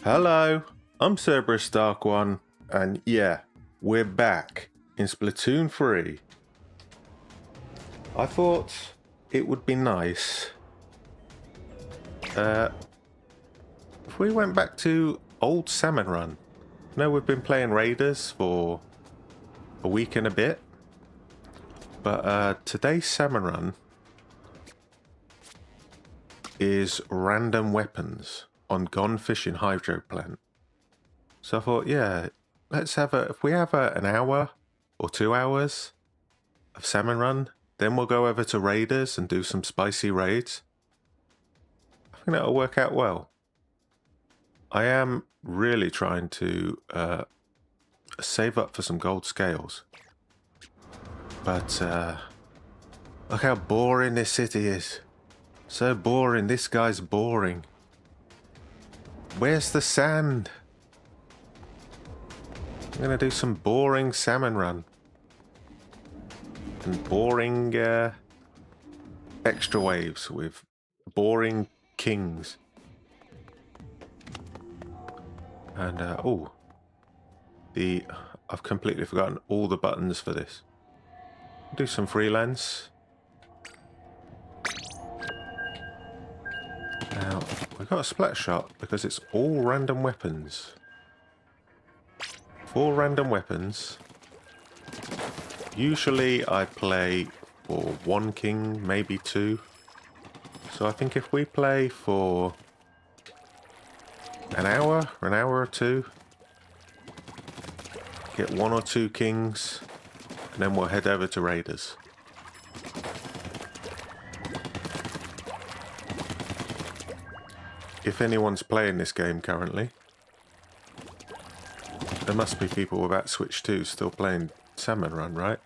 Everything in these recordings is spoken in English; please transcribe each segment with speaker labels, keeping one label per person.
Speaker 1: Hello, I'm Cerberus D, and yeah, we're back in Splatoon 3. I thought it would be nice if we went back to old Salmon Run. I know we've been playing Raiders for a week and a bit, but today's Salmon Run is random weapons on Gone Fishing Hydro Plant. So I thought, yeah, let's have if we have an hour or 2 hours of Salmon Run, then we'll go over to Raiders and do some spicy raids. I think that'll work out well. I am really trying to save up for some gold scales. But look how boring this city is. So boring, this guy's boring. Where's the sand? I'm going to do some boring Salmon Run. And boring extra waves with boring kings. And, oh. I've completely forgotten all the buttons for this. Do some freelance. Now, we've got a splat shot because it's all random weapons. 4 random weapons. Usually I play for 1 king, maybe 2. So I think if we play for an hour or 2, get 1 or 2 kings, and then we'll head over to Raiders. If anyone's playing this game currently, there must be people without Switch 2 still playing Salmon Run, right?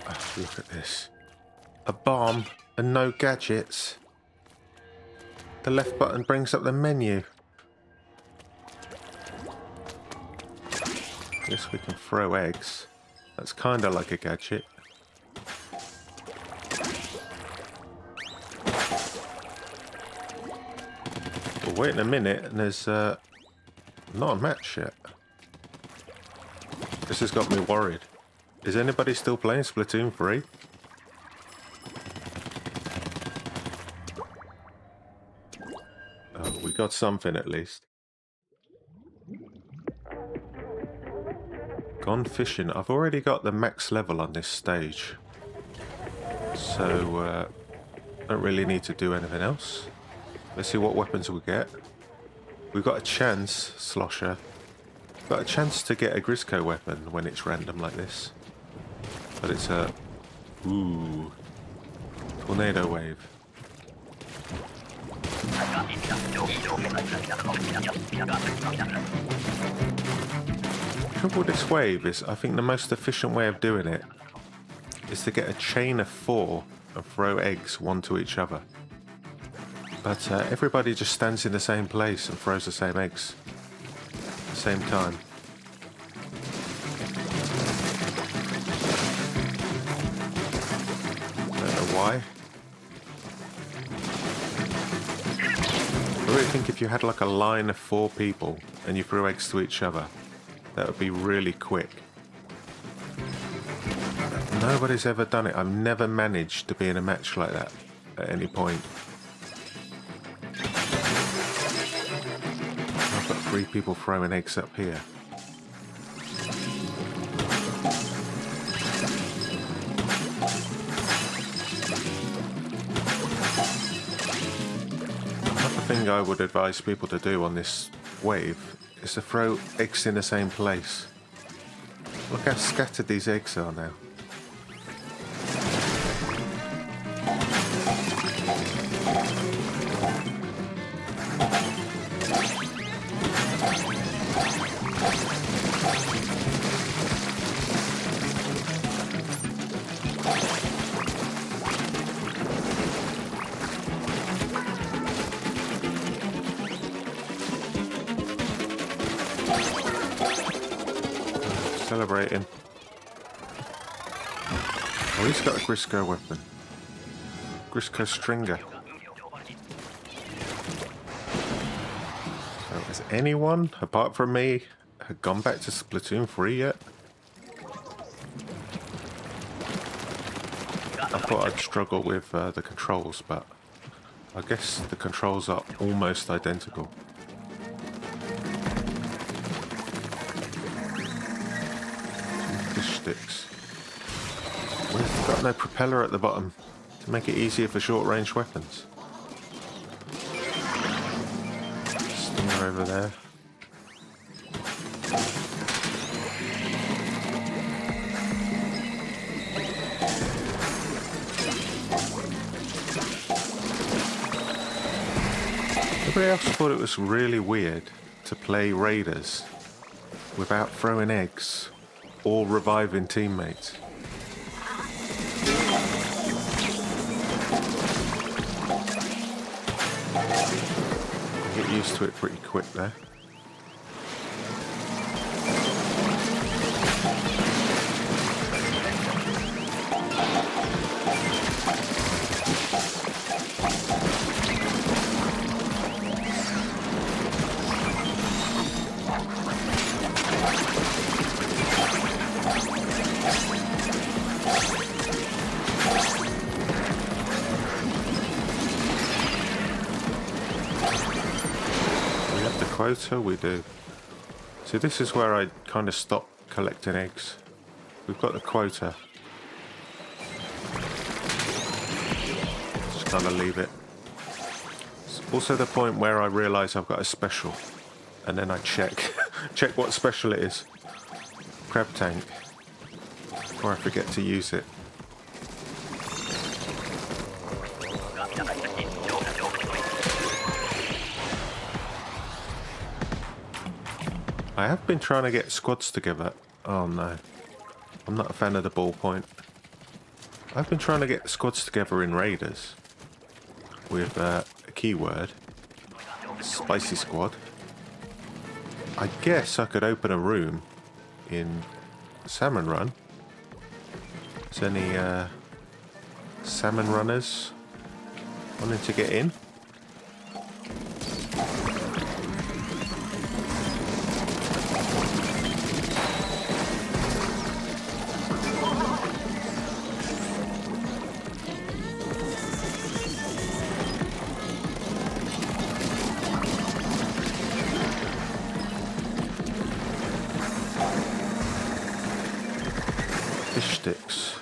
Speaker 1: Oh, look at this. A bomb and no gadgets. The left button brings up the menu. Guess we can throw eggs. That's kind of like a gadget. But wait a minute, and there's not a match yet. This has got me worried. Is anybody still playing Splatoon 3? Oh, we got something at least. Gone fishing. I've already got the max level on this stage. So, don't really need to do anything else. Let's see what weapons we get. We've got a chance, Slosher. Got a chance to get a Grisco weapon when it's random like this. But it's a... Ooh. Tornado wave. The trouble with this wave is, I think the most efficient way of doing it is to get a chain of 4 and throw eggs one to each other. But everybody just stands in the same place and throws the same eggs at the same time. Don't know why. I really think if you had like a line of 4 people and you threw eggs to each other, that would be really quick. Nobody's ever done it. I've never managed to be in a match like that at any point. I've got 3 people throwing eggs up here. Another thing I would advise people to do on this wave is to throw eggs in the same place. Look how scattered these eggs are now. Celebrating. Oh, he's got a Grisco weapon. Grisco Stringer. Has anyone, apart from me, gone back to Splatoon 3 yet? I thought I'd struggle with the controls, but I guess the controls are almost identical. Fish sticks. We've got no propeller at the bottom to make it easier for short-range weapons. Stinger over there. Everybody else thought it was really weird to play raiders without throwing eggs or reviving teammates. Get used to it pretty quick there. Quota we do. So this is where I kind of stop collecting eggs. We've got the quota. Just kind of leave it. It's also the point where I realise I've got a special, and then I check check what special it is. Crab tank. Before I forget to use it. I have been trying to get squads together. Oh no. I'm not a fan of the ballpoint. I've been trying to get squads together in Raiders with a keyword. SpicySquad. I guess I could open a room in Salmon Run. Is there any salmon runners wanting to get in? Fish sticks.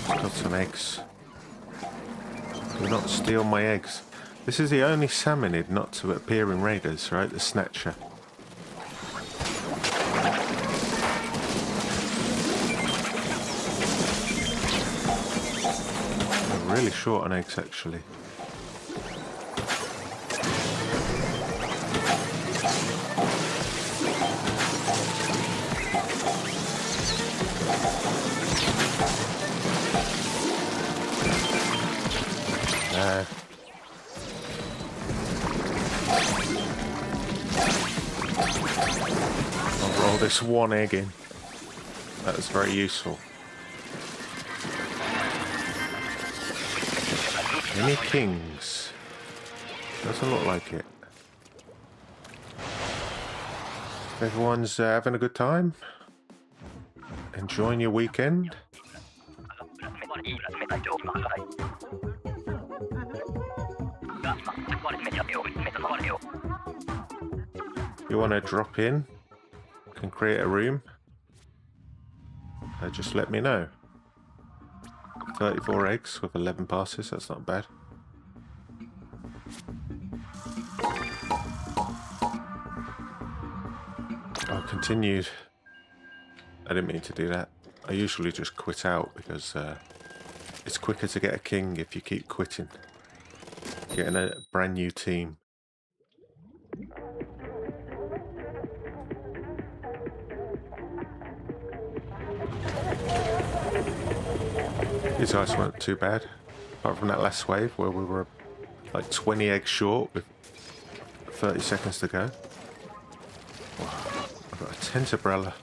Speaker 1: Got some eggs. Do not steal my eggs. This is the only salmonid not to appear in Raiders, right? The Snatcher. Really short on eggs, actually. I'll roll this one egg in. That was very useful. Any kings? Doesn't look like it. Everyone's having a good time? Enjoying your weekend? You want to drop in? Can create a room? Just let me know. 34 eggs with 11 passes, that's not bad. Oh, continued. I didn't mean to do that. I usually just quit out because it's quicker to get a king if you keep quitting. Getting a brand new team. These guys weren't too bad, apart from that last wave where we were Like 20 eggs short with 30 seconds to go. Wow. I've got a tent umbrella.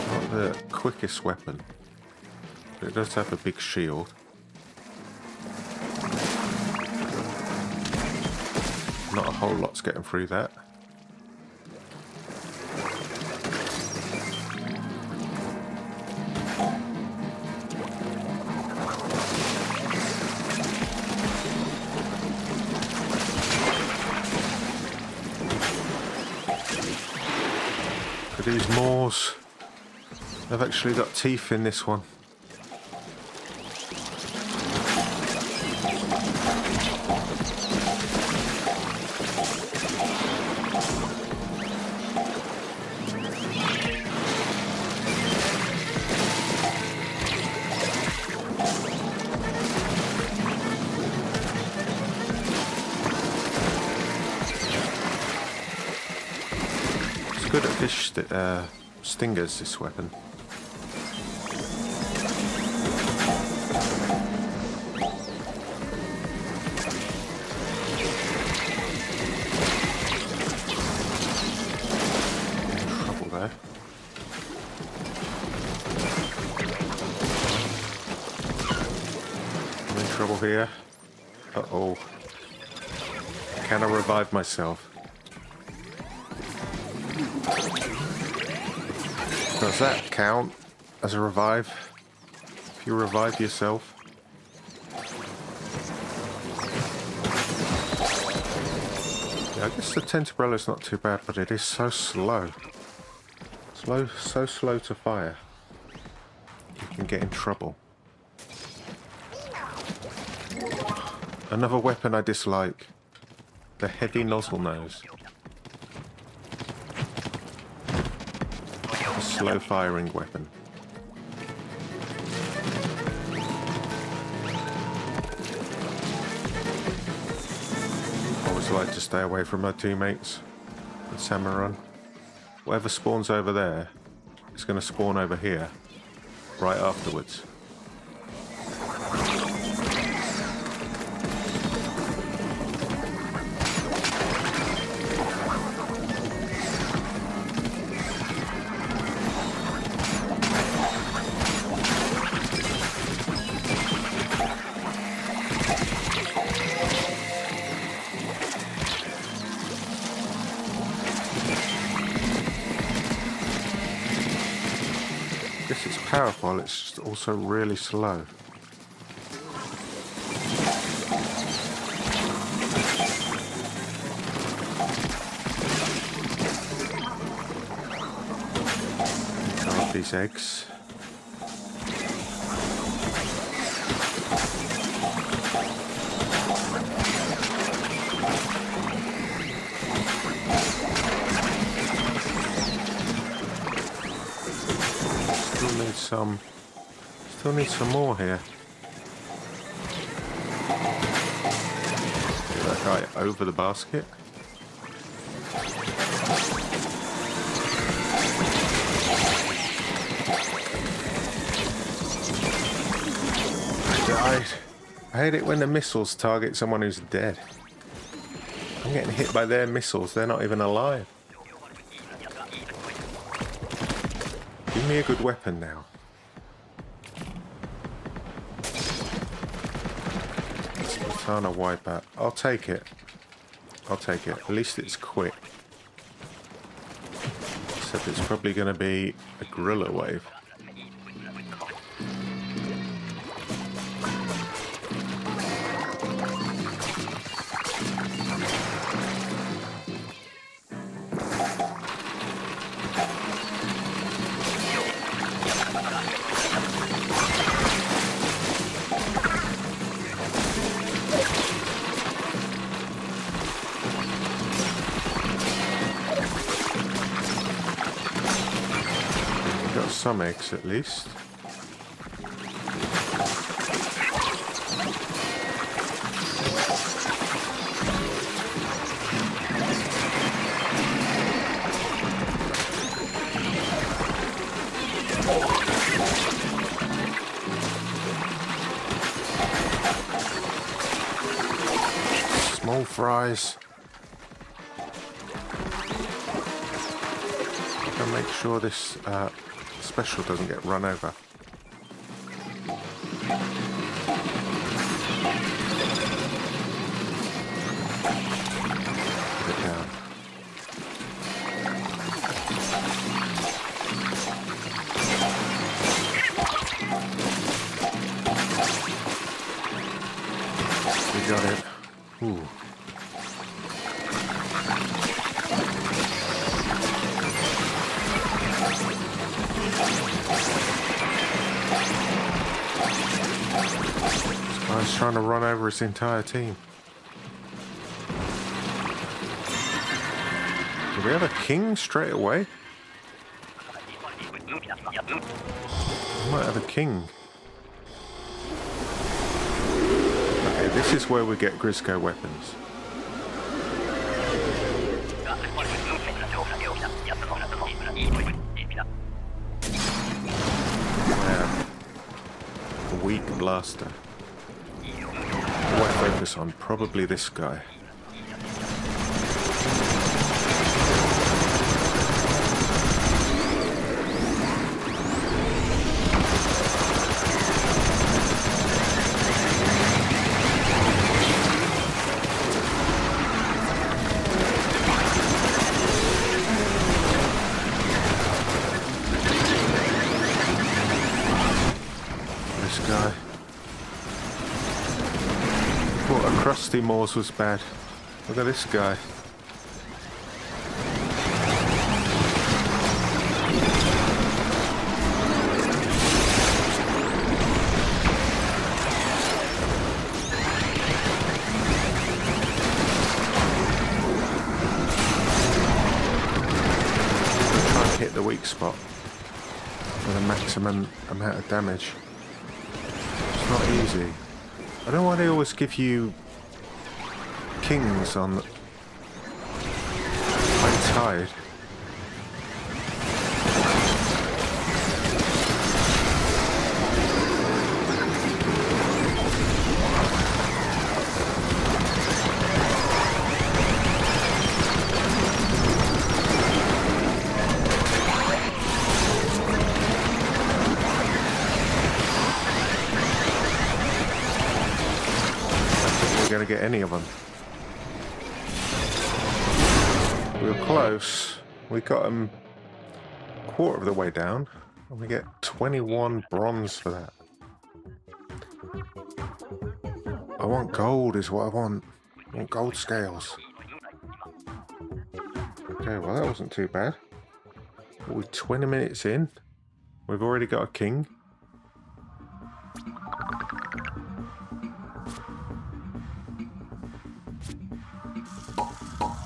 Speaker 1: Not the quickest weapon, but it does have a big shield. Not a whole lot's getting through that. These Moors, they've actually got teeth in this one. Good at fish stingers, this weapon. Trouble there. I'm in trouble here. Uh-oh. Can I revive myself? Does that count as a revive? If you revive yourself? Yeah, I guess the tent umbrella's not too bad, but it is so slow. So slow to fire. You can get in trouble. Another weapon I dislike. The heavy nozzle nose. Slow firing weapon. Always like to stay away from my teammates in Salmon Run. Whatever spawns over there is going to spawn over here right afterwards. It's powerful, it's just also really slow. Grab these eggs. Still need some more here. Get that guy over the basket. I hate it when the missiles target someone who's dead. I'm getting hit by their missiles, they're not even alive. Give me a good weapon now. Katana wipeout. I'll take it. I'll take it. At least it's quick. Except it's probably going to be a gorilla wave. Some eggs at least. Small fries. And make sure this special doesn't get run over. Put it down. We got it. Ooh. This guy's trying to run over his entire team. Do we have a king straight away? We might have a king. Okay, this is where we get Grisco weapons. Yeah. A weak blaster. What do I focus on? Probably this guy. Crusty Moors was bad. Look at this guy. Try and hit the weak spot with a maximum amount of damage. It's not easy. I don't know why they always give you kings on like Tide. Going to get any of them. We were close. We got them a quarter of the way down, and we get 21 bronze for that. I want gold is what I want. I want gold scales. Okay, well that wasn't too bad. We're 20 minutes in. We've already got a king.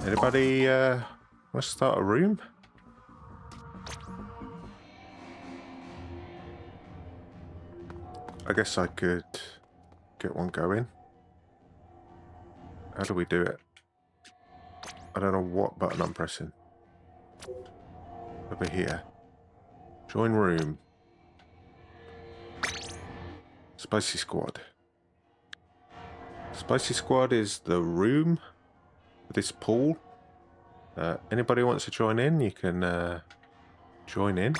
Speaker 1: Anybody want to start a room? I guess I could get one going. How do we do it? I don't know what button I'm pressing. Over here. Join room. SpicySquad. SpicySquad is the room. This pool. Anybody wants to join in, you can join in.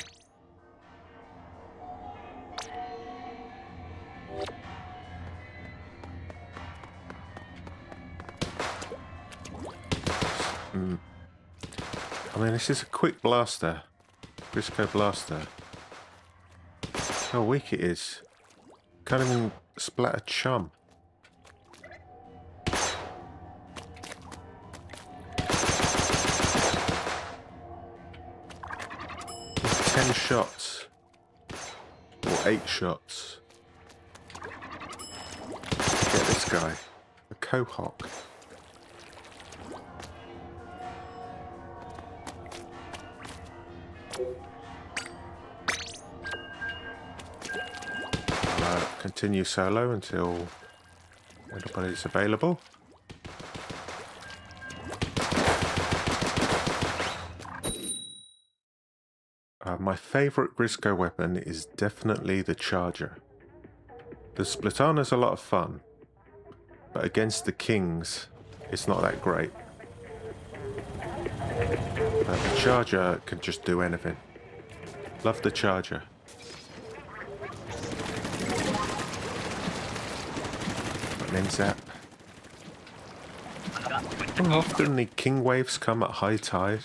Speaker 1: I mean, this is a quick blaster. Grisco blaster. How weak it is. Can't even splatter chum. 10 shots. Or 8 shots. Get this guy. A cohawk. Continue solo until anybody's available. My favourite Grisco weapon is definitely the charger. The Splatoon is a lot of fun, but against the kings, it's not that great. The charger can just do anything. Love the charger. Runnin zap. How often the king waves come at high tide?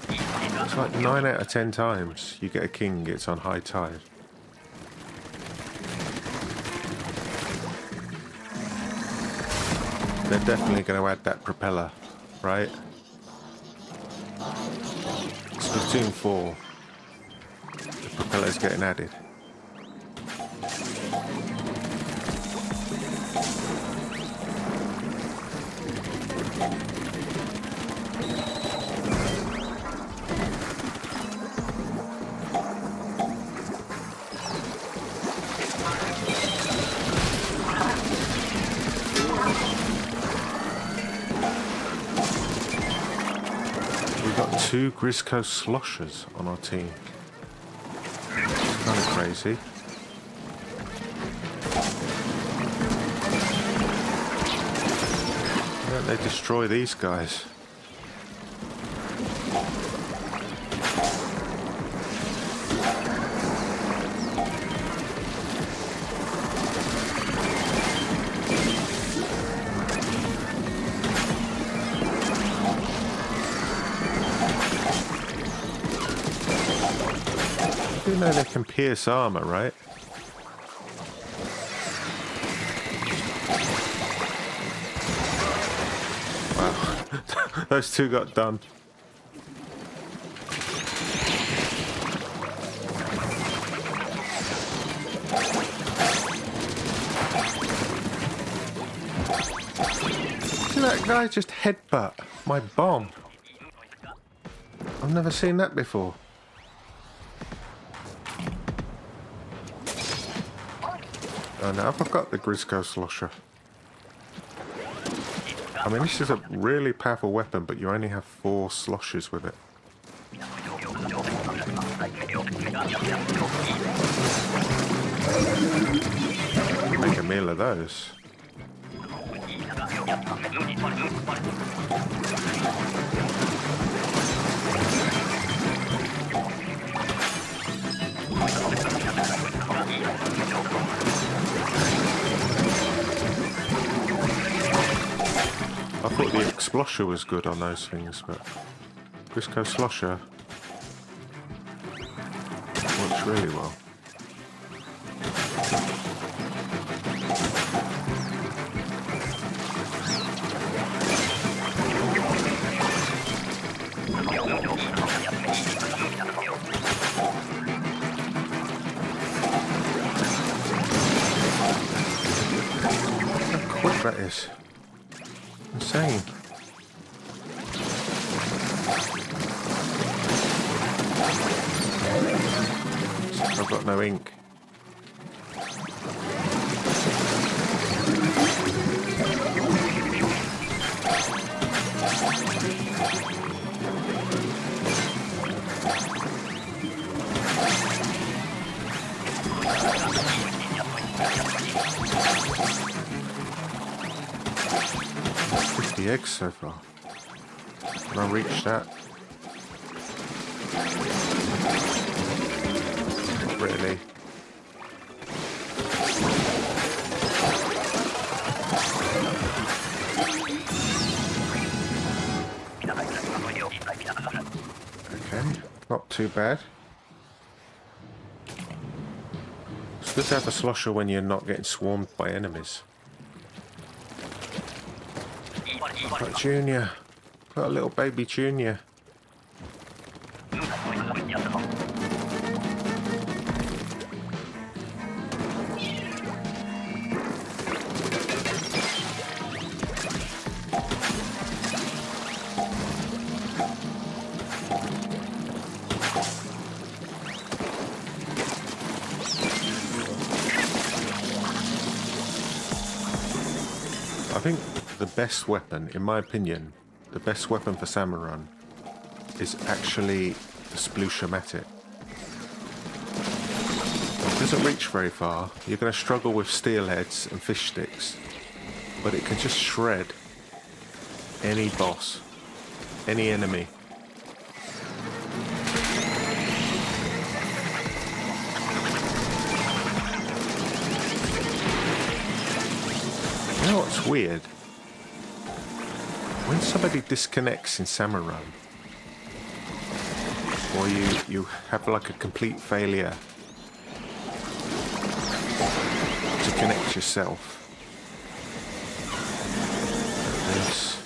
Speaker 1: It's like 9 out of 10 times you get a king, it's on high tide. They're definitely going to add that propeller, right? Splatoon 4. The propeller's getting added. Two Grisco sloshers on our team. Kind of crazy. Why don't they destroy these guys? You know they can pierce armor, right? Wow. Those two got done. See that guy just headbutt my bomb. I've never seen that before. Oh, now I've got the Grisco Slosher. I mean, this is a really powerful weapon, but you only have 4 sloshes with it. Make a meal of those. I thought the Explosher was good on those things, but Grisco Slosher works really well. How quick that is. Insane. I've got no ink. The eggs so far. Can I reach that? Not really. Okay, not too bad. It's good to have a slosher when you're not getting swarmed by enemies. Got Junior. Got a little baby Junior. I think the best weapon, in my opinion, the best weapon for Salmon Run is actually the Sploosh-O-Matic. It doesn't reach very far. You're going to struggle with steelheads and fish sticks. but it can just shred any boss, any enemy. You know what's weird? When somebody disconnects in Salmon Run, or you have like a complete failure to connect yourself. This.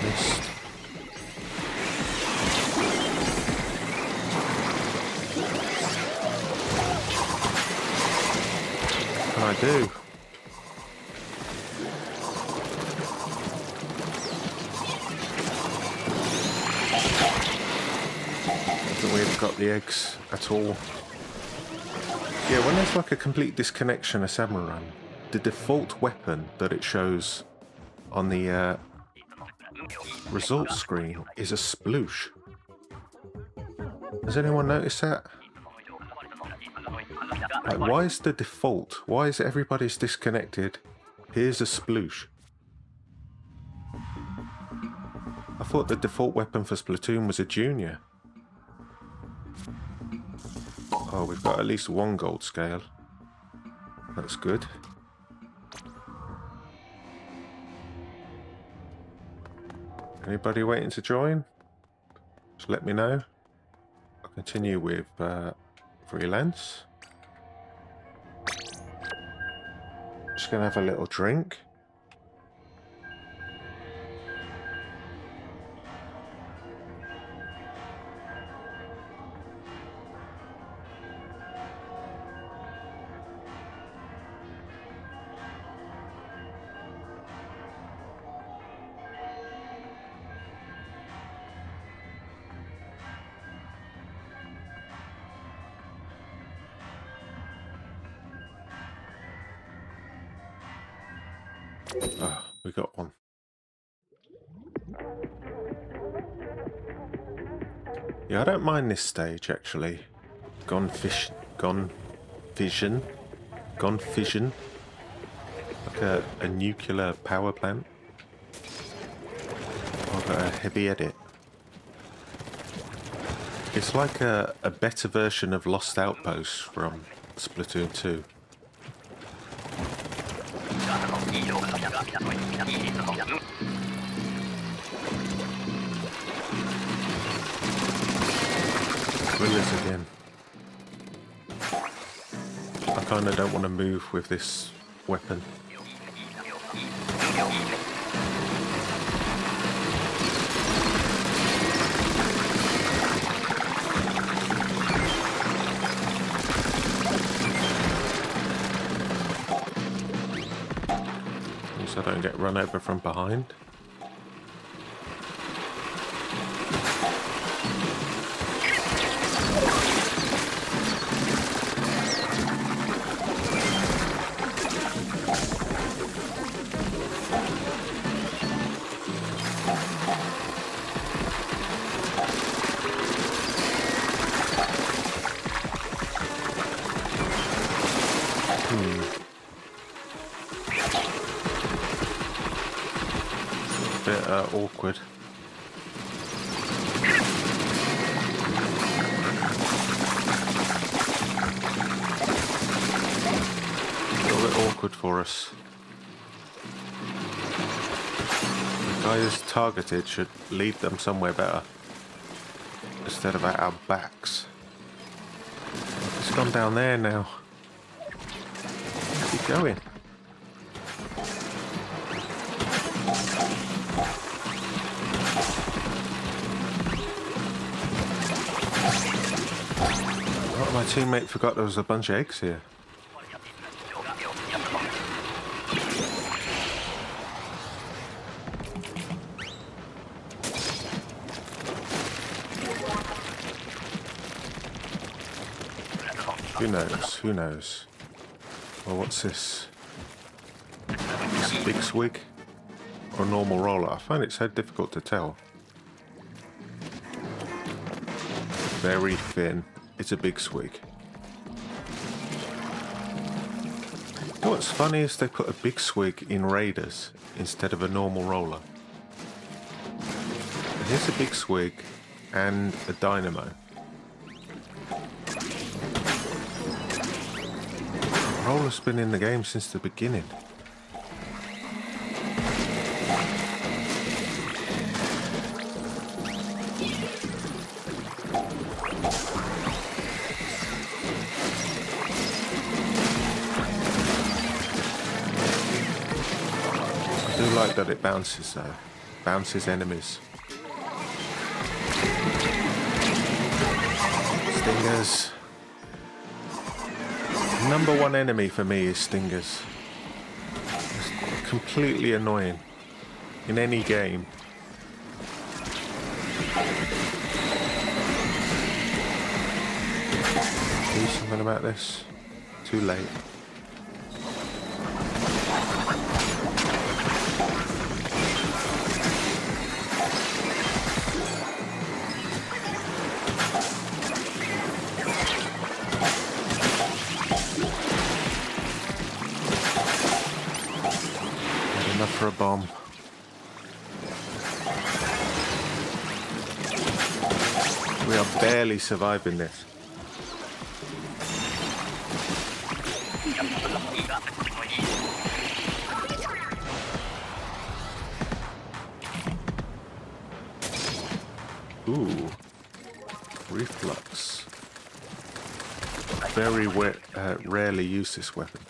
Speaker 1: Missed. What can I do? We've got the eggs at all. Yeah, when there's like a complete disconnection of Salmon Run, the default weapon that it shows on the results screen is a sploosh. Has anyone noticed that? Like, why is the default? Why is everybody's disconnected? Here's a sploosh. I thought the default weapon for Splatoon was a junior. Oh, we've got at least one gold scale. That's good. Anybody waiting to join? Just let me know. I'll continue with freelance. Just gonna have a little drink. Oh, we got one. Yeah, I don't mind this stage actually. Gone fission. Like a nuclear power plant. I've got a heavy edit. It's like a better version of Lost Outposts from Splatoon 2. Gorillas again. I kind of don't want to move with this weapon. So I don't get run over from behind. Bit awkward. A little bit awkward for us. The guy who's targeted should lead them somewhere better instead of at our backs. It's gone down there now. Keep going. My teammate forgot there was a bunch of eggs here. Who knows? Who knows? Well, what's this? Is it a big swig or a normal roller? I find it so difficult to tell. Very thin. It's a big swig. what's funny is they put a big swig in Raiders instead of a normal roller. And here's a big swig and a dynamo. The roller's been in the game since the beginning. I do like that it bounces though. Bounces enemies. Stingers. Number one enemy for me is stingers. It's completely annoying in any game. Do something about this. Too late. For a bomb. We are barely surviving this. Ooh, reflux. Very rarely use this weapon.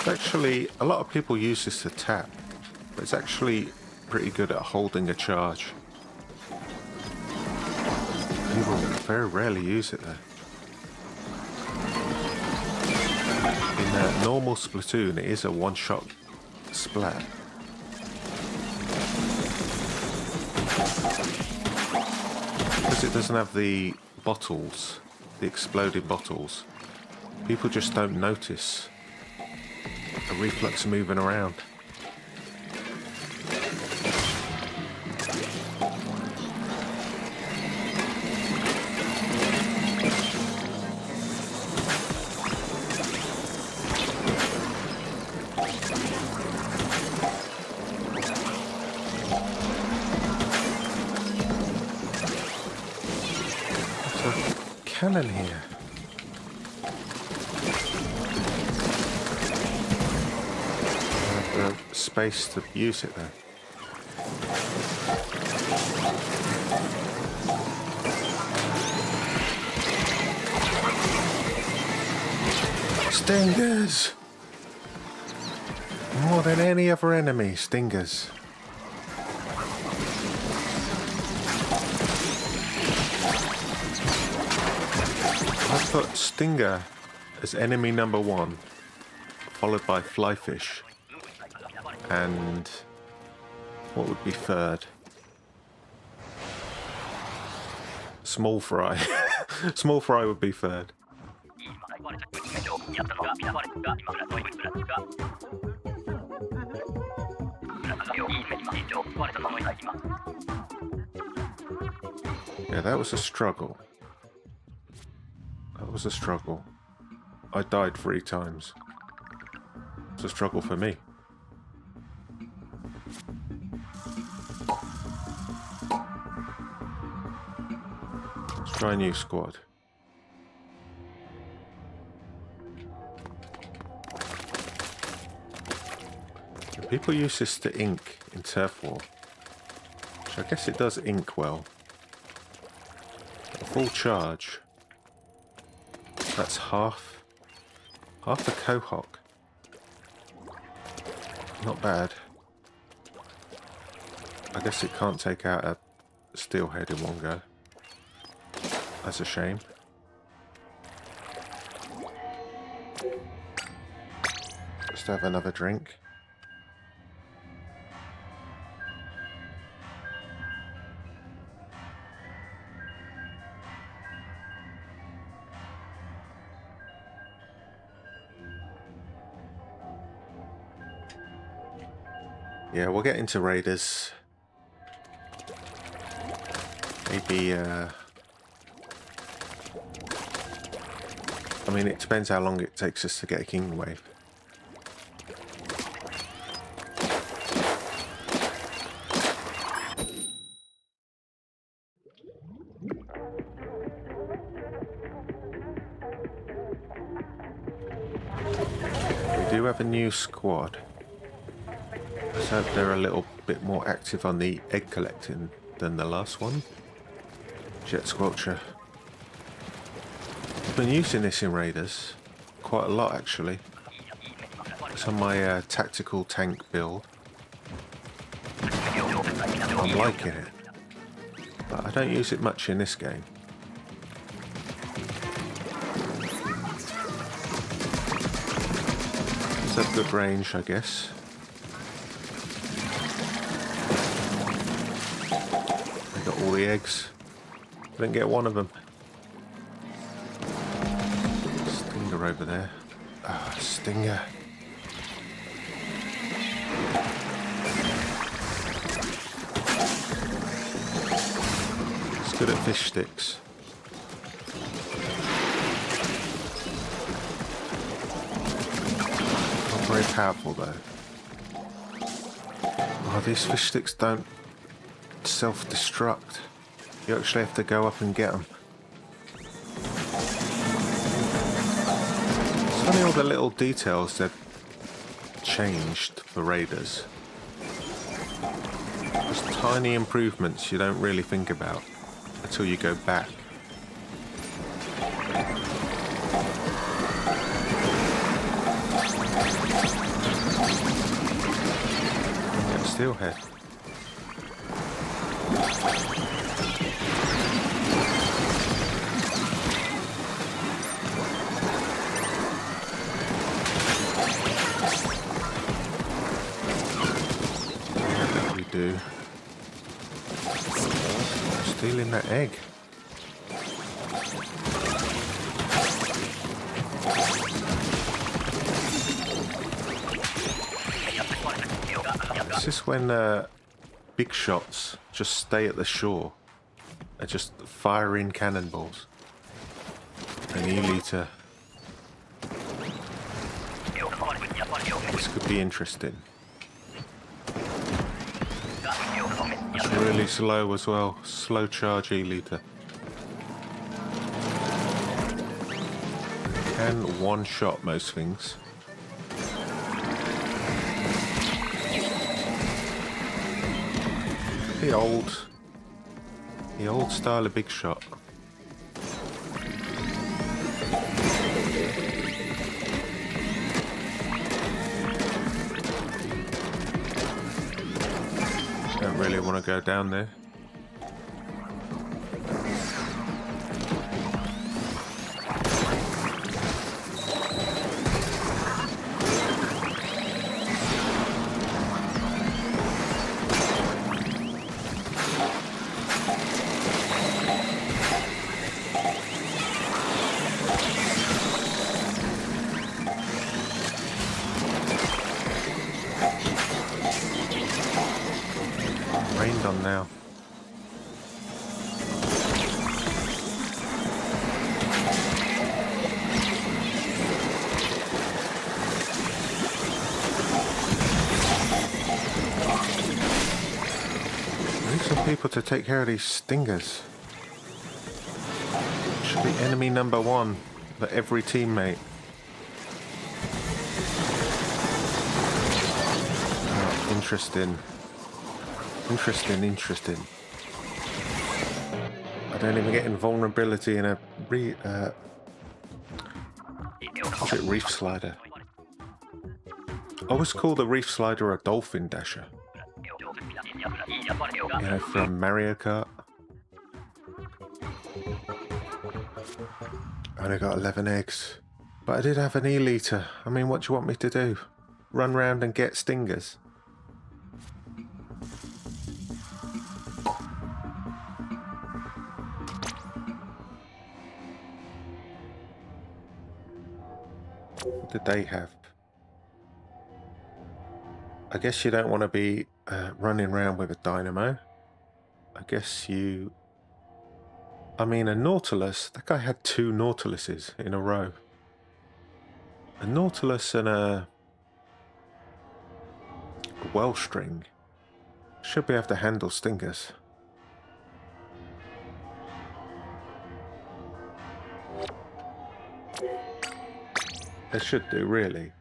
Speaker 1: Actually, a lot of people use this to tap, but it's actually pretty good at holding a charge. People very rarely use it though. In normal Splatoon, it is a one-shot splat. Because it doesn't have the bottles, the exploding bottles, people just don't notice a reflux moving around. There's a cannon here. Space to use it though. Stingers! More than any other enemy, stingers. I put stinger as enemy number 1, followed by flyfish. And what would be third? Small fry. Small fry would be third. Yeah, that was a struggle. That was a struggle. I died 3 times. It's a struggle for me. Let's try a new squad. People use this to ink in Turf War, which I guess it does ink well. A full charge. That's half a Cohawk. Not bad. I guess it can't take out a steelhead in one go. That's a shame. Just have another drink. Yeah, we'll get into raiders. Maybe, I mean, it depends how long it takes us to get a king wave. We do have a new squad. Let's hope they're a little bit more active on the egg collecting than the last one. Jet Squelcher. I've been using this in Raiders quite a lot actually. It's on my tactical tank build. I'm liking it, but I don't use it much in this game. It's a good range, I guess. I got all the eggs. Didn't get one of them. Stinger over there. Ah, stinger. It's good at fish sticks. Not very powerful though. Oh, these fish sticks don't self-destruct. You actually have to go up and get them. It's funny all the little details they've changed for raiders. Just tiny improvements you don't really think about until you go back. Get steelhead. Do stealing that egg. This is when big shots just stay at the shore. They're just firing cannonballs. An E-liter. This could be interesting. Really slow as well. Slow charge E-liter. Can one-shot most things. The old style of big shot. Don't really want to go down there. Rained on now. I need some people to take care of these stingers. Should be enemy number one for every teammate. Oh, interesting. Interesting. I don't even get invulnerability in a what's it, reef slider. I always call the reef slider a dolphin dasher. You know, from Mario Kart. I only got 11 eggs. But I did have an E-liter. I mean, what do you want me to do? Run round and get stingers? What did they have? I guess you don't want to be running around with a dynamo. I guess you... I mean, a Nautilus, that guy had 2 Nautiluses in a row. A Nautilus and a Wellstring should be able to handle stingers. They should do, really.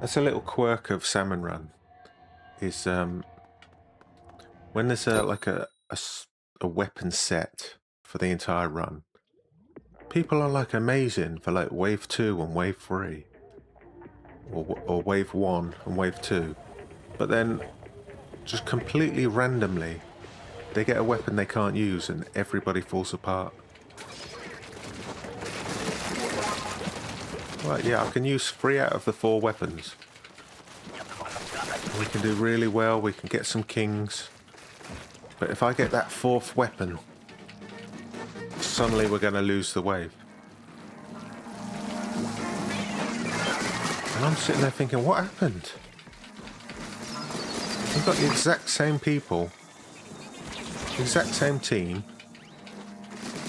Speaker 1: That's a little quirk of Salmon Run, is when there's a weapon set for the entire run, people are like amazing for like wave 2 and wave 3, or wave 1 and wave 2, but then just completely randomly they get a weapon they can't use and everybody falls apart. Right, yeah, I can use 3 out of the 4 weapons. We can do really well, we can get some kings. But if I get that 4th weapon, suddenly we're going to lose the wave. And I'm sitting there thinking, what happened? We've got the exact same people, the exact same team.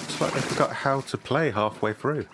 Speaker 1: It's like they forgot how to play halfway through.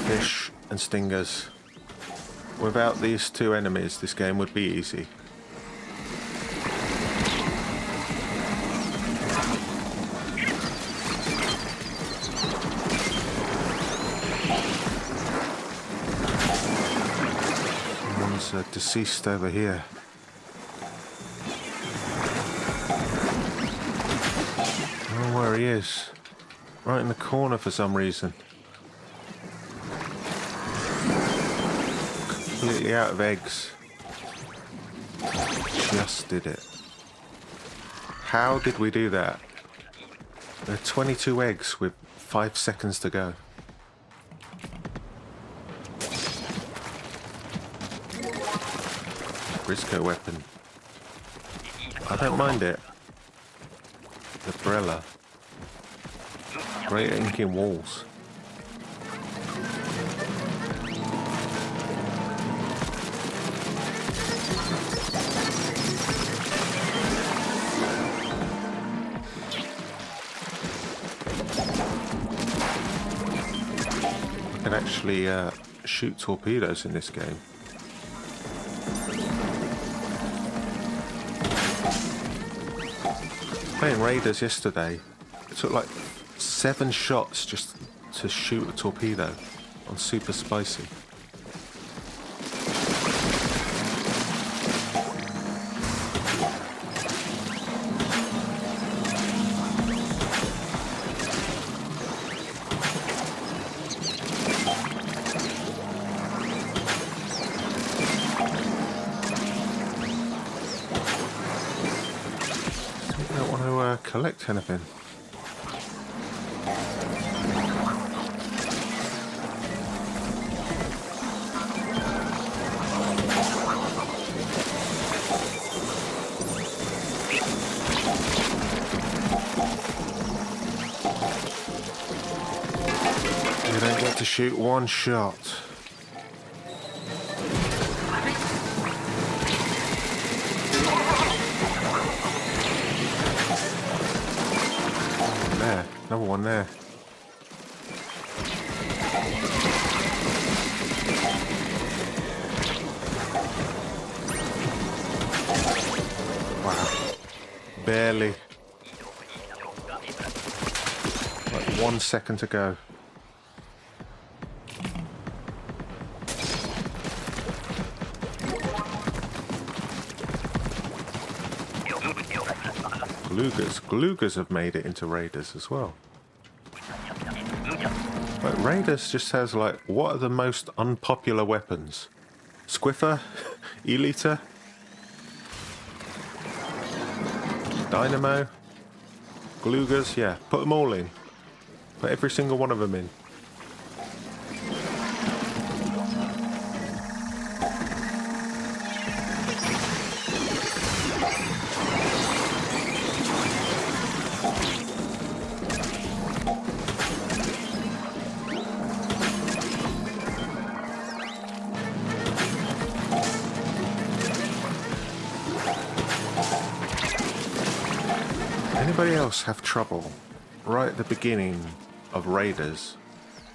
Speaker 1: Fish and stingers. Without these 2 enemies, this game would be easy. One's deceased over here. I don't know where he is. Right in the corner for some reason. Completely out of eggs. Just did it. How did we do that? There are 22 eggs with 5 seconds to go. Briscoe weapon. I don't mind it. The Brella. Great at inking walls. I can actually shoot torpedoes in this game. Playing Raiders yesterday, it took like 7 shots just to shoot a torpedo on super spicy. Collect anything. You don't get to shoot 1 shot. Another one there. Barely. Like 1 second to go. Glugers have made it into raiders as well. But raiders just says like, what are the most unpopular weapons? Squiffer? Eliter? Dynamo? Glugers? Yeah, put them all in. Put every single one of them in. Anybody else have trouble right at the beginning of Raiders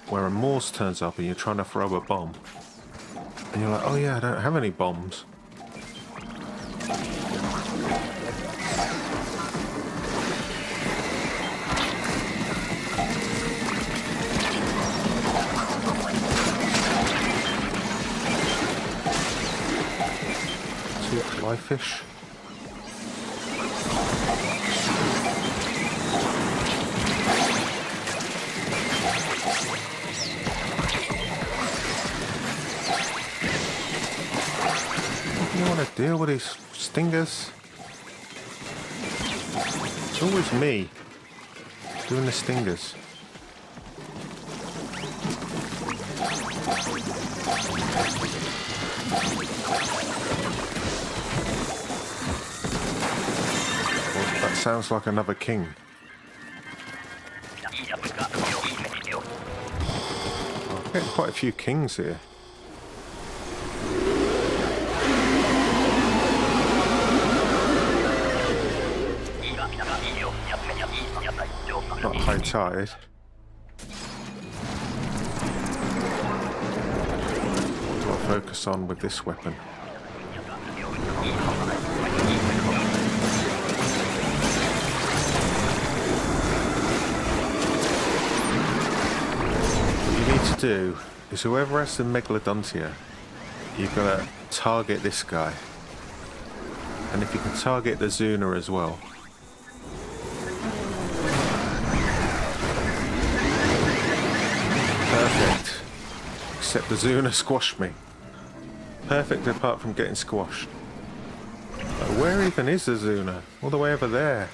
Speaker 1: where a Morse turns up and you're trying to throw a bomb and you're like, oh yeah, I don't have any bombs? Two fly fish. You want to deal with these stingers? It's always me doing the stingers. Well, that sounds like another king. I'm getting quite a few kings here. Not high tide. What do I focus on with this weapon? What you need to do is whoever has the Megalodontia, you've got to target this guy. And if you can target the Zuna as well. Perfect. Except the Zuna squashed me. Perfect apart from getting squashed. But where even is the Zuna? All the way over there.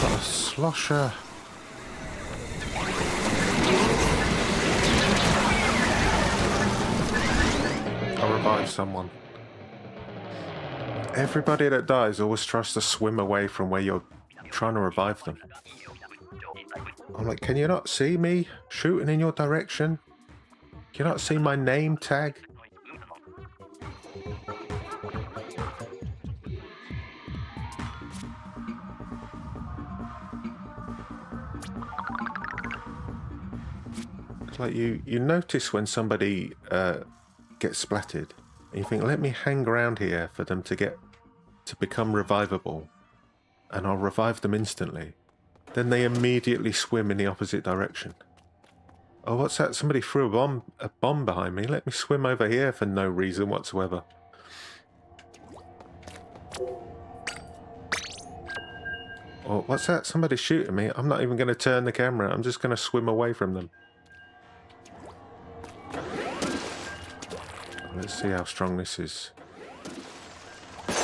Speaker 1: Got a slosher. Revive someone. Everybody that dies always tries to swim away from where you're trying to revive them. I'm like, can you not see me shooting in your direction? Can you not see my name tag? It's like you notice when somebody get splattered and you think, let me hang around here for them to become revivable and I'll revive them instantly. Then they immediately swim in the opposite direction. Oh, what's that? Somebody threw a bomb behind me. Let me swim over here for no reason whatsoever. Oh, what's that? Somebody's shooting me. I'm not even going to turn the camera. I'm just going to swim away from them. Let's see how strong this is.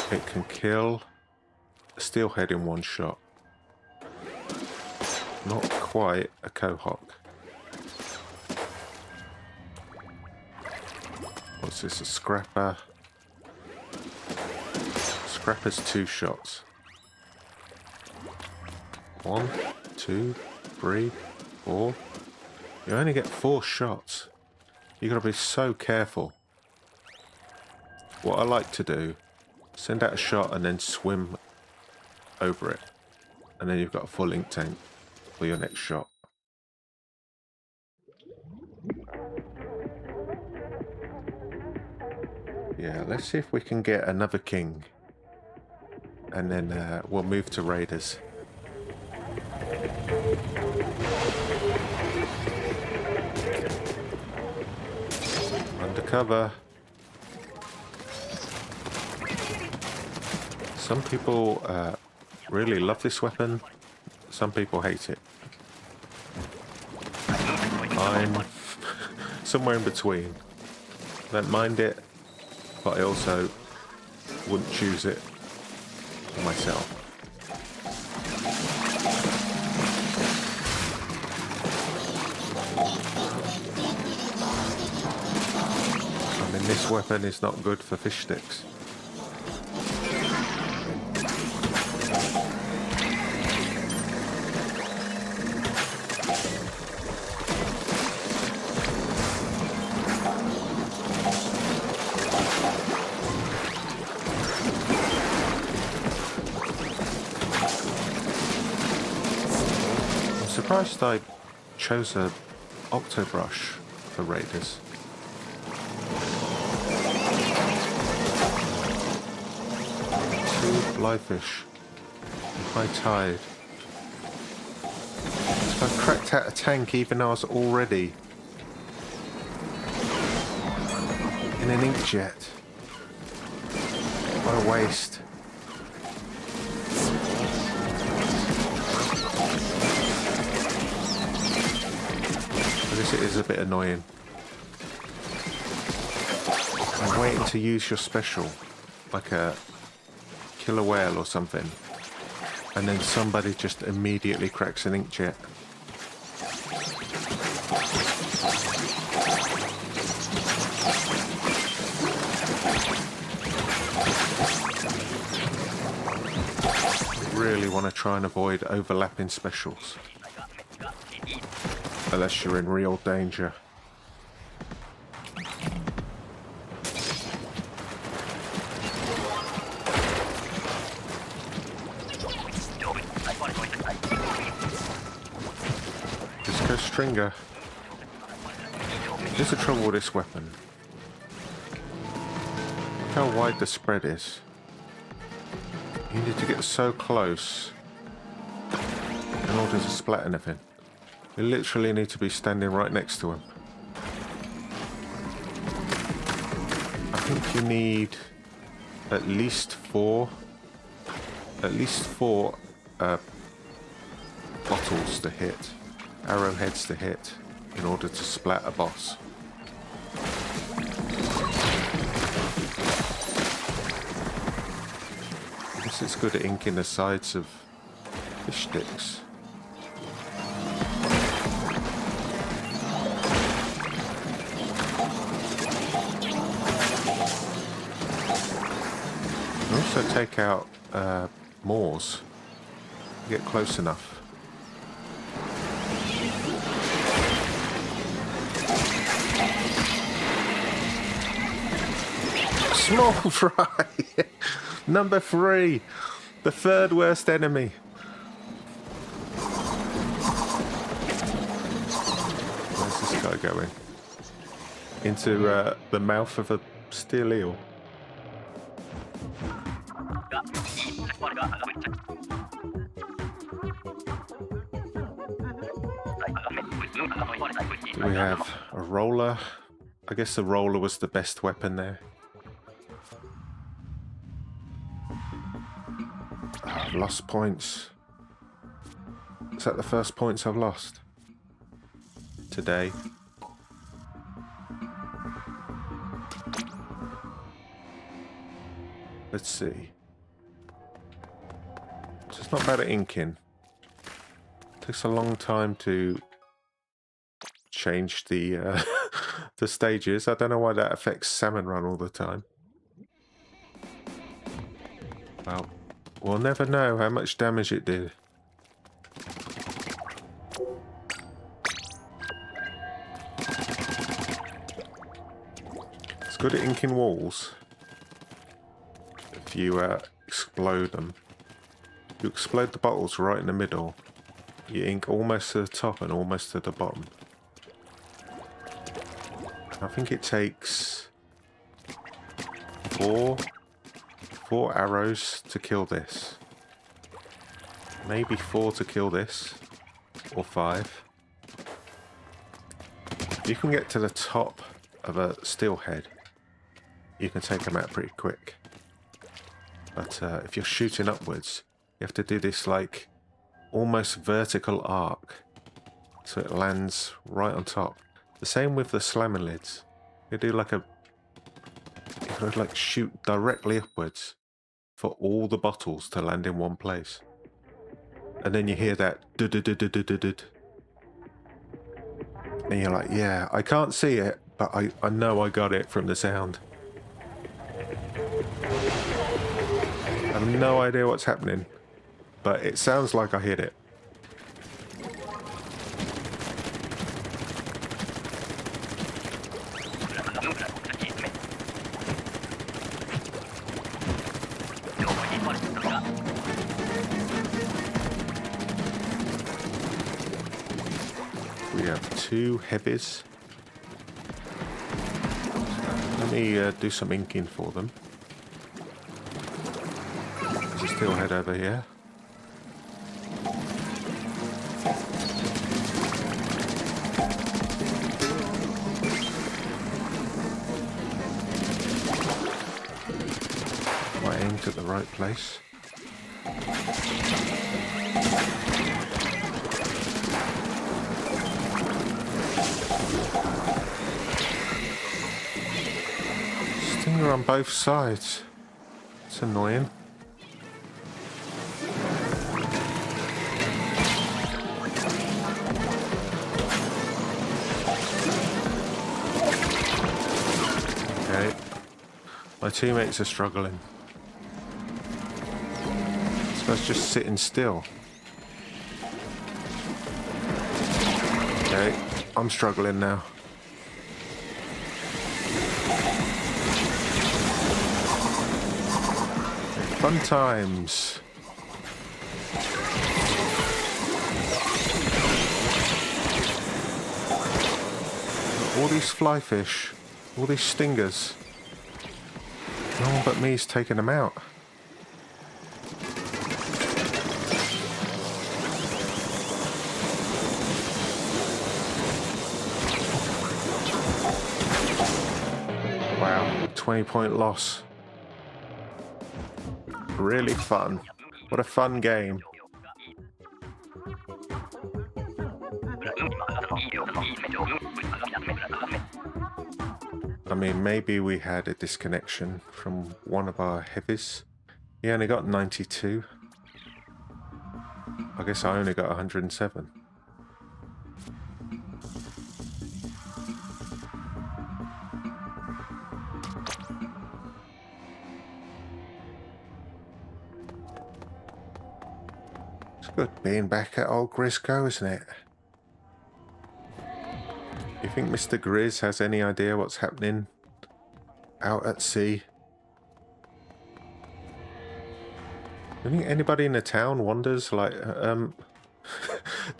Speaker 1: It can kill a steelhead in one shot. Not quite a cohawk. What's this? A scrapper? Scrapper's 2 shots. 1, 2, 3, 4. You only get 4 shots. You gotta be so careful. What I like to do, send out a shot and then swim over it. And then you've got a full ink tank. for your next shot. Yeah, let's see if we can get another king. And then we'll move to raiders. Undercover. Some people really love this weapon. Some people hate it. I'm somewhere in between. Don't mind it, but I also wouldn't choose it for myself. I mean, this weapon is not good for fish sticks. I'm surprised I chose a octobrush for raiders. Two flyfish. High tide. So I cracked out a tank even though I was already in an inkjet. What a waste. It is a bit annoying. I'm waiting to use your special, like a killer whale or something, and then somebody just immediately cracks an inkjet. Really want to try and avoid overlapping specials. Unless you're in real danger. Disco Stringer. Here's the trouble with this weapon. Look how wide the spread is. You need to get so close in order to splat anything. You literally need to be standing right next to him. I think you need at least four bottles to hit, arrowheads to hit, in order to splat a boss. I guess it's good at inking the sides of fish sticks. Also take out moors. Get close enough. Small fry! Number 3! The third worst enemy. Where's this guy going? Into the mouth of a steel eel. Do we have a roller? I guess the roller was the best weapon there. I've lost points. Is that the first points I've lost today? Let's see. It's not bad at inking. Takes a long time to change the the stages. I don't know why that affects Salmon Run all the time. Well, we'll never know how much damage it did. It's good at inking walls. If you explode them. You explode the bottles right in the middle. You ink almost to the top and almost to the bottom. I think it takes four arrows to kill this. Maybe 4 to kill this. Or 5. You can get to the top of a steelhead. You can take them out pretty quick. But if you're shooting upwards, you have to do this like almost vertical arc. So it lands right on top. The same with the slamming lids. You do like you could like shoot directly upwards for all the bottles to land in one place. And then you hear that dud-dud-dud-dud-dud-dud. And you're like, yeah, I can't see it, but I know I got it from the sound. I have no idea what's happening, but it sounds like I hit it. We have 2 heavies. Let me do some inking for them. Still head over here. I aimed at the right place. Stinger on both sides. It's annoying. Okay. My teammates are struggling. This guy's just sitting still. Okay, I'm struggling now. Fun times. All these fly fish, all these stingers. No one but me's taking them out. Wow, 20-point loss. Really fun. What a fun game. I mean, maybe we had a disconnection from one of our heavies. He only got 92. I guess I only got 107. It's good being back at old Grisco, isn't it? You think Mr. Grizz has any idea what's happening out at sea? Do you think anybody in the town wonders, like, the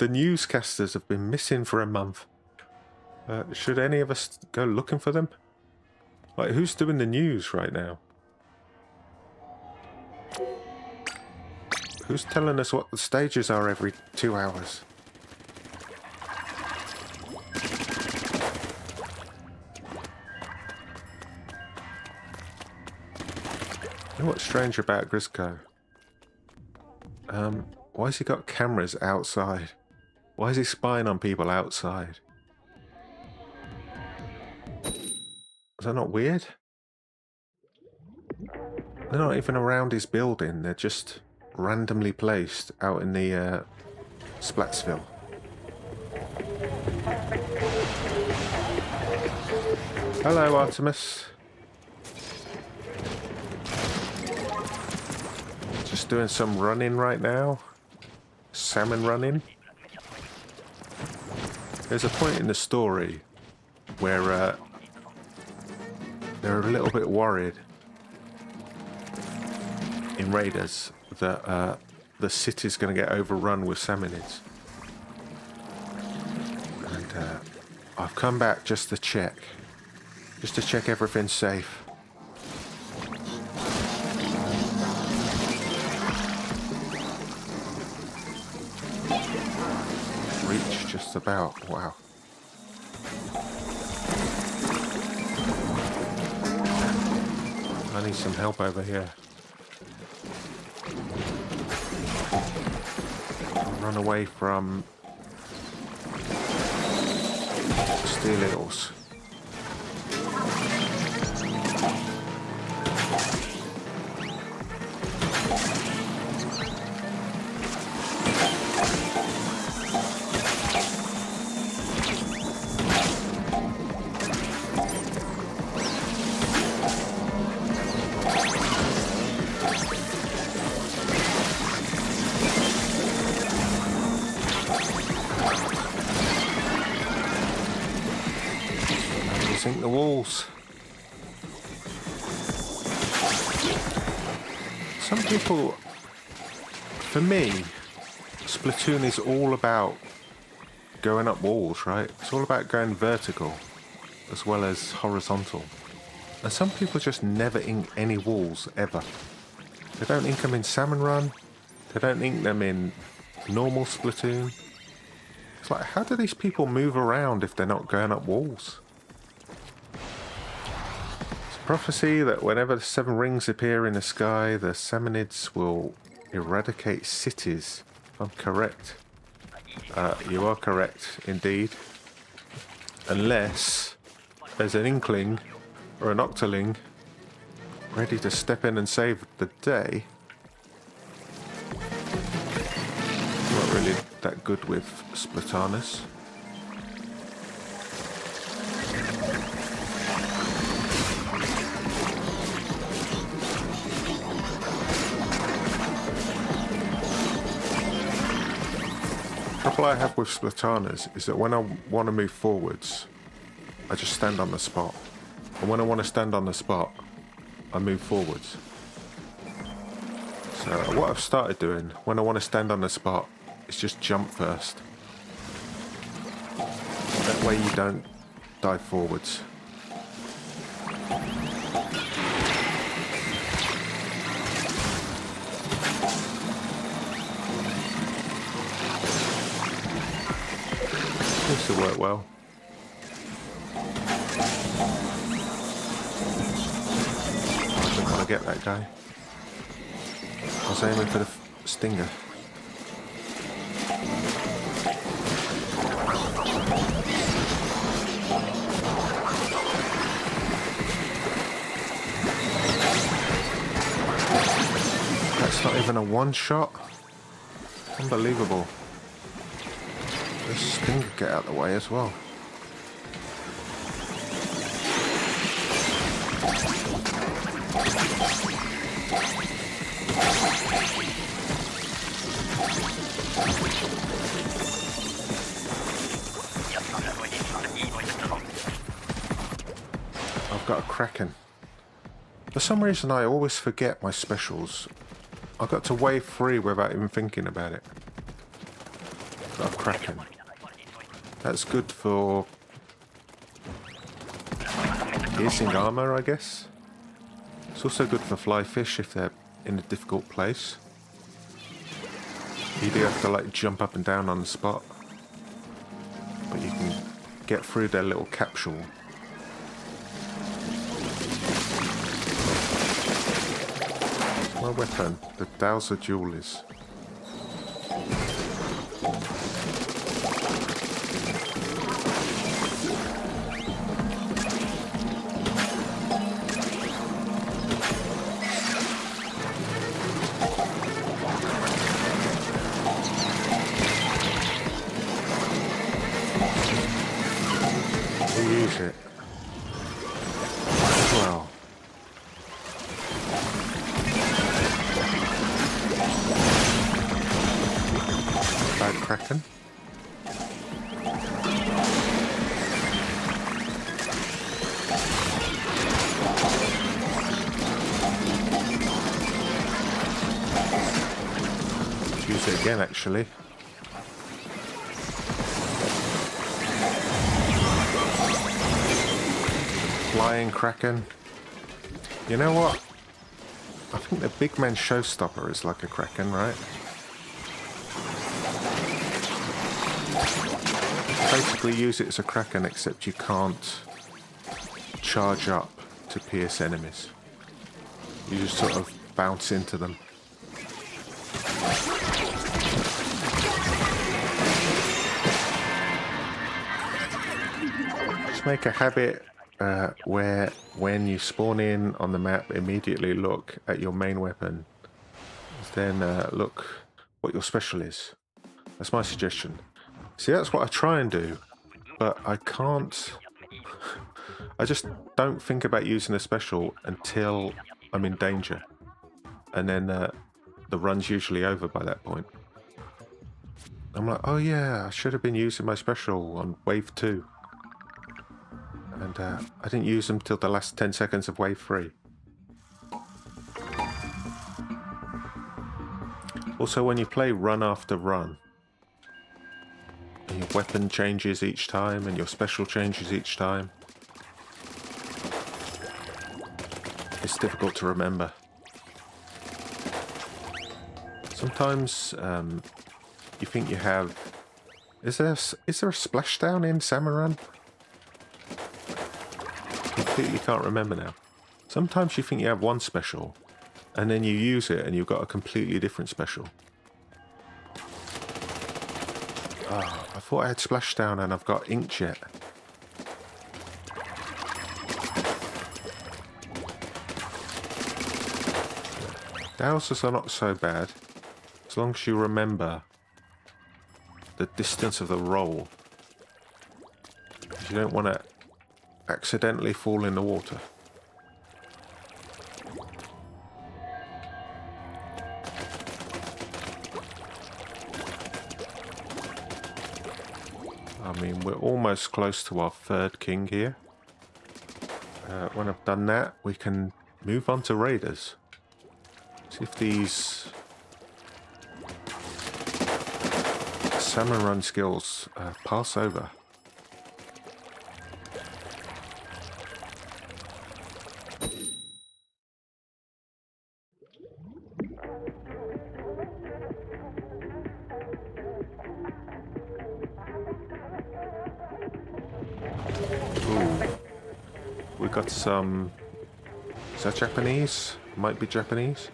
Speaker 1: newscasters have been missing for a month. Should any of us go looking for them? Like, who's doing the news right now? Who's telling us what the stages are every 2 hours? You know what's strange about Grisco? Why has he got cameras outside? Why is he spying on people outside? Is that not weird? They're not even around his building, they're just randomly placed out in the Splatsville. Hello, Artemis. Just doing some running right now. Salmon running. There's a point in the story where they're a little bit worried in Raiders that the city's going to get overrun with salmonids. And I've come back just to check. Just to check everything's safe. Reach just about. Wow. I need some help over here. Run away from steel eels. Sink the walls. Some people, for me, Splatoon is all about going up walls, right? It's all about going vertical as well as horizontal. And some people just never ink any walls ever. They don't ink them in Salmon Run. They don't ink them in normal Splatoon. It's like, how do these people move around if they're not going up walls? Prophecy that whenever the 7 rings appear in the sky, the salmonids will eradicate cities. If I'm correct. You are correct, indeed. Unless there's an inkling or an octoling ready to step in and save the day. Not really that good with Splatanas. The trouble I have with Splatanas is that when I want to move forwards, I just stand on the spot. And when I want to stand on the spot, I move forwards. So what I've started doing, when I want to stand on the spot, is just jump first. That way you don't dive forwards. Seems to work well. I think I'll get that guy. I was aiming for the stinger. That's not even a one shot. Unbelievable. This stinger get out of the way as well. I've got a kraken. For some reason I always forget my specials. I got to wave 3 without even thinking about it. Got a kraken. That's good for piercing armor, I guess. It's also good for fly fish if they're in a difficult place. You do have to like jump up and down on the spot, but you can get through their little capsule. My weapon, the Dowser Jewel is. Use it. Well. Bad kraken. Use it again, actually. flying kraken. You know what? I think the big man showstopper is like a kraken, right? Basically use it as a kraken, except you can't charge up to pierce enemies. You just sort of bounce into them. Just make a habit where when you spawn in on the map, immediately look at your main weapon. Then look what your special is. That's my suggestion. See, that's what I try and do, but I can't. I just don't think about using a special until I'm in danger. And then the run's usually over by that point. I'm like, oh yeah, I should have been using my special on wave 2. And I didn't use them till the last 10 seconds of wave 3. Also, when you play run after run, and your weapon changes each time and your special changes each time, it's difficult to remember. Sometimes you think you have... Is there a splashdown in Salmon Run? Completely can't remember now. Sometimes you think you have one special, and then you use it and you've got a completely different special. Oh, I thought I had splashdown and I've got inkjet. Dowsers are not so bad, as long as you remember the distance of the roll. You don't want to accidentally fall in the water. I mean, we're almost close to our third king here. When I've done that, we can move on to raiders. See if these Salmon Run skills pass over. We got some... Is that Japanese? Might be Japanese.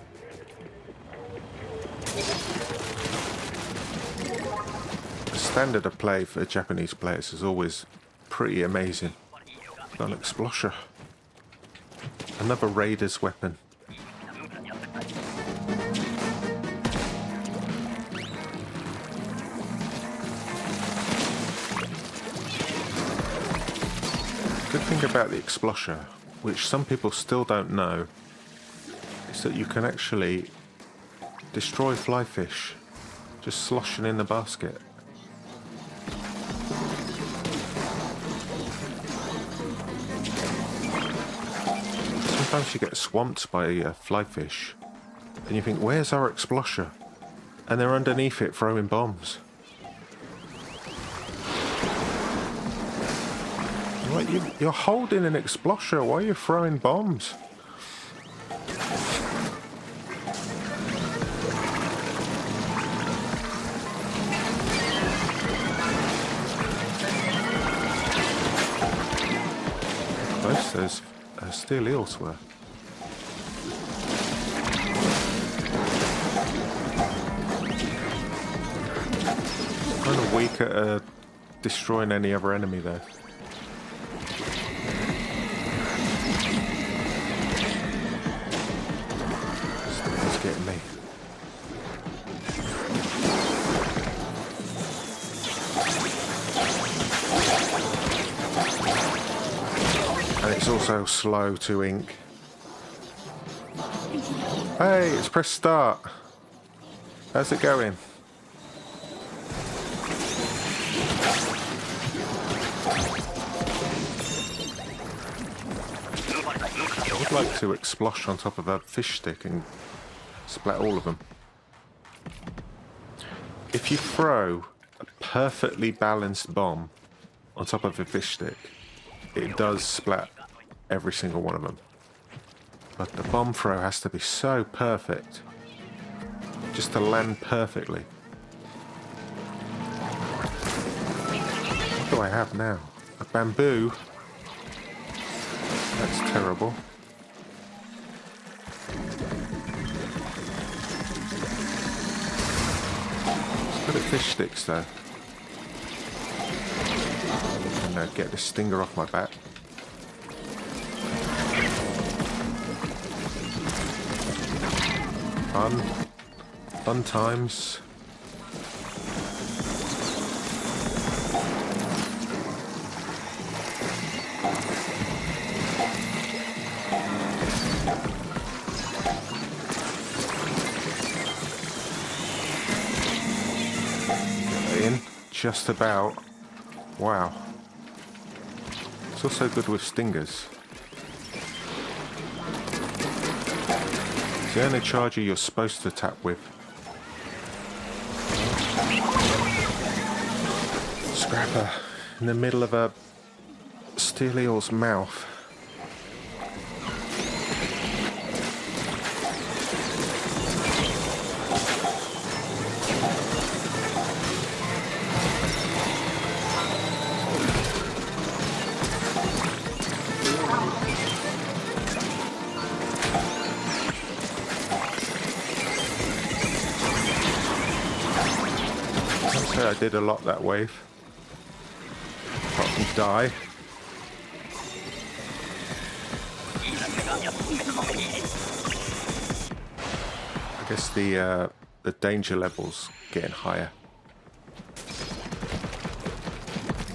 Speaker 1: The standard of play for Japanese players is always pretty amazing. Got an explosion. Another raider's weapon. Good thing about the explosion, which some people still don't know, is that you can actually destroy fly fish just sloshing in the basket. Sometimes you get swamped by fly fish and you think, where's our explosion? And they're underneath it throwing bombs. You're holding an explosion. Why are you throwing bombs? Most those steel eels were. Kind of weak at destroying any other enemy though. Getting me. And it's also slow to ink. Hey, it's press start. How's it going? I would like to explosh on top of a fish stick and splat all of them. If you throw a perfectly balanced bomb on top of a fish stick, it does splat every single one of them. But the bomb throw has to be so perfect. Just to land perfectly. What do I have now? A bamboo? That's terrible. Let's put fish sticks though. And get this stinger off my back. Fun times. In just about. Wow. It's also good with stingers. It's the only charger you're supposed to tap with. Scrapper in the middle of a steel eel's mouth. I did a lot that wave. Apart from die. I guess the danger level's getting higher.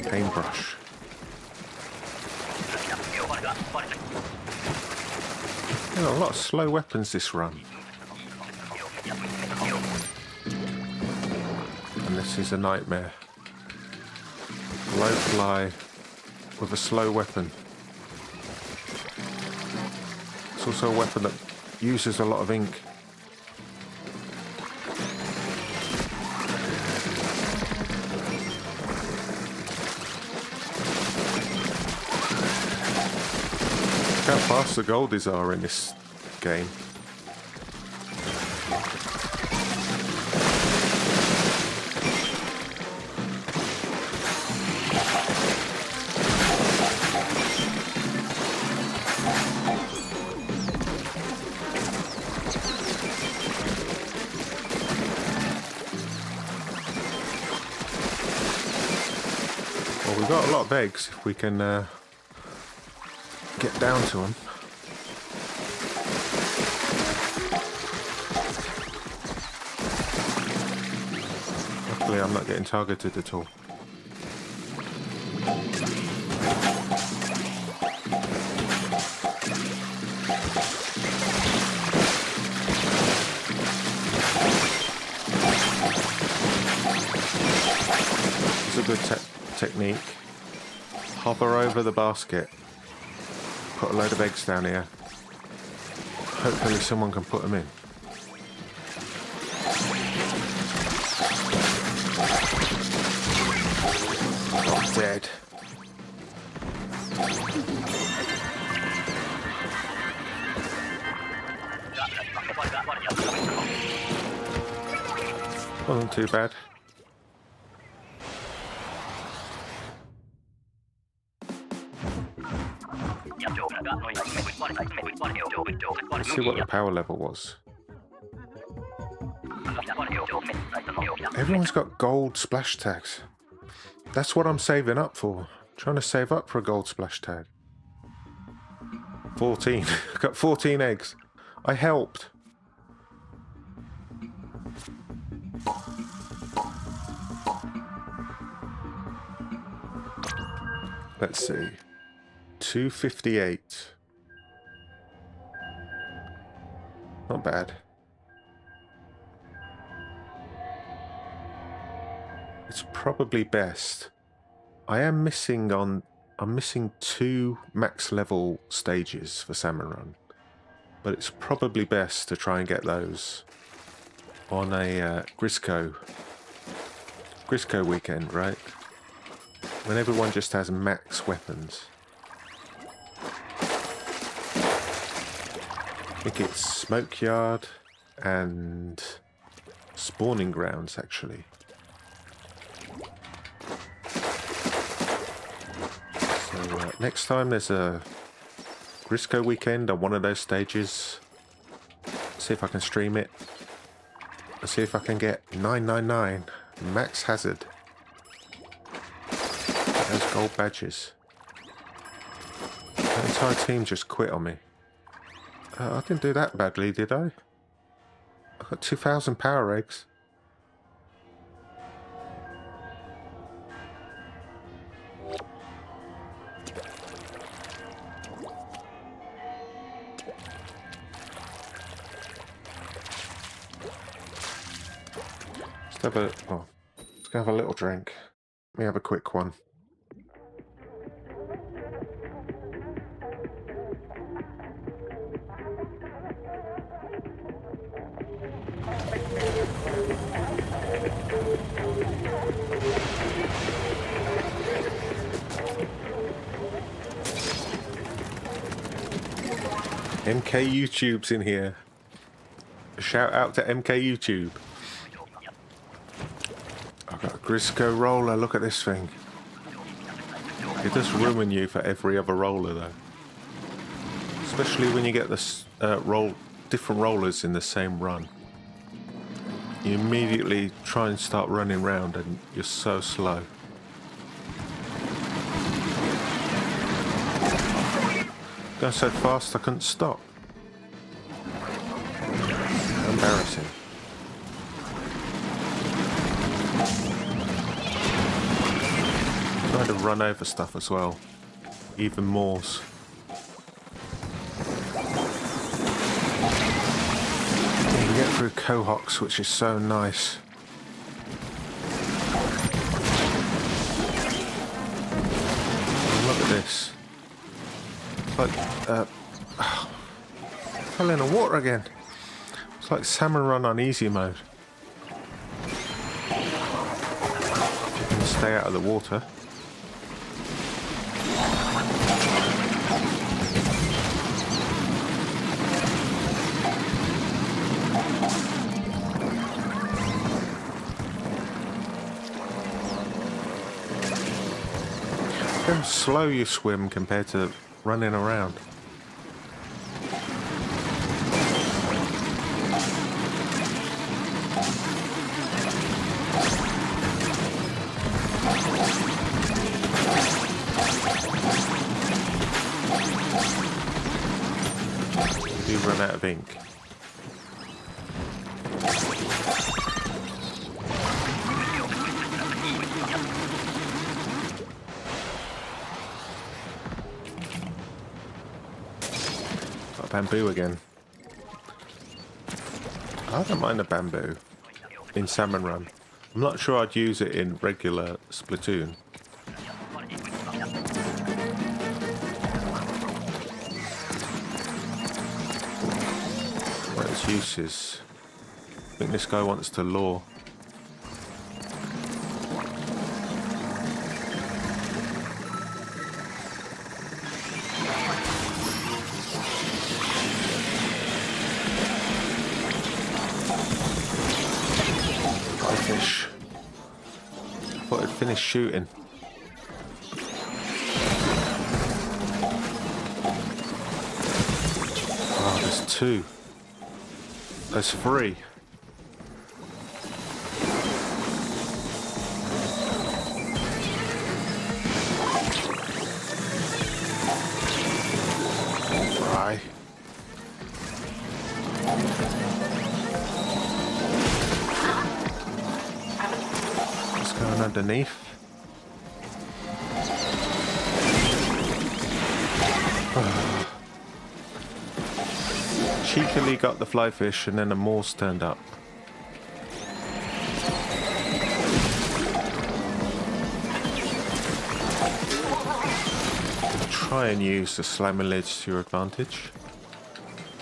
Speaker 1: Paintbrush. You know, a lot of slow weapons this run. This is a nightmare. Low fly with a slow weapon. It's also a weapon that uses a lot of ink. Look how fast the goldies are in this game. We've got a lot of eggs if we can get down to them. Luckily I'm not getting targeted at all. It's a good technique. Hover over the basket. Put a load of eggs down here. Hopefully someone can put them in. Oh, dead. Wasn't too bad. Let's see what the power level was. Everyone's got gold splash tags. That's what I'm saving up for. I'm trying to save up for a gold splash tag. 14. I got 14 eggs. I helped. Let's see. 258. Not bad. It's probably best. I'm missing 2 max level stages for Salmon Run. But it's probably best to try and get those on a Grisco weekend, right? When everyone just has max weapons. think it's smoke yard and spawning grounds, actually. So next time there's a Grisco weekend on one of those stages, see if I can stream it. Let's see if I can get 999 max hazard. Those gold badges. The entire team just quit on me. I didn't do that badly, did I? I got 2,000 power eggs. Let's go have a little drink. Let me have a quick one. MK YouTube's in here. Shout out to MK YouTube. I've got a Grisco roller. Look at this thing. It does ruin you for every other roller, though. Especially when you get the different rollers in the same run. You immediately try and start running round, and you're so slow. Going so fast I couldn't stop. Embarrassing. Trying to run over stuff as well. Even more. You can get through cohocks, which is so nice. Look at this. Like, fell in the water again. It's like Salmon Run on easy mode. You can stay out of the water. How slow you swim compared to running around. You run out of ink. Bamboo again. I don't mind the bamboo in Salmon Run. I'm not sure I'd use it in regular Splatoon. What its use is? I think this guy wants to lure. Thought I'd finished shooting. Oh, there's two. There's three. Fry. Going underneath. Cheekily got the fly fish and then a morse turned up. Try and use the slamming ledge to your advantage.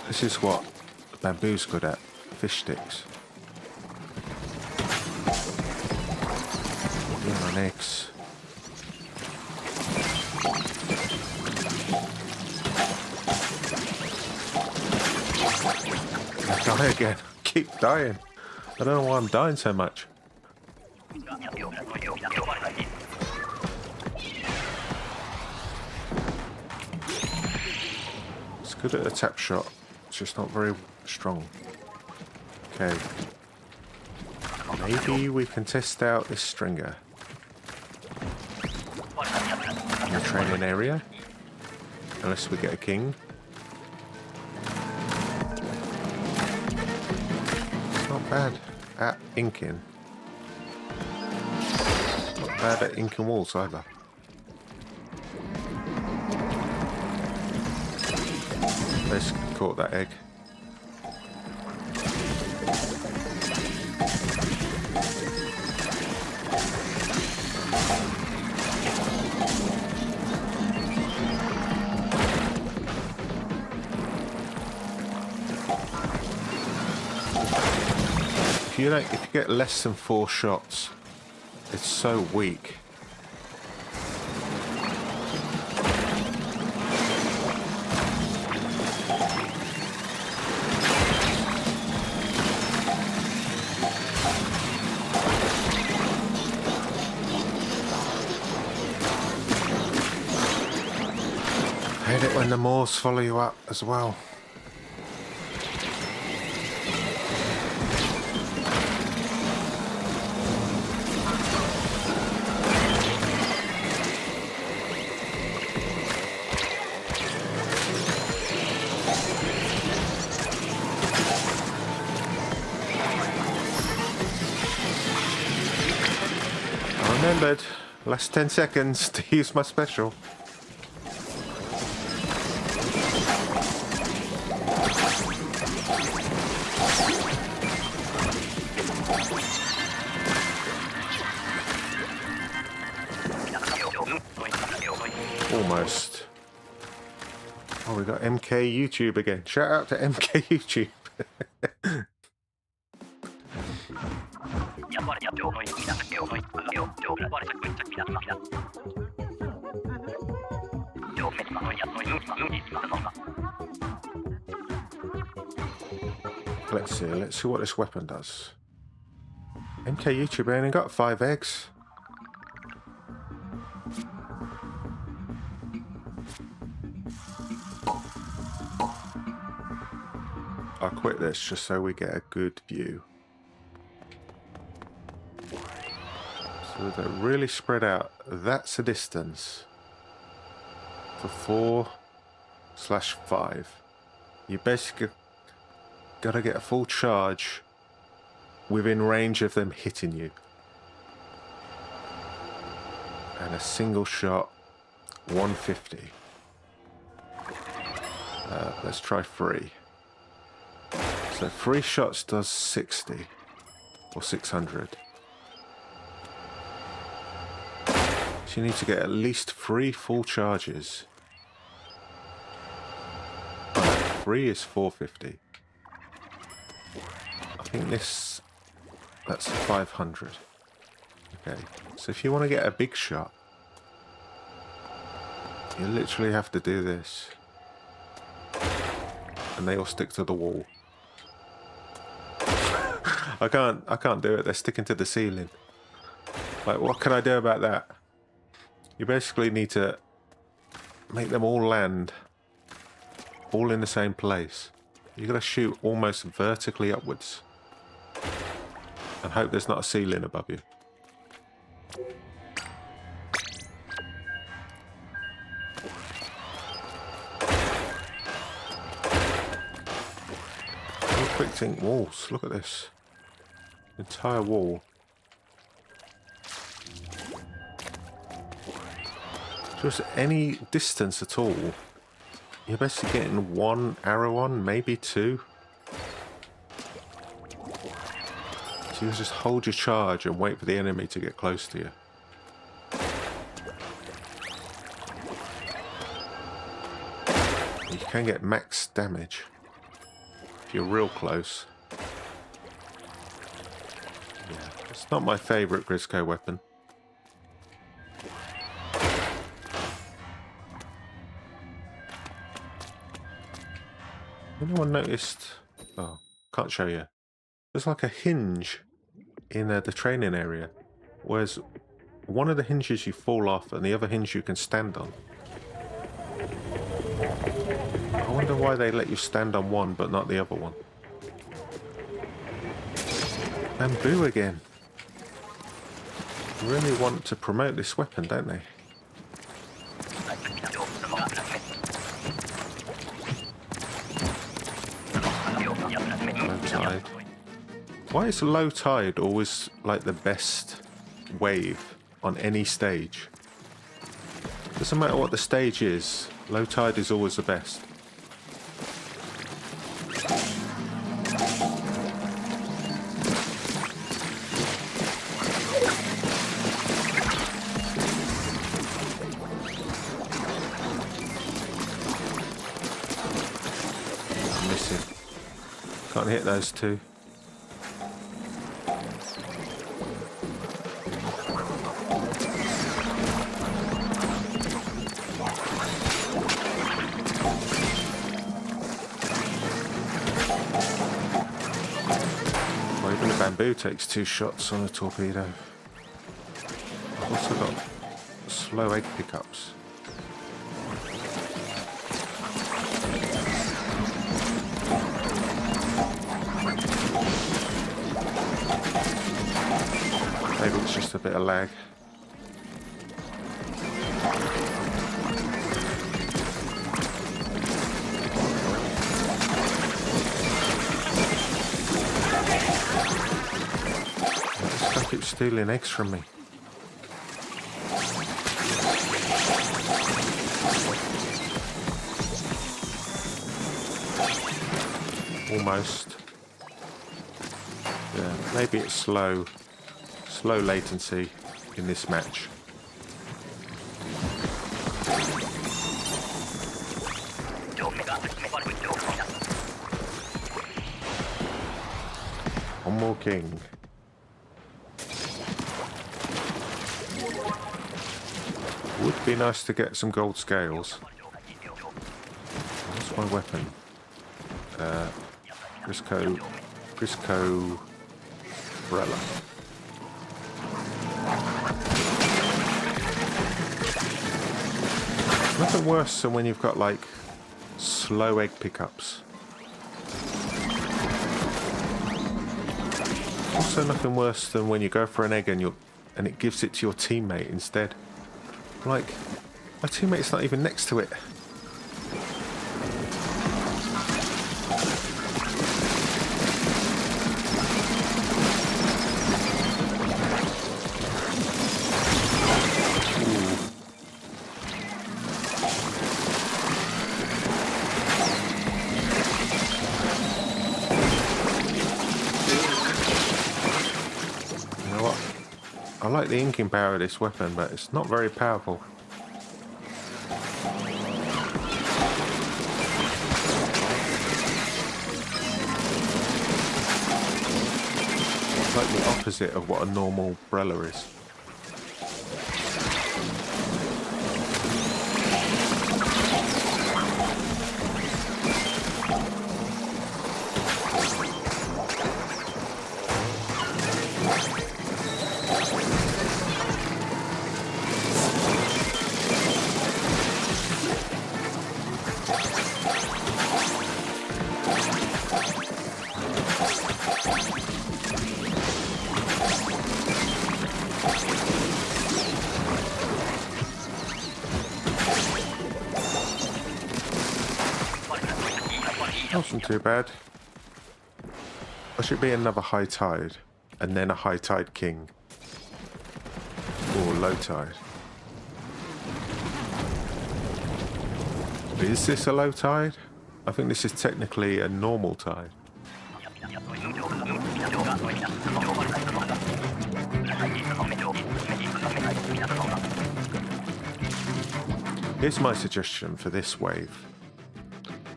Speaker 1: This is what the bamboo's good at, fish sticks. On eggs. I die again. Keep dying. I don't know why I'm dying so much. It's good at a tap shot. It's just not very strong. Okay. Maybe we can test out this stringer. In the training area. Unless we get a king. It's not bad at inking. Not bad at inking walls either. Basically caught that egg. If you get less than 4 shots, it's so weak. I hate it when the Moors follow you up as well. Remembered, last 10 seconds to use my special. Almost. Oh, we got MK YouTube again. Shout out to MK YouTube. Let's see what this weapon does. MK YouTube only got 5 eggs. I'll quit this just so we get a good view. So they're really spread out. That's a distance for 4/5. You basically gotta get a full charge within range of them hitting you. And a single shot, 150. Let's try 3. So 3 shots does 60 or 600. So you need to get at least 3 full charges. 3 is 450. I think that's 500. Okay, so if you want to get a big shot, you literally have to do this. And they all stick to the wall. I can't do it, they're sticking to the ceiling. Like, what can I do about that? You basically need to make them all land all in the same place. You gotta shoot almost vertically upwards and hope there's not a ceiling above you. Quick think walls, look at this. Entire wall. Just any distance at all, you're basically getting 1 arrow on, maybe 2. So you just hold your charge and wait for the enemy to get close to you. You can get max damage if you're real close. Yeah, it's not my favourite Grisco weapon. Anyone noticed? Oh, Can't show you. There's like a hinge in the training area, whereas one of the hinges you fall off and the other hinge you can stand on. I wonder why they let you stand on one but not the other one. Bamboo again. Really want to promote this weapon, don't they? Low tide. Why is low tide always like the best wave on any stage? Doesn't matter what the stage is, low tide is always the best. I'm missing. Can't hit those two. Bamboo takes 2 shots on a torpedo. I've also got slow egg pickups. Maybe it's just a bit of lag. Keeps stealing eggs from me. Almost. Yeah, maybe it's slow latency in this match. One more king. Would be nice to get some gold scales. What's my weapon? Briscoe umbrella. Nothing worse than when you've got like slow egg pickups. Also nothing worse than when you go for an egg and it gives it to your teammate instead. Like, my teammate's not even next to it. I like the inking power of this weapon, but it's not very powerful. It's like the opposite of what a normal umbrella is. Wasn't too bad. There should be another high tide, and then a high tide king. Or low tide. Is this a low tide? I think this is technically a normal tide. Here's my suggestion for this wave.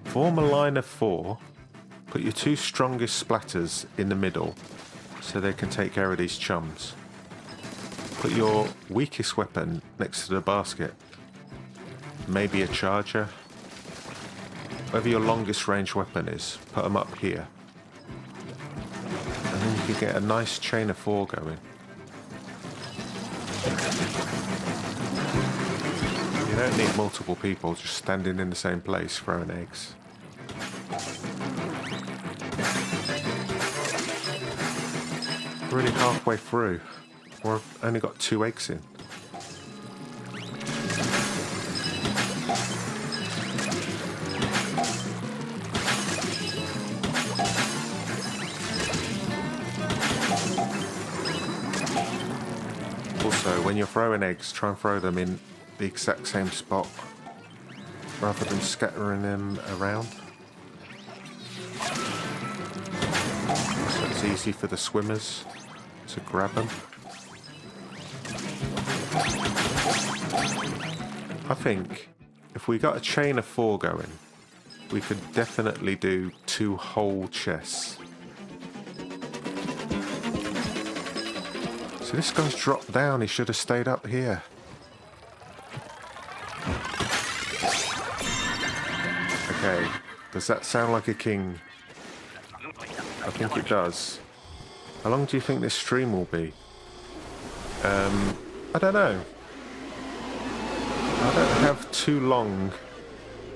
Speaker 1: Form a line of 4, put your 2 strongest splatters in the middle so they can take care of these chums. Put your weakest weapon next to the basket. Maybe a charger. Whatever your longest range weapon is, put them up here. And then you can get a nice chain of 4 going. You don't need multiple people just standing in the same place throwing eggs. Really halfway through. We've only got 2 eggs in. Also, when you're throwing eggs, try and throw them in the exact same spot rather than scattering them around. So it's easy for the swimmers to grab them. I think if we got a chain of 4 going, we could definitely do 2 whole chests. So this guy's dropped down, he should have stayed up here. Okay, does that sound like a king? I think it does. How long do you think this stream will be? I don't know. I don't have too long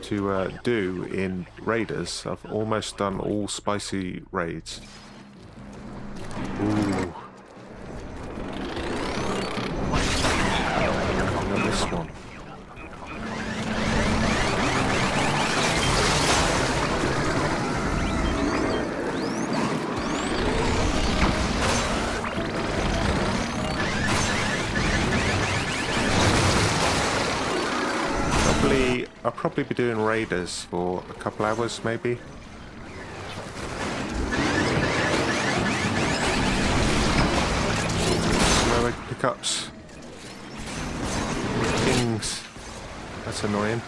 Speaker 1: to do in raiders. I've almost done all spicy raids. Ooh. And then this one. I'll probably be doing raiders for a couple hours, maybe. No pickups. Kings. That's annoying.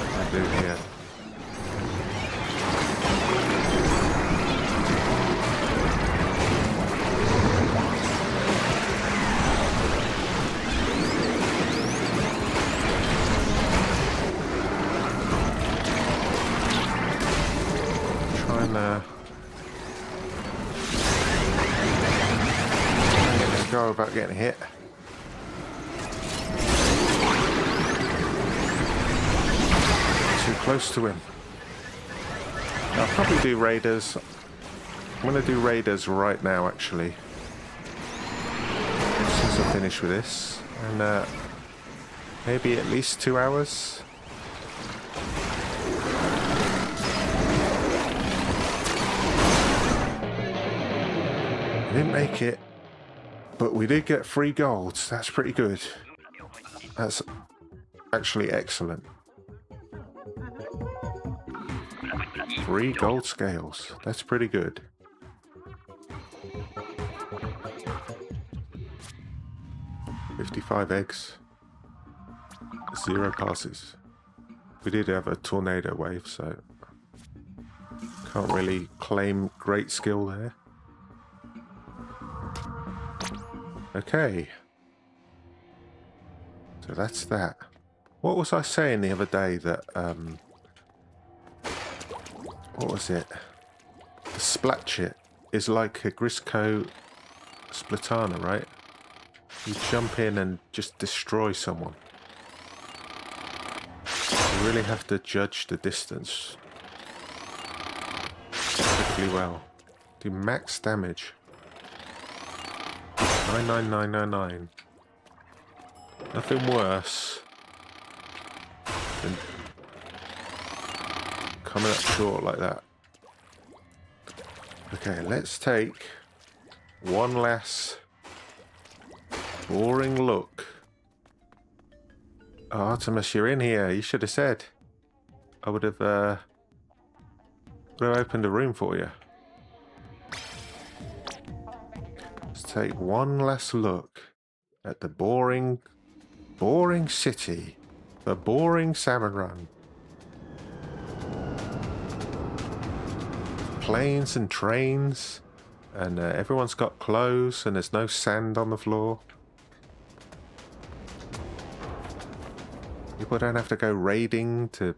Speaker 1: What do I do here? About getting hit. Too close to him. I'll probably do raiders. I'm going to do raiders right now, actually. As soon as I finish with this. And maybe at least 2 hours. I didn't make it. But we did get 3 golds. That's pretty good. That's actually excellent. 3 gold scales. That's pretty good. $55 eggs. 0 passes. We did have a tornado wave, so can't really claim great skill there. Okay, so that's that. What was I saying the other day that, what was it? The Splatchit is like a Grisco Splatana, right? You jump in and just destroy someone. You really have to judge the distance particularly well. Do max damage. 99999. Nothing worse than coming up short like that. Okay, let's take one last boring look. Oh, Artemis, you're in here. You should have said. I would have opened a room for you. Take one last look at the boring city, the boring Salmon Run. Planes and trains, and everyone's got clothes, and there's no sand on the floor. People don't have to go raiding to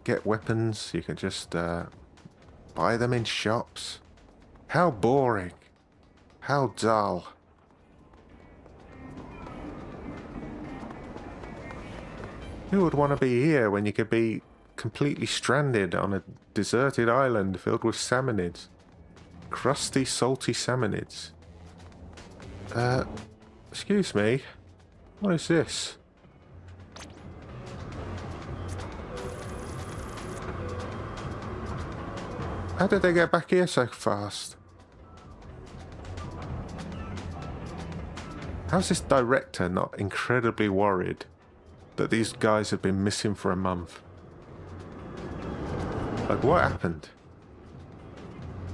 Speaker 1: get weapons. You can just buy them in shops. How boring. How dull. Who would want to be here when you could be completely stranded on a deserted island filled with salmonids? Crusty, salty salmonids. Excuse me. What is this? How did they get back here so fast? How's this director not incredibly worried that these guys have been missing for a month? Like, what happened?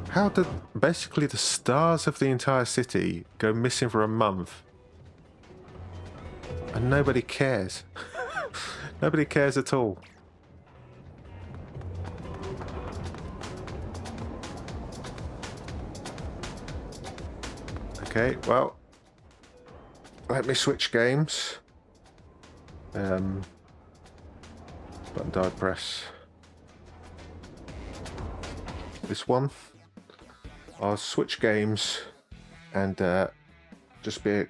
Speaker 1: How did basically the stars of the entire city go missing for a month? And nobody cares. Nobody cares at all. Okay, well, let me switch games. Button dial press. This one. I'll switch games and just be a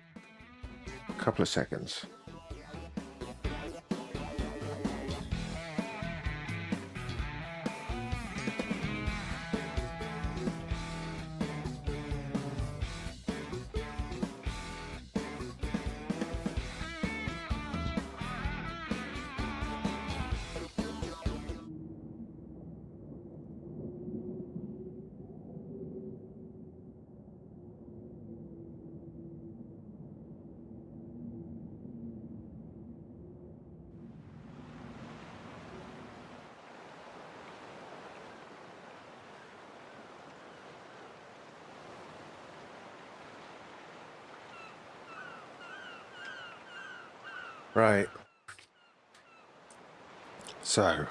Speaker 1: couple of seconds. Right. So,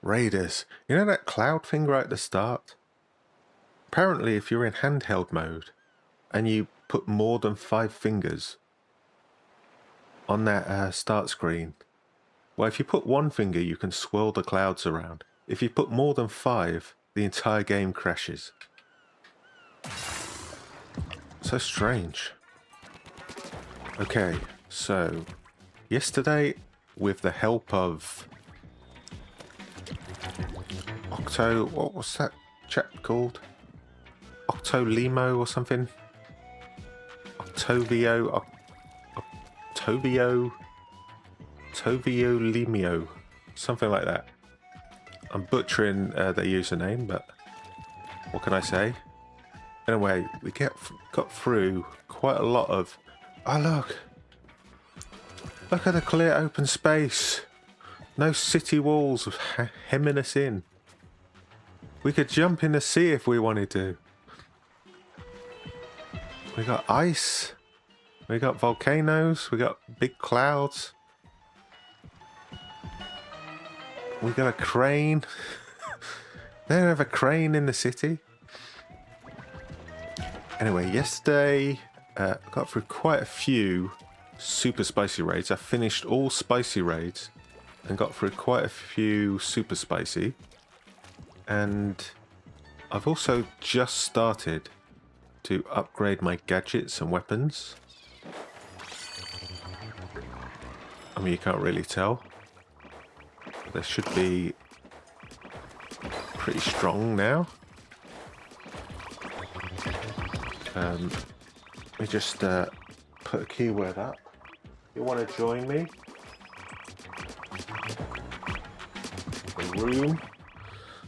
Speaker 1: Raiders. You know that cloud thing right at the start? Apparently, if you're in handheld mode and you put more than 5 fingers on that start screen, well, if you put 1 finger, you can swirl the clouds around. If you put more than 5, the entire game crashes. So strange. Okay, so yesterday, with the help of what was that chap called? Octolimo or something? Octovio Limio, something like that. I'm butchering their username, but what can I say? Anyway, we got through quite a lot of... Oh, look! Look at the clear open space. No city walls hemming us in. We could jump in the sea if we wanted to. We got ice. We got volcanoes. We got big clouds. We got a crane. They don't have a crane in the city. Anyway, yesterday got through quite a few super spicy raids. I finished all spicy raids and got through quite a few super spicy. And I've also just started to upgrade my gadgets and weapons. I mean, you can't really tell. They should be pretty strong now. Let me just put a keyword up. You want to join me?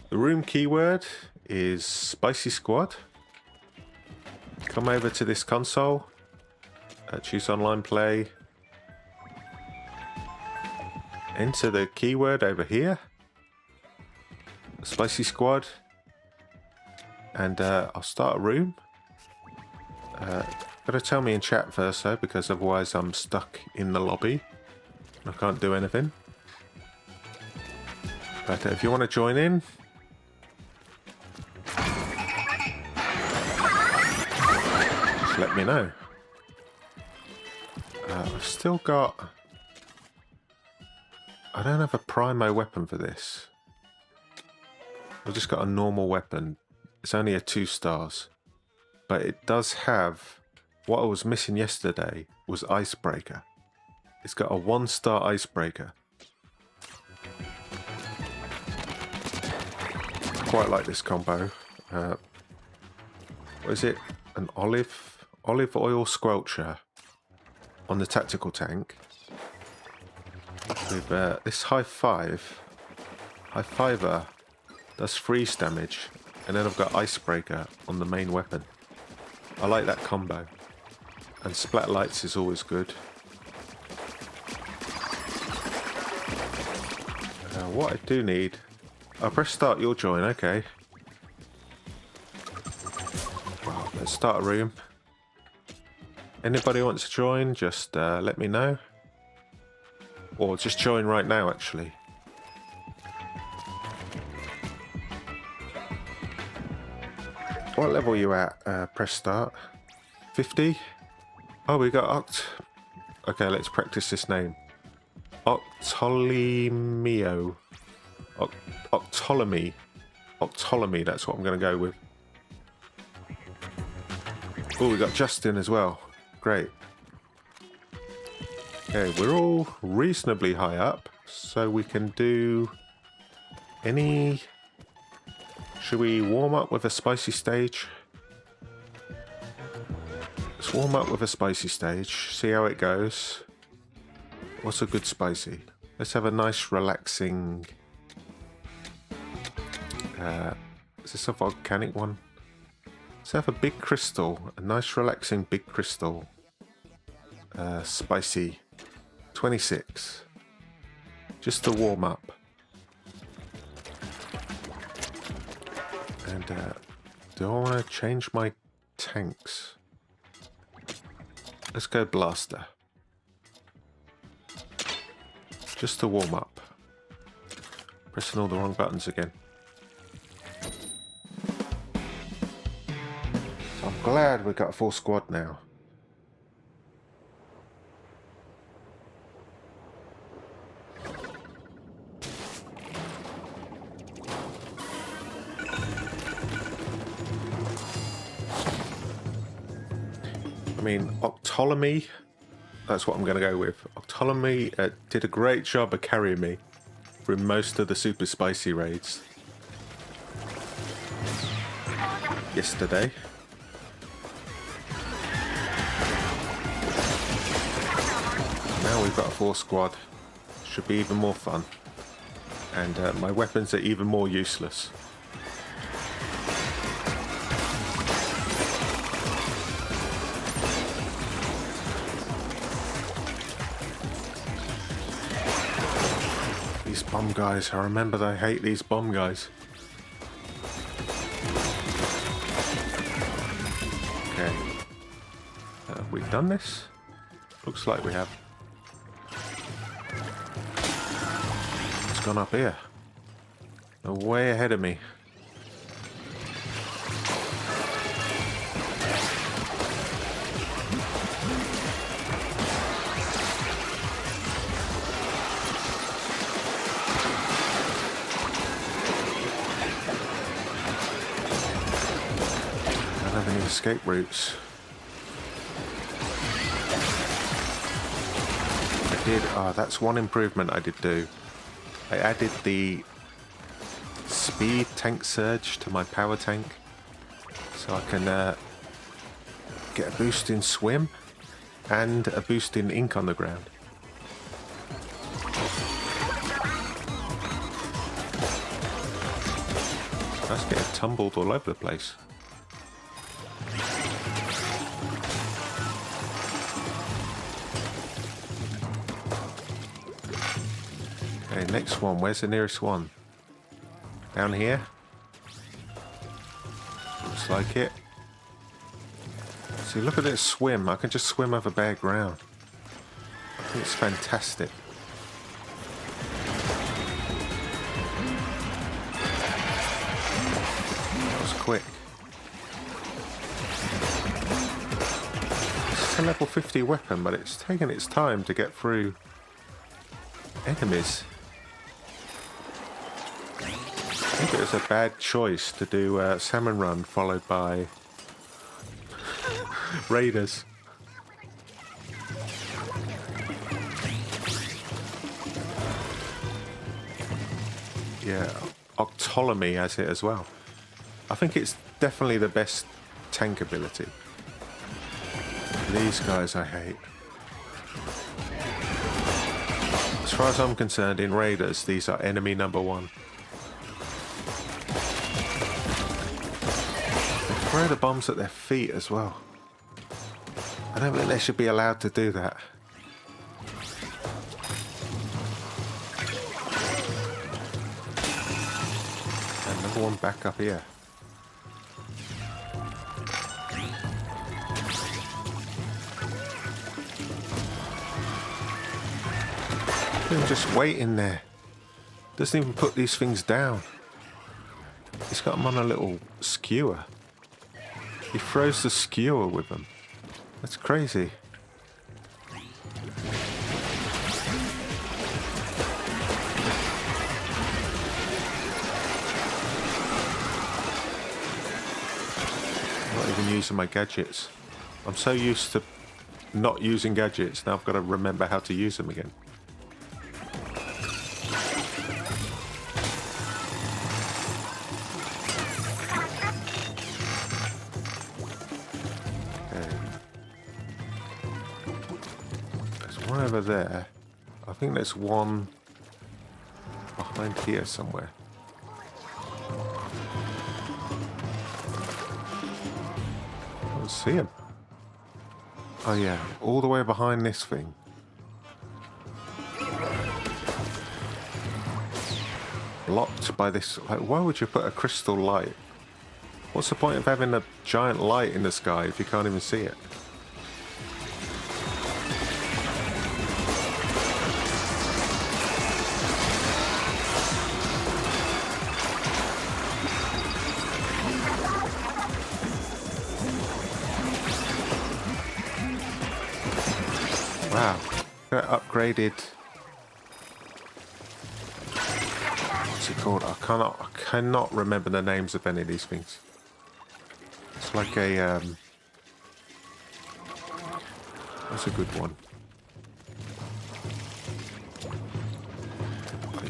Speaker 1: The room keyword is SpicySquad. Come over to this console. Choose online play. Enter the keyword over here. SpicySquad. And I'll start a room. Gotta tell me in chat first though, because otherwise I'm stuck in the lobby. I can't do anything. But if you want to join in, just let me know. I've still got I don't have a primo weapon for this. I've just got a normal weapon. It's only a 2 stars. But it does have... What I was missing yesterday was Icebreaker. It's got a 1-star Icebreaker. Quite like this combo. What is it? An olive oil squelcher on the tactical tank. With this high fiver does freeze damage, and then I've got Icebreaker on the main weapon. I like that combo. And Splat Lights is always good. What I do need... I'll press start, you'll join, okay. Well, let's start a room. Anybody wants to join, just let me know. Or just join right now, actually. What level are you at? Press start. 50? Oh, we got Okay, let's practice this name. Octolemio. Octolemy. Octolemy, that's what I'm going to go with. Oh, we got Justin as well. Great. Okay, we're all reasonably high up, so we can do any... Should we warm up with a spicy stage? Let's warm up with a spicy stage, see how it goes. What's a good spicy? Let's have a nice relaxing... is this a volcanic one? Let's have a big crystal, a nice relaxing big crystal. Spicy. 26. Just to warm up. And do I want to change my tanks? Let's go blaster. Just to warm up. Pressing all the wrong buttons again. So I'm glad we got a full squad now. I mean, Octolemy, that's what I'm going to go with. Octolemy did a great job of carrying me through most of the super spicy raids yesterday. Now we've got a full squad. Should be even more fun. And my weapons are even more useless. These bomb guys, I remember I hate these bomb guys. Okay. Have we done this? Looks like we have. It's gone up here. They're way ahead of me. Escape routes. I did, that's one improvement I did do. I added the speed tank surge to my power tank, so I can get a boost in swim and a boost in ink on the ground. That's getting tumbled all over the place. Okay, next one. Where's the nearest one? Down here? Looks like it. See, look at this swim. I can just swim over bare ground. I think it's fantastic. That was quick. It's a level 50 weapon, but it's taken its time to get through enemies. I think it was a bad choice to do Salmon Run followed by Raiders. Yeah, Octonomy has it as well. I think it's definitely the best tank ability. These guys I hate. As far as I'm concerned, in Raiders, these are enemy number one. They throw the bombs at their feet as well. I don't think they should be allowed to do that. Another one back up here. He's just waiting there. Doesn't even put these things down. He's got them on a little skewer. He throws the skewer with them. That's crazy. I'm not even using my gadgets. I'm so used to not using gadgets, now I've got to remember how to use them again. Over there. I think there's one behind here somewhere. I don't see him. Oh yeah, all the way behind this thing. Blocked by this. Like, why would you put a crystal light? What's the point of having a giant light in the sky if you can't even see it? Wow, that upgraded. What's it called? I cannot remember the names of any of these things. It's like a that's a good one.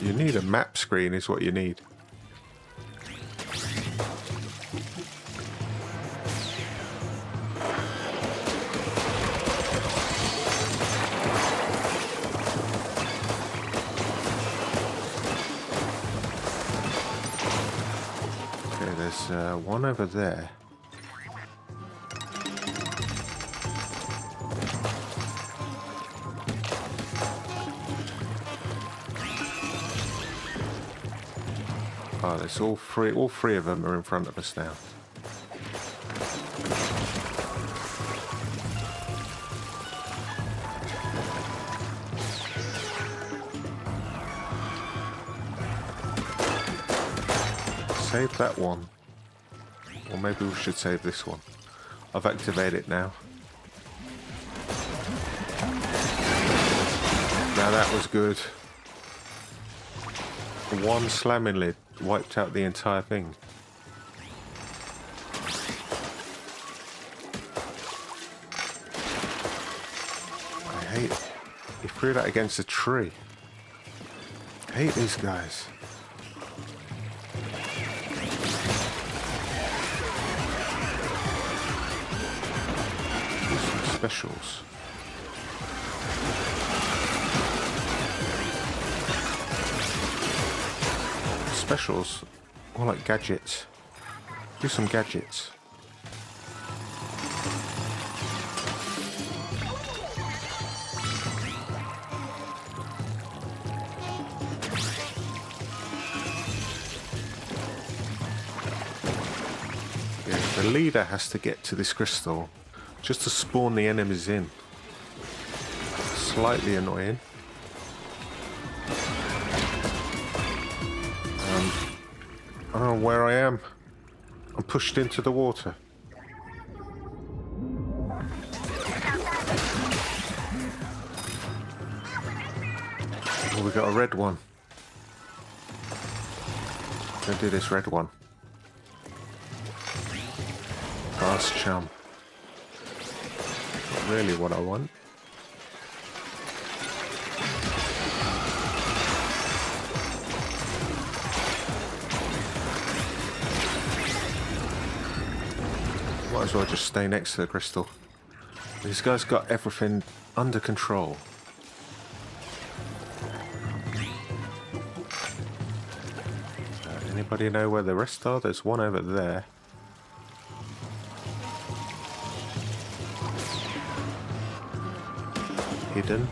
Speaker 1: You need a map screen, is what you need. One over there. Oh, there's all three of them are in front of us now. Save that one. Or maybe we should save this one. I've activated it now. Now that was good. One slamming lid wiped out the entire thing. I hate it. He threw that against a tree. I hate these guys. Specials. Specials? More like gadgets. Do some gadgets. Yeah, the leader has to get to this crystal just to spawn the enemies in. Slightly annoying. I don't know where I am. I'm pushed into the water. Oh, we got a red one. Gonna do this red one. Fast chum. Not really what I want. Might as well just stay next to the crystal. This guy's got everything under control. Anybody know where the rest are? There's one over there. Hidden.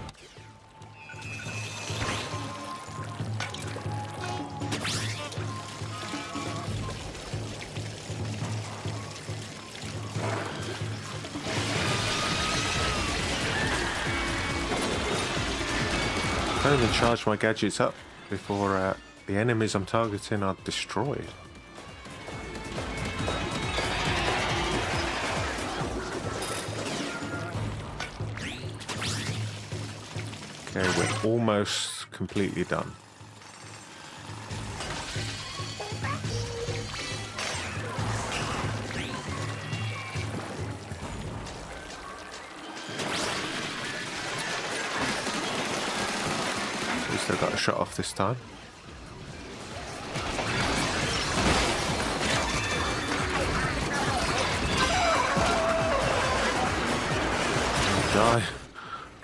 Speaker 1: I don't even charge my gadgets up before the enemies I'm targeting are destroyed. Okay, we're almost completely done. At least I got a shot off this time.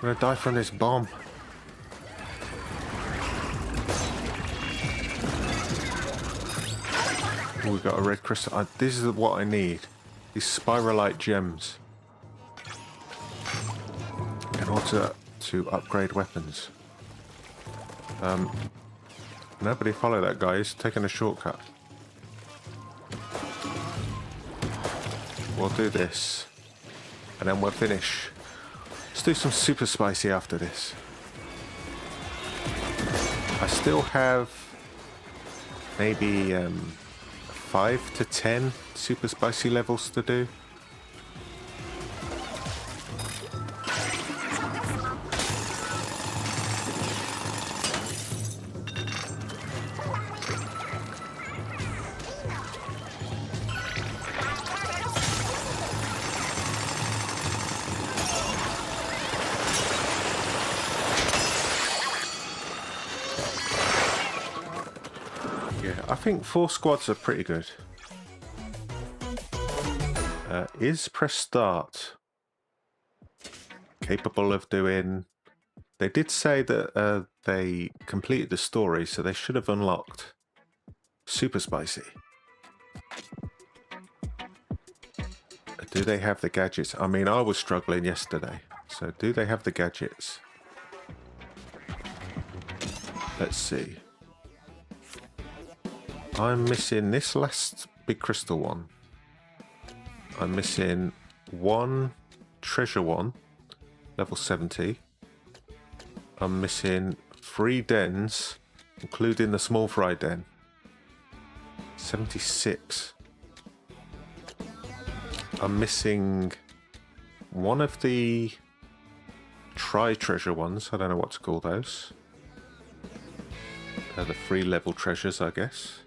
Speaker 1: I'm gonna die from this bomb. Oh, we got a red crystal. This is what I need. These spiralite gems. In order to upgrade weapons. Nobody follow that guy. He's taking a shortcut. We'll do this. And then we'll finish. Let's do some super spicy after this. I still have maybe 5 to 10 super spicy levels to do. I think 4 squads are pretty good. Is press start capable of doing... They did say that they completed the story, so they should have unlocked super spicy. Do they have the gadgets? I mean, I was struggling yesterday, so do they have the gadgets? Let's see. I'm missing this last big crystal one. I'm missing 1 treasure one, level 70. I'm missing 3 dens, including the small fry den. 76. I'm missing 1 of the treasure ones. I don't know what to call those. They're the 3 level treasures, I guess.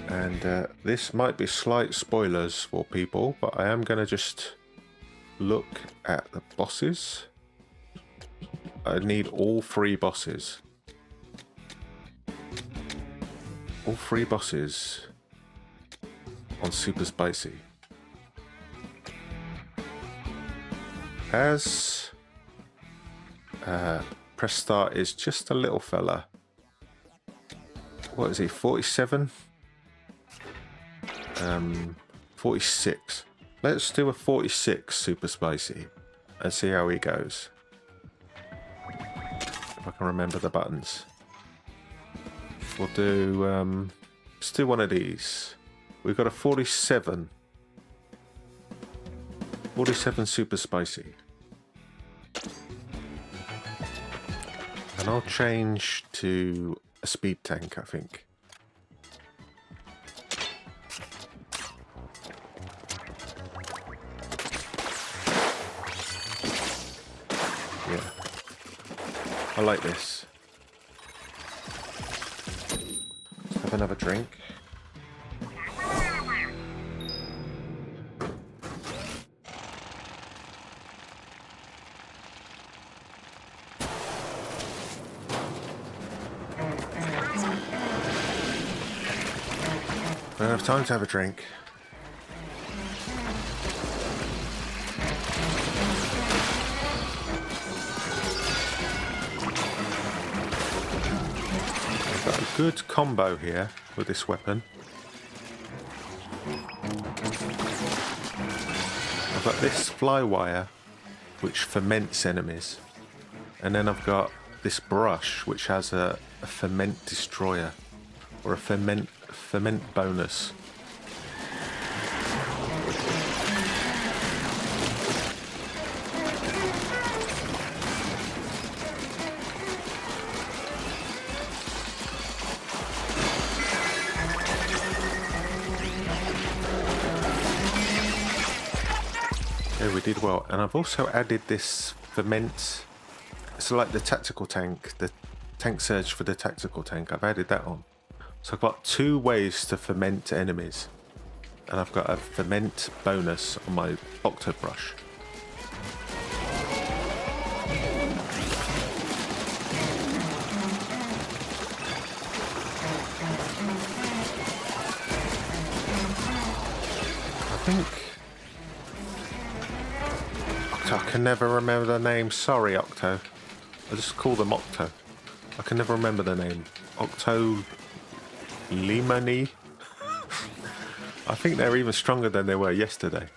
Speaker 1: And this might be slight spoilers for people, but I am going to just look at the bosses. I need all 3 bosses. All 3 bosses on Super Spicy. As press start is just a little fella. What is he, 47? 46. Let's do a 46 Super Spicy and see how he goes. If I can remember the buttons. We'll do, let's do one of these. We've got a 47. 47 Super Spicy. And I'll change to a speed tank, I think. I like this. have another drink. I don't have time to have a drink. I've got a good combo here with this weapon. I've got this fly wire which ferments enemies, and then I've got this brush which has a ferment destroyer or a ferment bonus. Okay, we did well, and I've also added this ferment. It's like the tactical tank, the tank surge for the tactical tank. I've added that on. So I've got 2 ways to ferment enemies, and I've got a ferment bonus on my octo brush. I think Octo, I can never remember the name. Sorry, Octo. I just call them Octo. I can never remember the name. Octo Limani. I think they're even stronger than they were yesterday.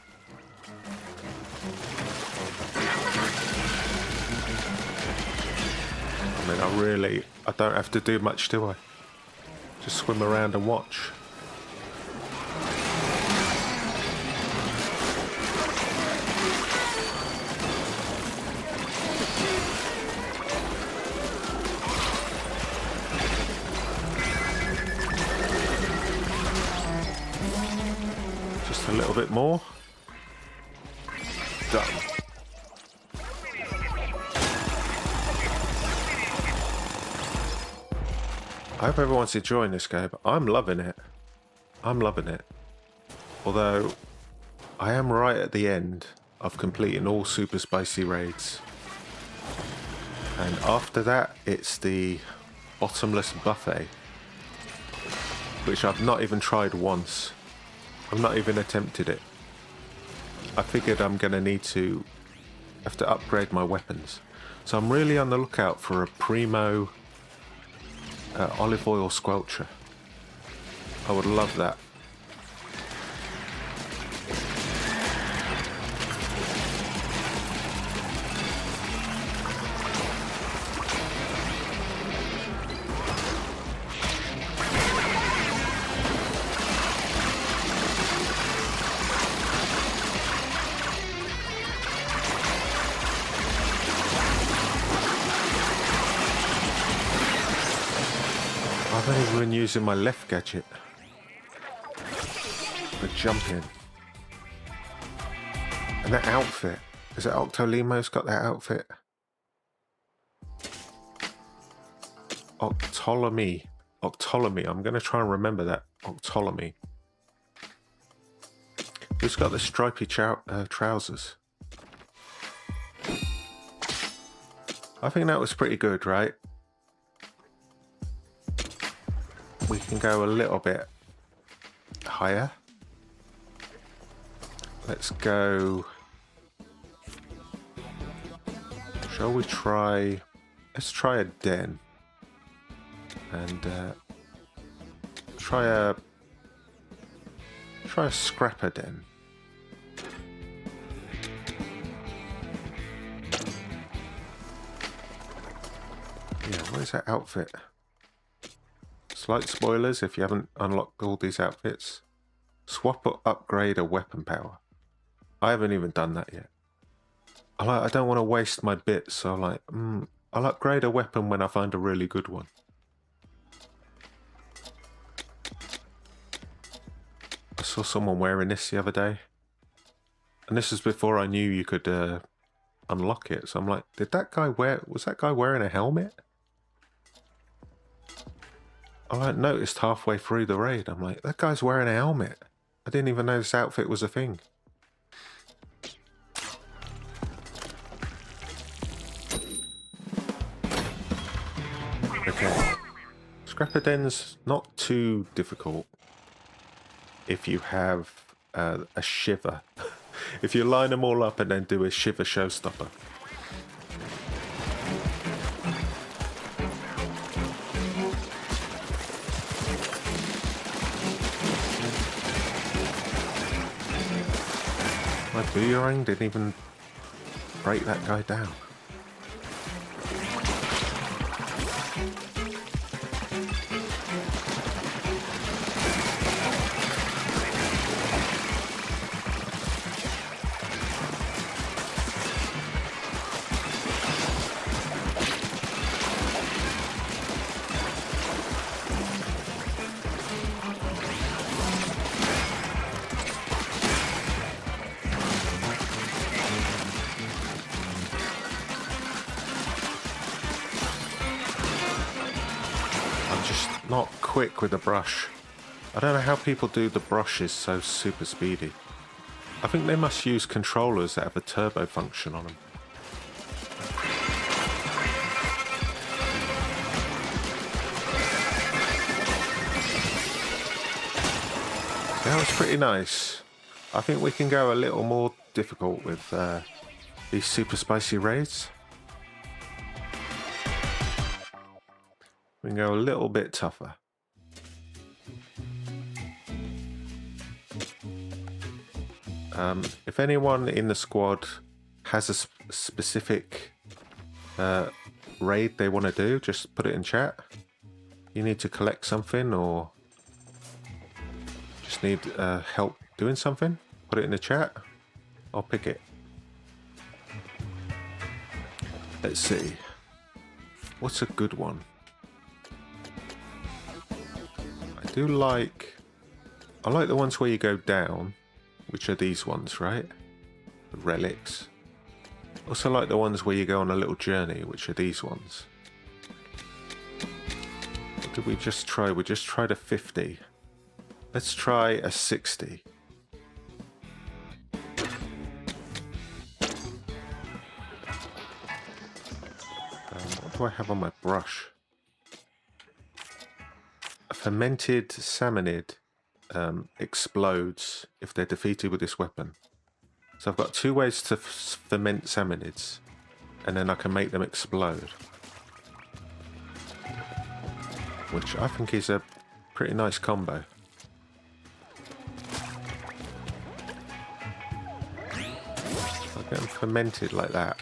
Speaker 1: I mean, I don't have to do much, do I? Just swim around and watch. A little bit more. Done. I hope everyone's enjoying this game. I'm loving it. I'm loving it. Although, I am right at the end of completing all super spicy raids. And after that, it's the bottomless buffet, which I've not even tried once. I've not even attempted it. I figured I'm going to have to upgrade my weapons. So I'm really on the lookout for a primo olive oil squelcher. I would love that. I've only been using my left gadget for jumping. And that outfit. Is it Octolimo's got that outfit? Octonomy. Octonomy. I'm going to try and remember that. Octonomy. Who's got the stripy trousers? I think that was pretty good, right? We can go a little bit higher. Let's go. Shall we try? Let's try a den. And try a scrapper den. Yeah, where's that outfit? Slight spoilers if you haven't unlocked all these outfits. Swap or upgrade a weapon power. I haven't even done that yet. I don't want to waste my bits, so I'll upgrade a weapon when I find a really good one. I saw someone wearing this the other day. And this is before I knew you could unlock it. So I'm like, was that guy wearing a helmet? I noticed halfway through the raid, I'm like, that guy's wearing a helmet. I didn't even know this outfit was a thing. Okay. Scrapper Den's not too difficult if you have a shiver. If you line them all up and then do a shiver showstopper. My boomerang didn't even break that guy down. Not quick with the brush. I don't know how people do the brushes so super speedy. I think they must use controllers that have a turbo function on them. That was pretty nice. I think we can go a little more difficult with these super spicy raids. We can go a little bit tougher. If anyone in the squad has a specific raid they want to do, just put it in chat. You need to collect something or just need help doing something, put it in the chat. I'll pick it. Let's see. What's a good one? I like the ones where you go down, which are these ones, right? The relics. Also like the ones where you go on a little journey, which are these ones. What did we just try? We just tried a 50. Let's try a 60. What do I have on my brush? A fermented salmonid explodes if they're defeated with this weapon. So I've got two ways to ferment salmonids, and then I can make them explode, which I think is a pretty nice combo. I get them fermented like that,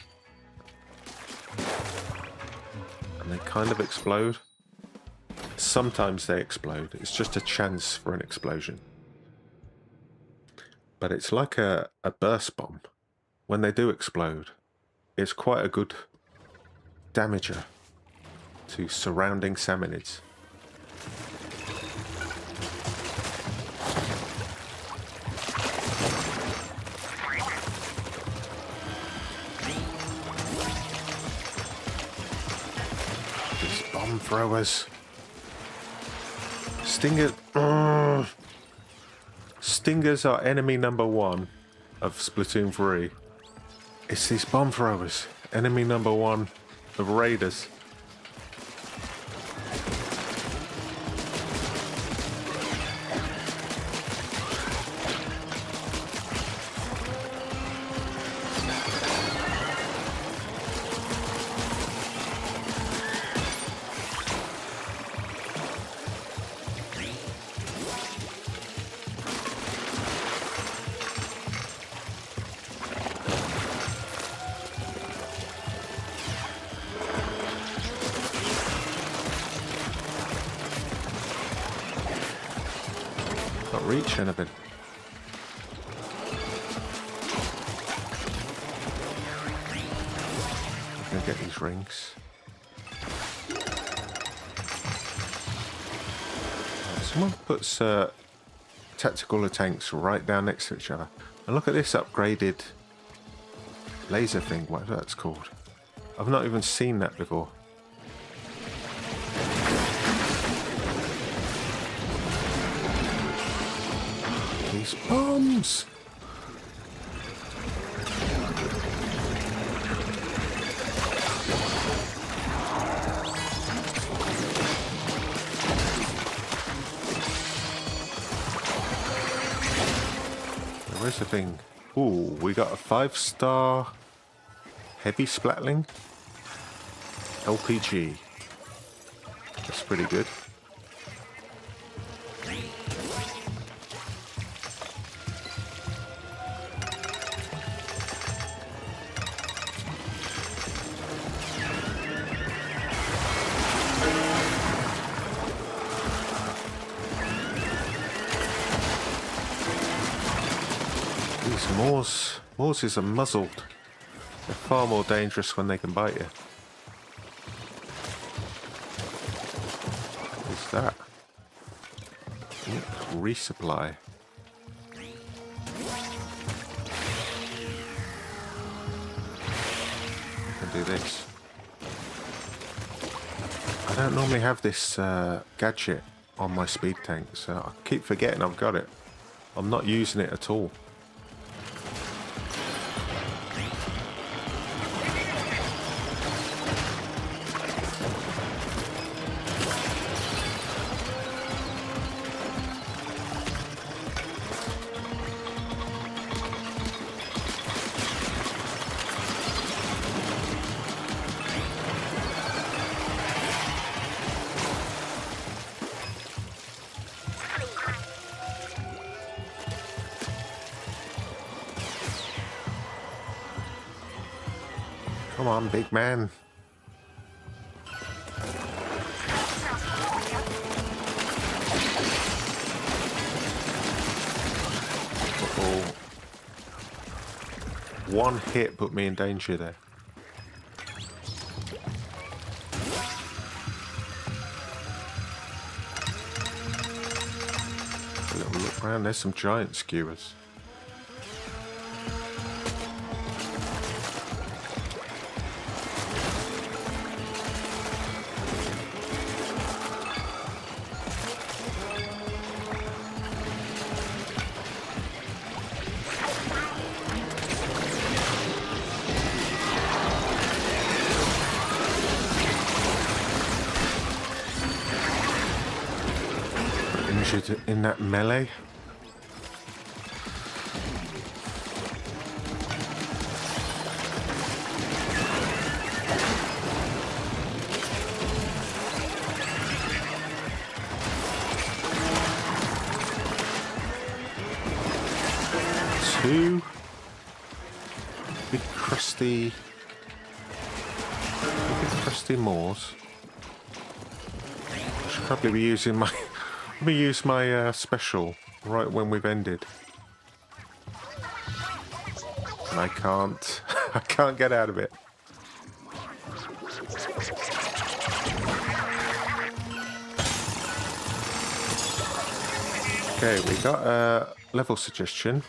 Speaker 1: and they kind of explode. Sometimes they explode. It's just a chance for an explosion. But it's like a burst bomb. When they do explode, it's quite a good damager to surrounding salmonids. These bomb throwers. Stingers are enemy number one of Splatoon 3. It's these bomb throwers, enemy number one of raiders. Not reaching a bit. I'm gonna get these rings. Someone puts tactical tanks right down next to each other. And look at this upgraded laser thing, whatever that's called. I've not even seen that before. These bombs! Where's the thing? Ooh, we got a 5-star heavy splatling LPG. That's pretty good. These Moors are muzzled. They're far more dangerous when they can bite you. What's that? Resupply. I can do this. I don't normally have this gadget on my speed tank, so I keep forgetting I've got it. I'm not using it at all. Come on, big man. Uh-oh. One hit put me in danger there. A little look around, there's some giant skewers. In that melee. Two big crusty Moors. Should probably be using my let me use my special right when we've ended. And I can't. I can't get out of it. Okay, we got a level suggestion.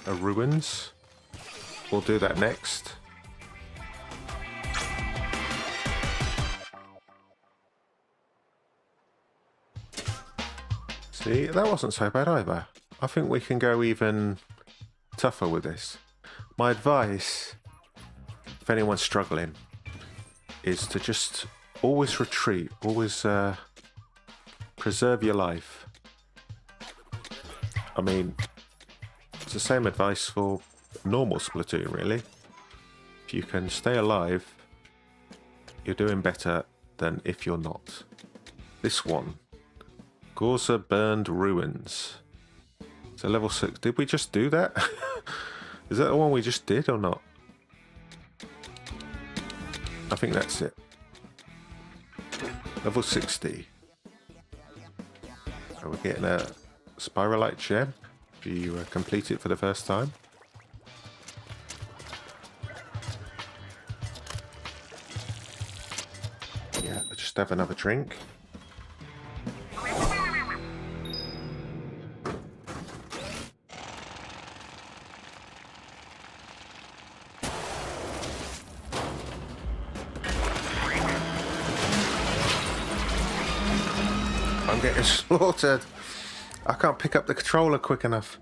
Speaker 1: A ruins. We'll do that next. See, that wasn't so bad either. I think we can go even tougher with this. My advice, if anyone's struggling, is to just always retreat, always preserve your life. I mean, it's the same advice for normal Splatoon, really. If you can stay alive, you're doing better than if you're not. This one. Gorza Burned Ruins. So level 6. Did we just do that? Is that the one we just did or not? I think that's it. Level 60. So we're getting a Spiralite gem if you complete it for the first time. Yeah, let's just have another drink. I'm getting slaughtered. I can't pick up the controller quick enough.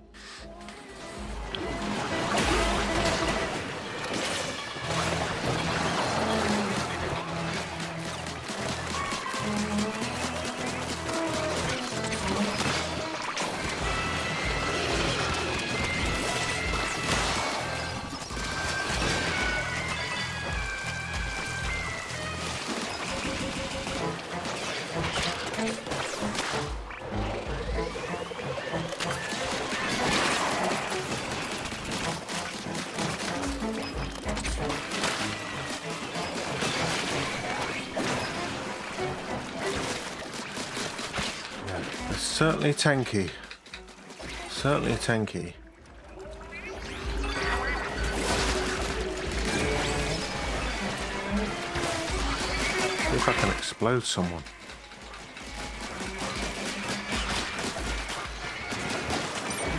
Speaker 1: Certainly tanky. Certainly tanky. See if I can explode someone.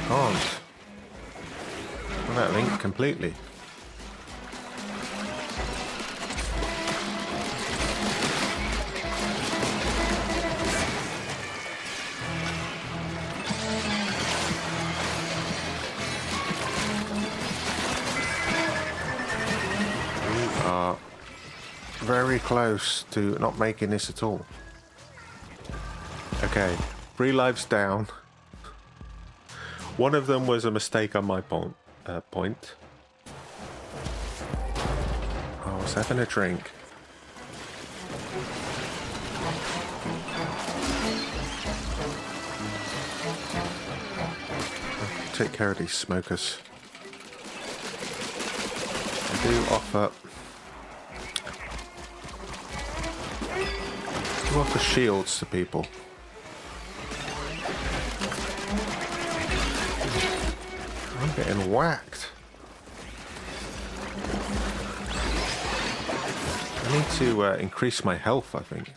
Speaker 1: Can't. Well, that linked completely. Very close to not making this at all. Okay, 3 lives down. One of them was a mistake on my point. I was having a drink. I'll take care of these smokers. I do offer shields to people. I'm getting whacked. I need to increase my health, I think.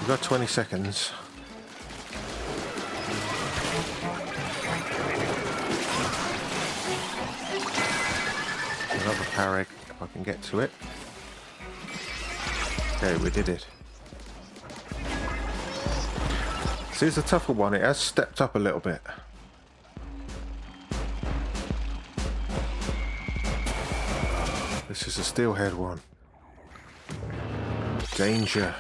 Speaker 1: We've got 20 seconds. Another parry if I can get to it. Okay, we did it. This is a tougher one. It has stepped up a little bit. This is a steelhead one. Danger.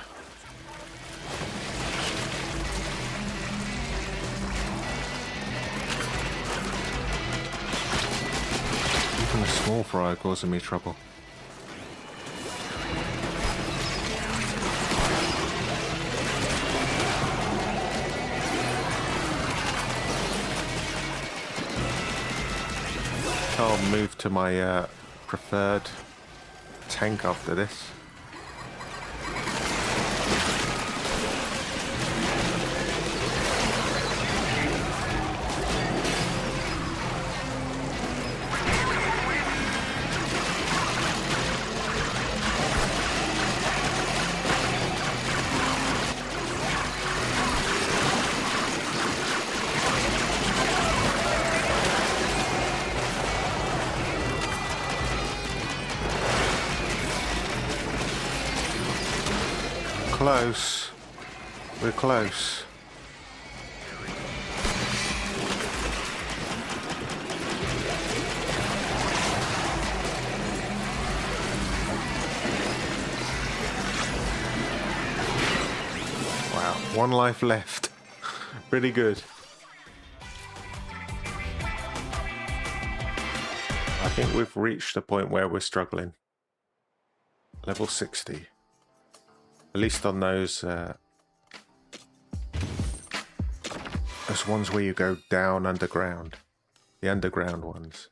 Speaker 1: Even a small fry causing me trouble. I'll move to my preferred tank after this. Close. We're close. Wow, 1 life left. Pretty good. I think we've reached a point where we're struggling. Level 60. At least on those ones where you go down underground. The underground ones.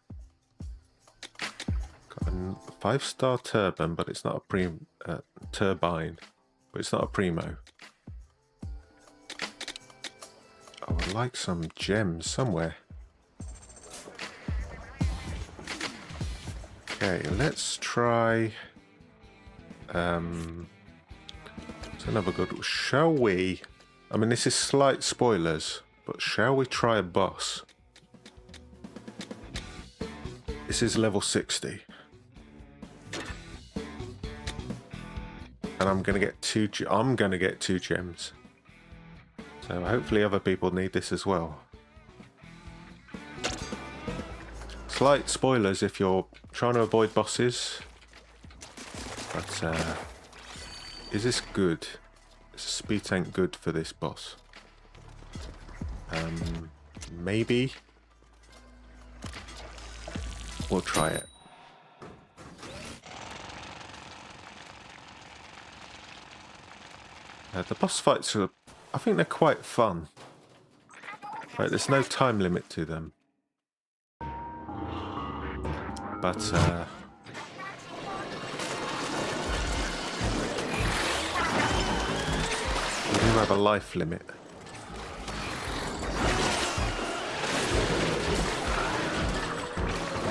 Speaker 1: Got a 5-star turbine, but it's not a turbine. But it's not a primo. I would like some gems somewhere. Okay, let's try another good. Shall we? I mean, this is slight spoilers, but shall we try a boss? This is level 60, and I'm gonna get 2. I'm gonna get 2 gems. So hopefully other people need this as well. Slight spoilers if you're trying to avoid bosses. But is this good? Is a speed tank good for this boss? Maybe. We'll try it. The boss fights are, I think they're quite fun. Right, there's no time limit to them. But we do have a life limit.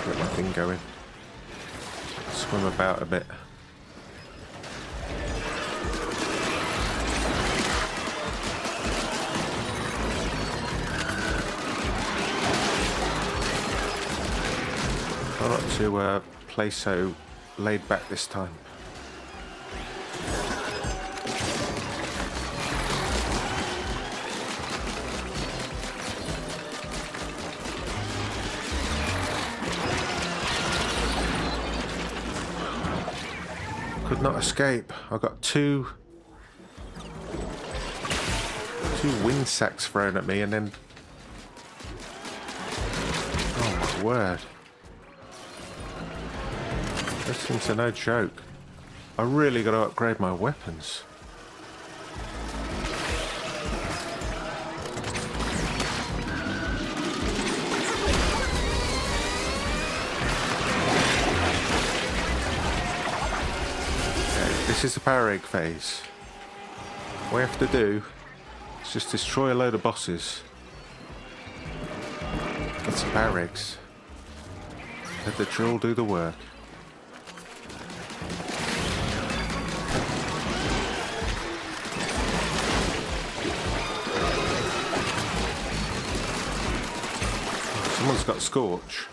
Speaker 1: Get my thing going. Swim about a bit. Try not to play so laid back this time. Could not escape. I got two wind sacks thrown at me, and then, oh my word, those things are no joke. I really got to upgrade my weapons. This is the power egg phase. What we have to do is just destroy a load of bosses. Get some power eggs. Let the drill do the work. Someone's got Scorch.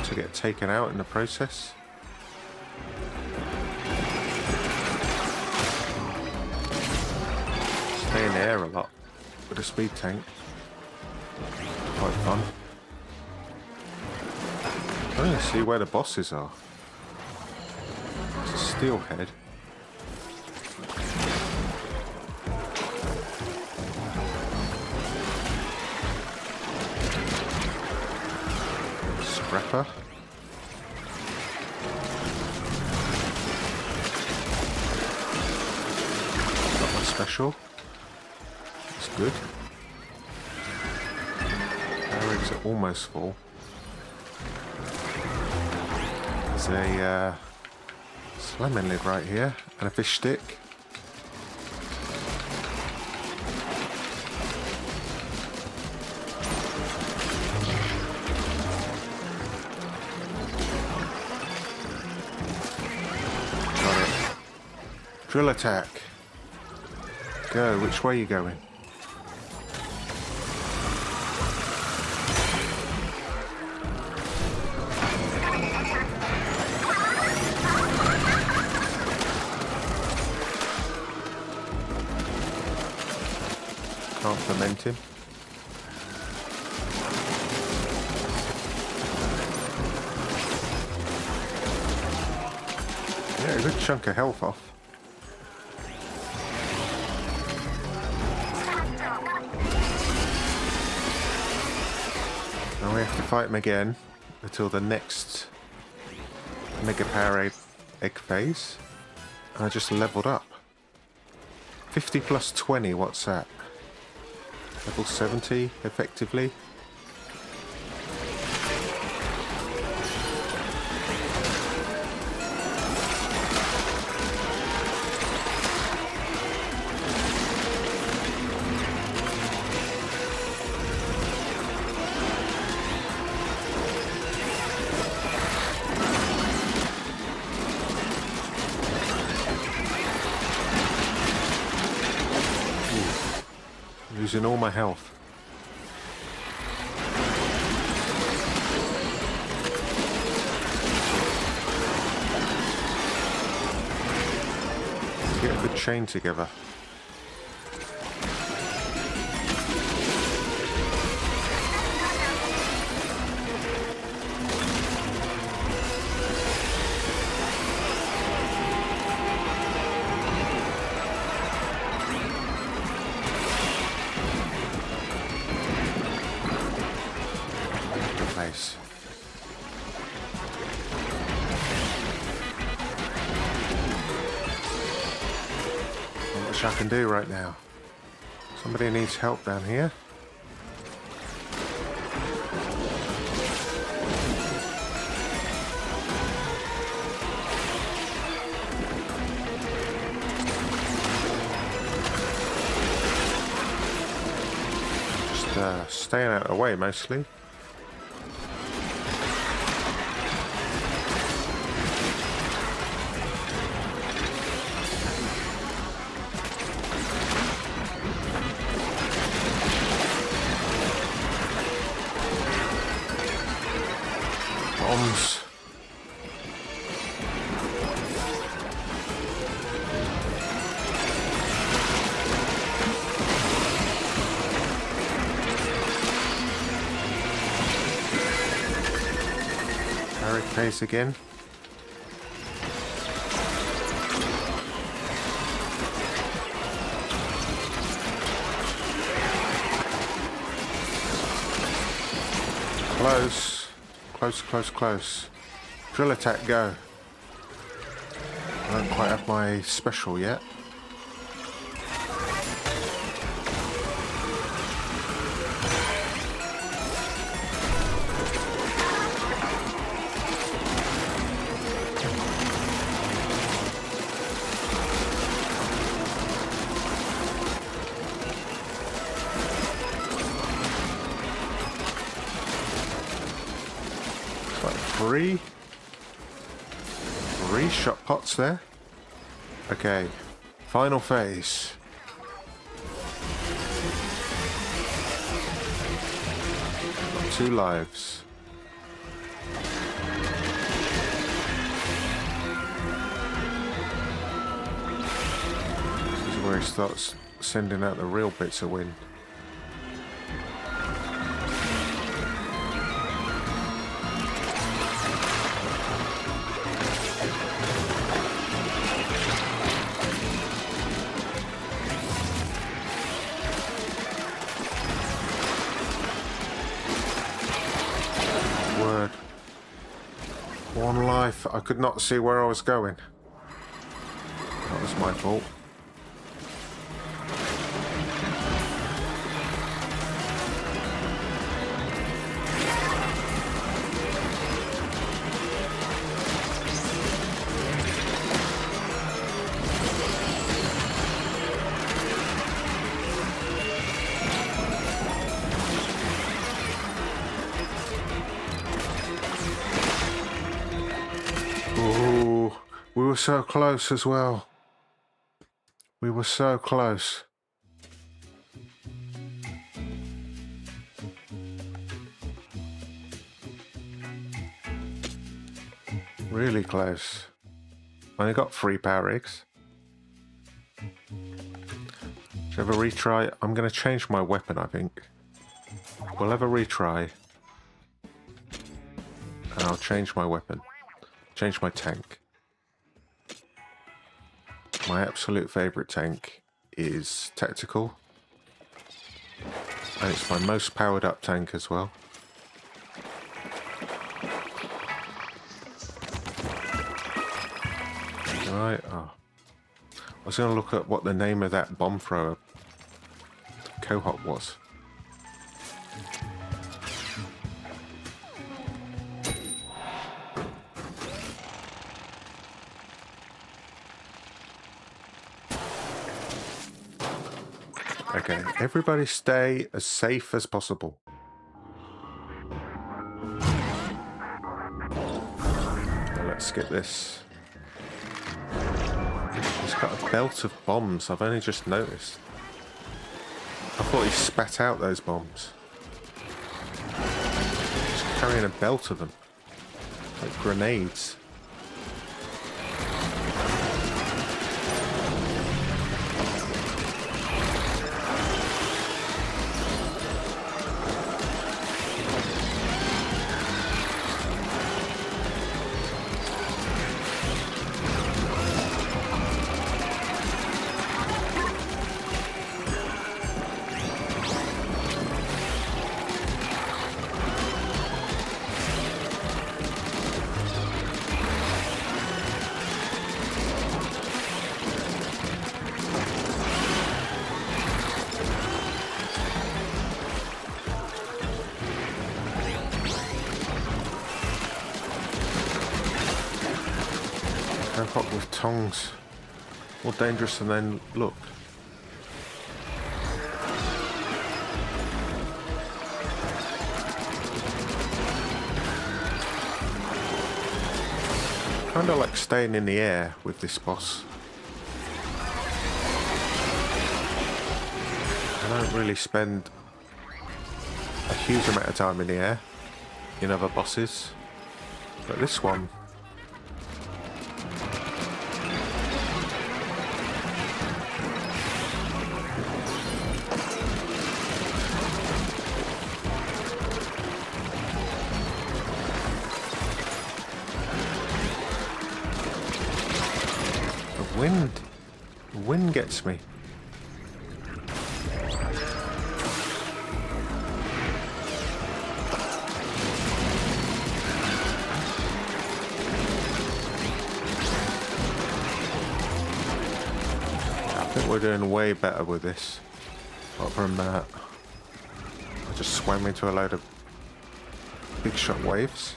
Speaker 1: To get taken out in the process. Stay in the air a lot with a speed tank. Quite fun. I don't even see where the bosses are. It's a steelhead. Scrapper. Got my special. It's good. Our eggs are almost full. There's a salmon lid right here and a fish stick. Drill attack. Go. Which way are you going? Can't ferment him. Yeah, a good chunk of health off. Now we have to fight him again until the next Mega Power Egg phase. And I just leveled up. 50 plus 20, what's that? Level 70, effectively. Losing all my health. Get a good chain together. Place. Not much I can do right now. Somebody needs help down here. Just staying out of the way mostly. Bombs. Barricades again. Close. Close, close, close. Drill attack, go. I don't quite have my special yet. Three shot pots there. Okay, final phase. Got 2 lives. This is where he starts sending out the real bits of wind. Word. 1 life. I could not see where I was going. That was my fault. Ooh, we were so close as well. We were so close. Really close. Only got 3 power eggs. Should have a retry? I'm going to change my weapon, I think. We'll have a retry. And I'll change my weapon. Change my tank. My absolute favourite tank is tactical. And it's my most powered up tank as well. Right, oh. I was going to look at what the name of that bomb thrower cohort was. Okay, everybody stay as safe as possible. Now let's get this. He's got a belt of bombs, I've only just noticed. I thought he spat out those bombs. He's carrying a belt of them. Like grenades. Hop with tongs. More dangerous than they look. Kinda like staying in the air with this boss. I don't really spend a huge amount of time in the air in other bosses, but this one, the wind gets me. We're doing way better with this. Apart from that, I just swam into a load of big shot waves.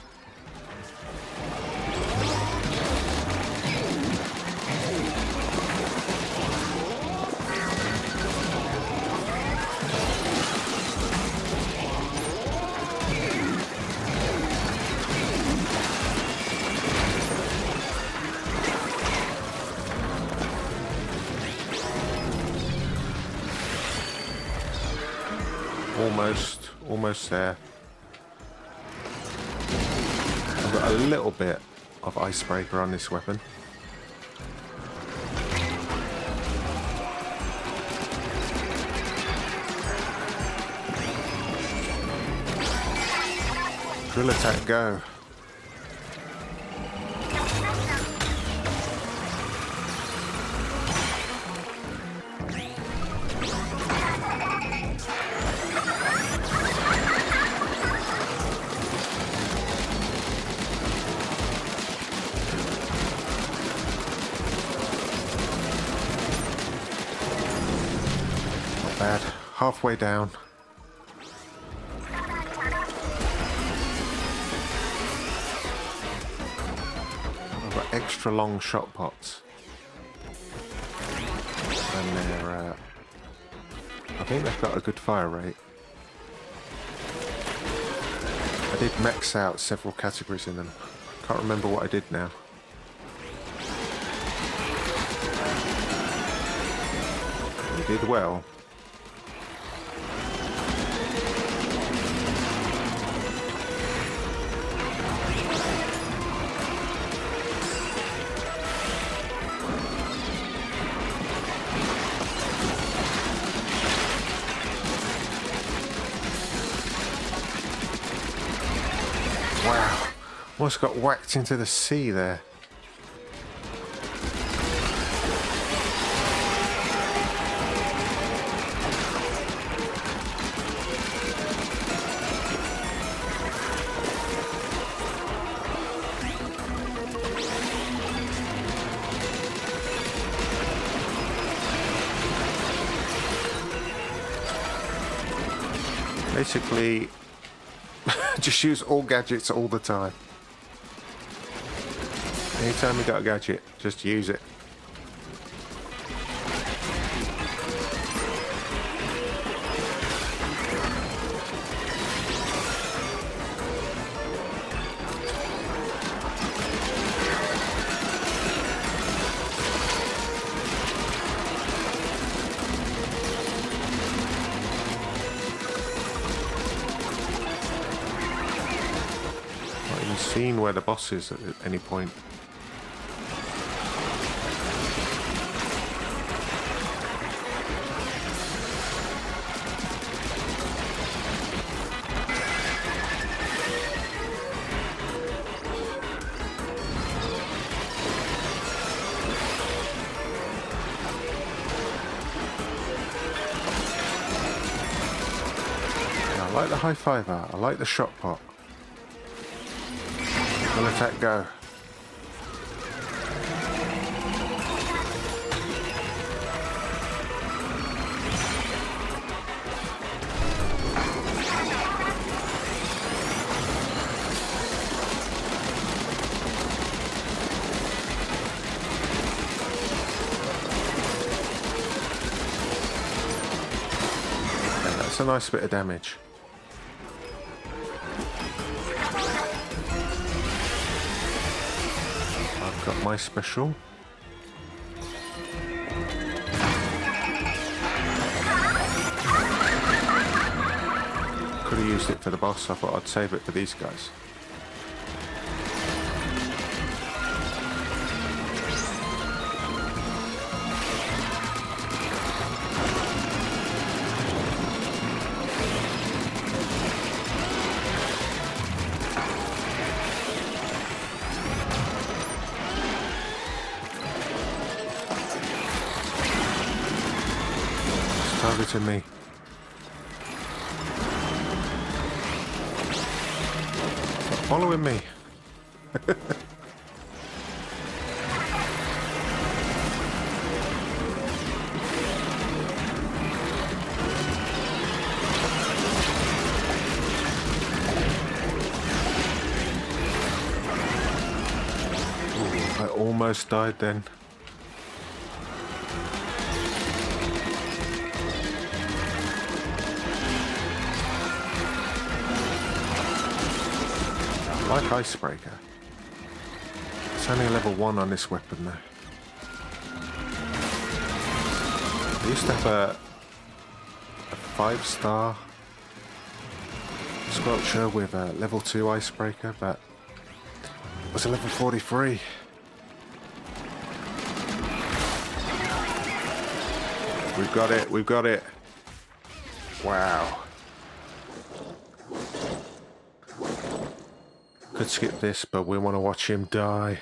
Speaker 1: Almost there. I've got a little bit of icebreaker on this weapon. Drill attack, go. Bad. Halfway down. I've got extra long shot pots. And they're, I think they've got a good fire rate. I did max out several categories in them. Can't remember what I did now. You did well. Wow, almost got whacked into the sea there. Basically, just use all gadgets all the time. Anytime you got a gadget, just use it. Seen where the boss is at any point. I like the high fiver, I like the shot pot. Full attack, go. a nice bit of damage. I've got my special. Could have used it for the boss. I thought I'd save it for these guys. It's targeting me. Following me. Ooh, I almost died then. Like Icebreaker. It's only level 1 on this weapon though. I used to have a 5-star Squelcher with a level 2 Icebreaker, but it was a level 43. We've got it, we've got it. Wow. Could skip this, but we want to watch him die.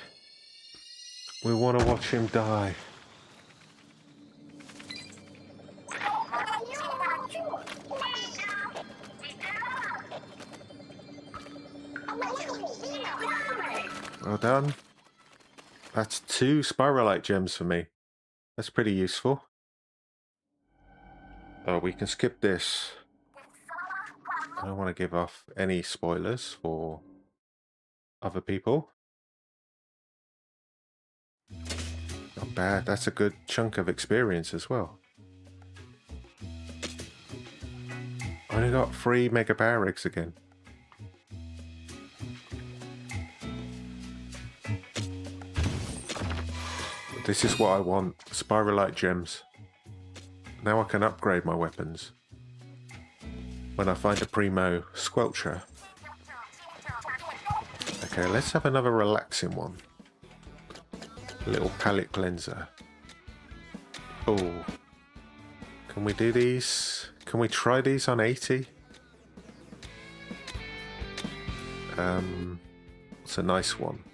Speaker 1: We want to watch him die. Well done. That's 2 Spiralite gems for me. That's pretty useful. Oh, we can skip this. I don't want to give off any spoilers for other people. Not bad. That's a good chunk of experience as well. I only got 3 Mega Power Eggs again. This is what I want. Spiralite gems. Now I can upgrade my weapons. When I find a Primo Squelcher. Okay, let's have another relaxing one. A little palate cleanser. Oh. Can we do these? Can we try these on 80? It's a nice one.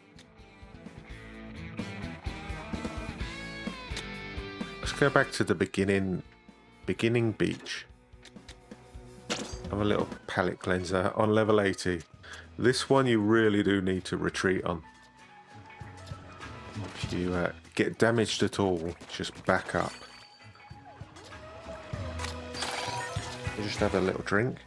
Speaker 1: Let's go back to the beginning beach. Have a little palate cleanser on level 80. This one you really do need to retreat on. If you get damaged at all, just back up. You just have a little drink.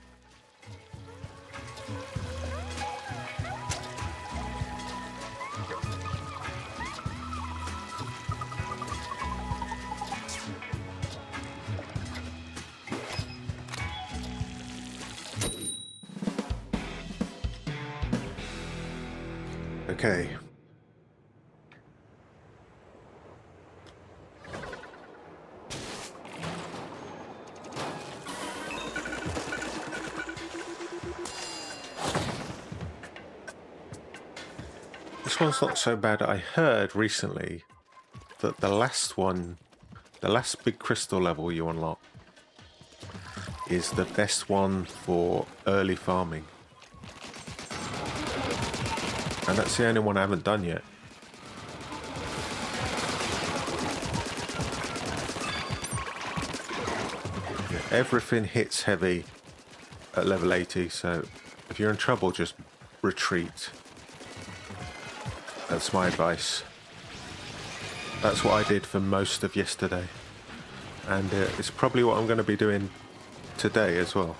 Speaker 1: Okay. This one's not so bad. I heard recently that the last one, the last big crystal level you unlock, is the best one for early farming. And that's the only one I haven't done yet. Yeah, everything hits heavy at level 80, so if you're in trouble, just retreat. That's my advice. That's what I did for most of yesterday. And it's probably what I'm going to be doing today as well.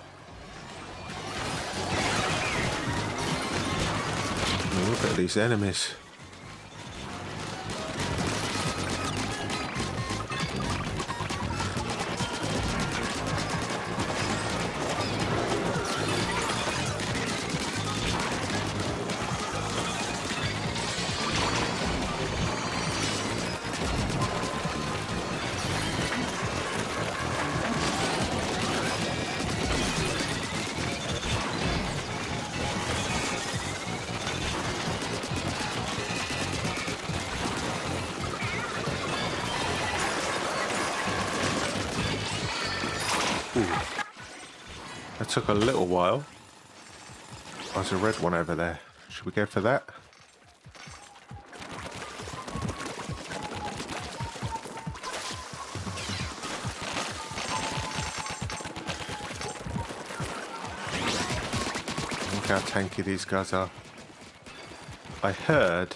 Speaker 1: Look at these enemies. took a little while. There's a red one over there. Should we go for that? Look how tanky these guys are. I hear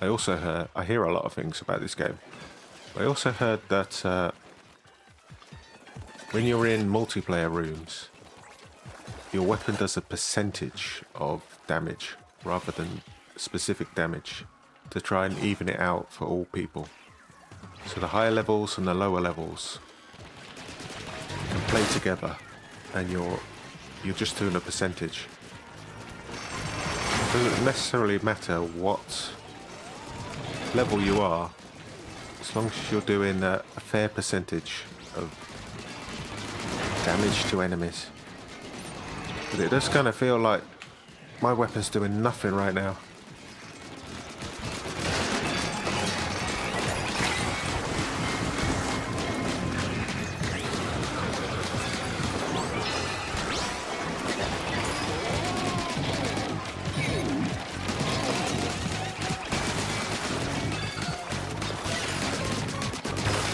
Speaker 1: a lot of things about this game. I also heard that when you're in multiplayer rooms, your weapon does a percentage of damage rather than specific damage to try and even it out for all people. So the higher levels and the lower levels can play together, and you're just doing a percentage. It doesn't necessarily matter what level you are, as long as you're doing a fair percentage of damage to enemies. But it does kind of feel like my weapon's doing nothing right now.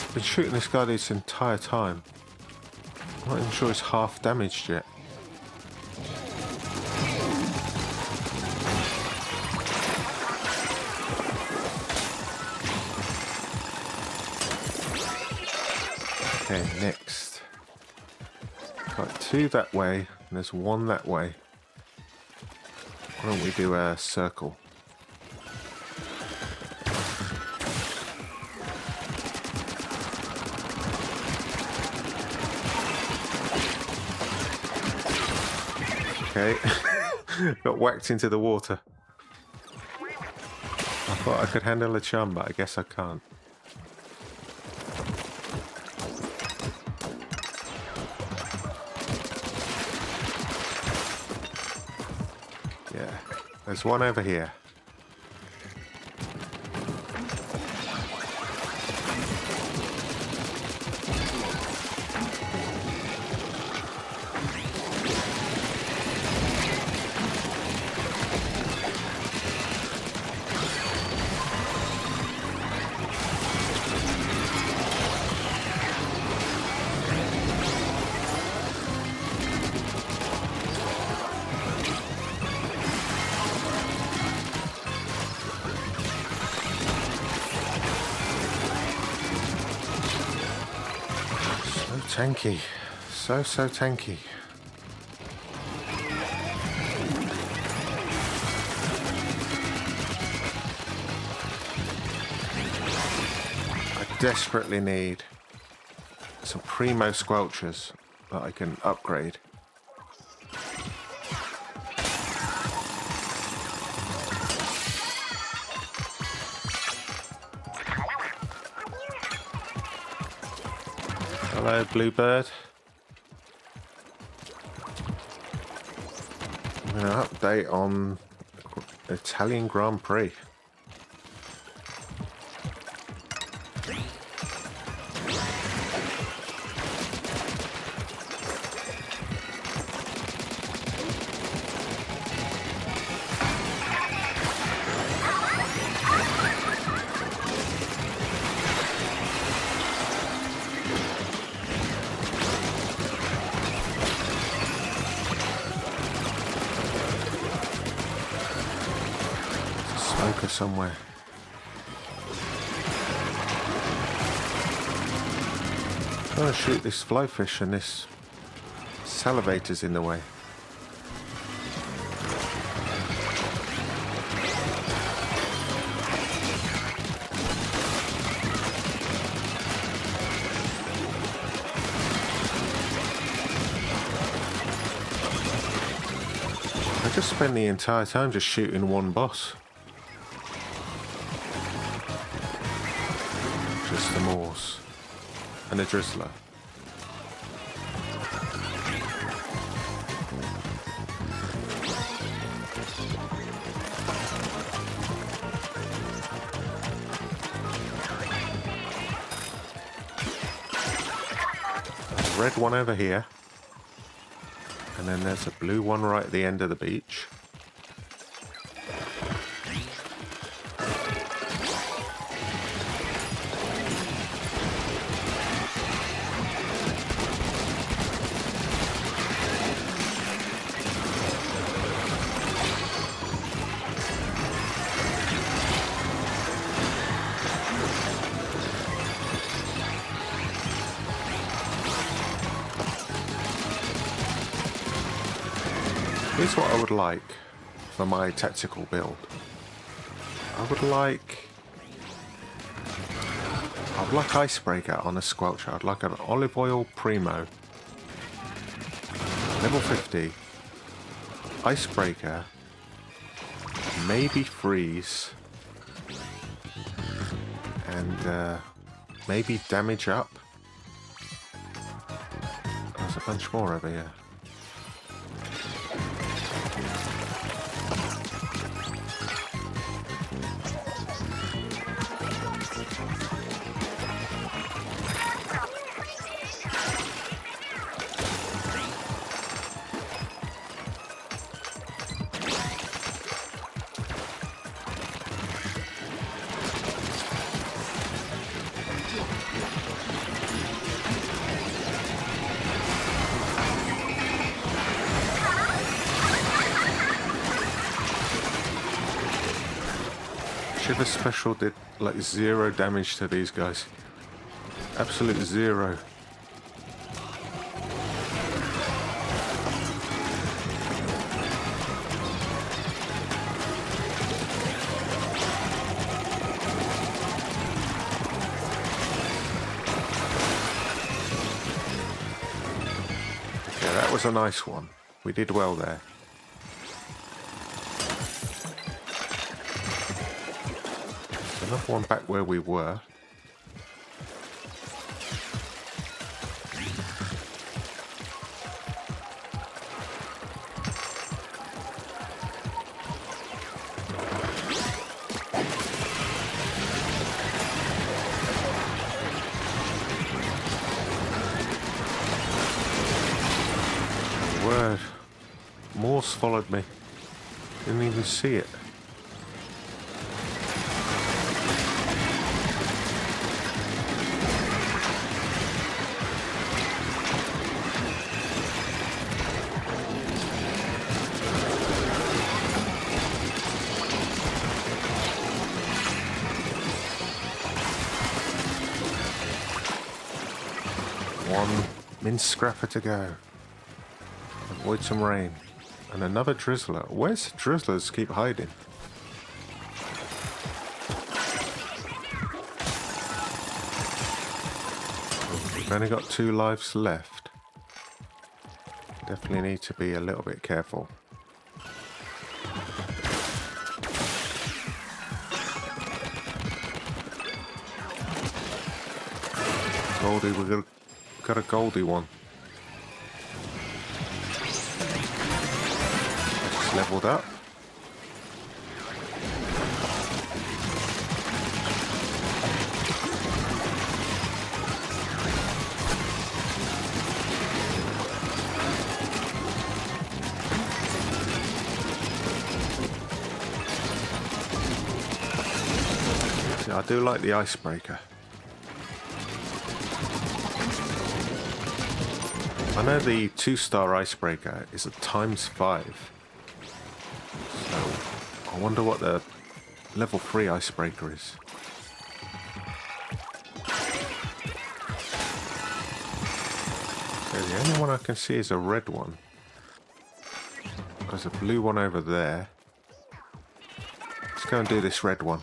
Speaker 1: I've been shooting this guy this entire time. I'm not even sure he's half damaged yet. Okay, next. Got two that way, and there's one that way. Why don't we do a circle? Okay, got whacked into the water. I thought I could handle a chum, but I guess I can't. Yeah, there's one over here. Tanky, so tanky. I desperately need some primo squelchers that I can upgrade. Hello, Bluebird. I'm going to update on Italian Grand Prix. Smoker somewhere. I'm trying to shoot this flowfish and this salivator's in the way. I just spent the entire time just shooting one boss. Just the Moors and the Drizzler. Red one over here. And then there's a blue one right at the end of the beach. Here's what I would like for my tactical build. I'd like Icebreaker on a Squelcher. I'd like an Olive Oil Primo. Level 50. Icebreaker. Maybe Freeze. And maybe Damage Up. There's a bunch more over here. Shiver Special did like 0 damage to these guys. Absolute 0. Yeah, that was a nice one. We did well there. Another one back where we were. Word. Morse followed me. Didn't even see it. One mince scrapper to go. Avoid some rain. And another drizzler. Where's the drizzlers keep hiding? We've only got 2 lives left. Definitely need to be a little bit careful. Goldie, we got a Goldie one. Just leveled up. See, I do like the Icebreaker. I know the 2-star Icebreaker is a ×5. So I wonder what the level 3 Icebreaker is. Okay, the only one I can see is a red one. There's a blue one over there. Let's go and do this red one.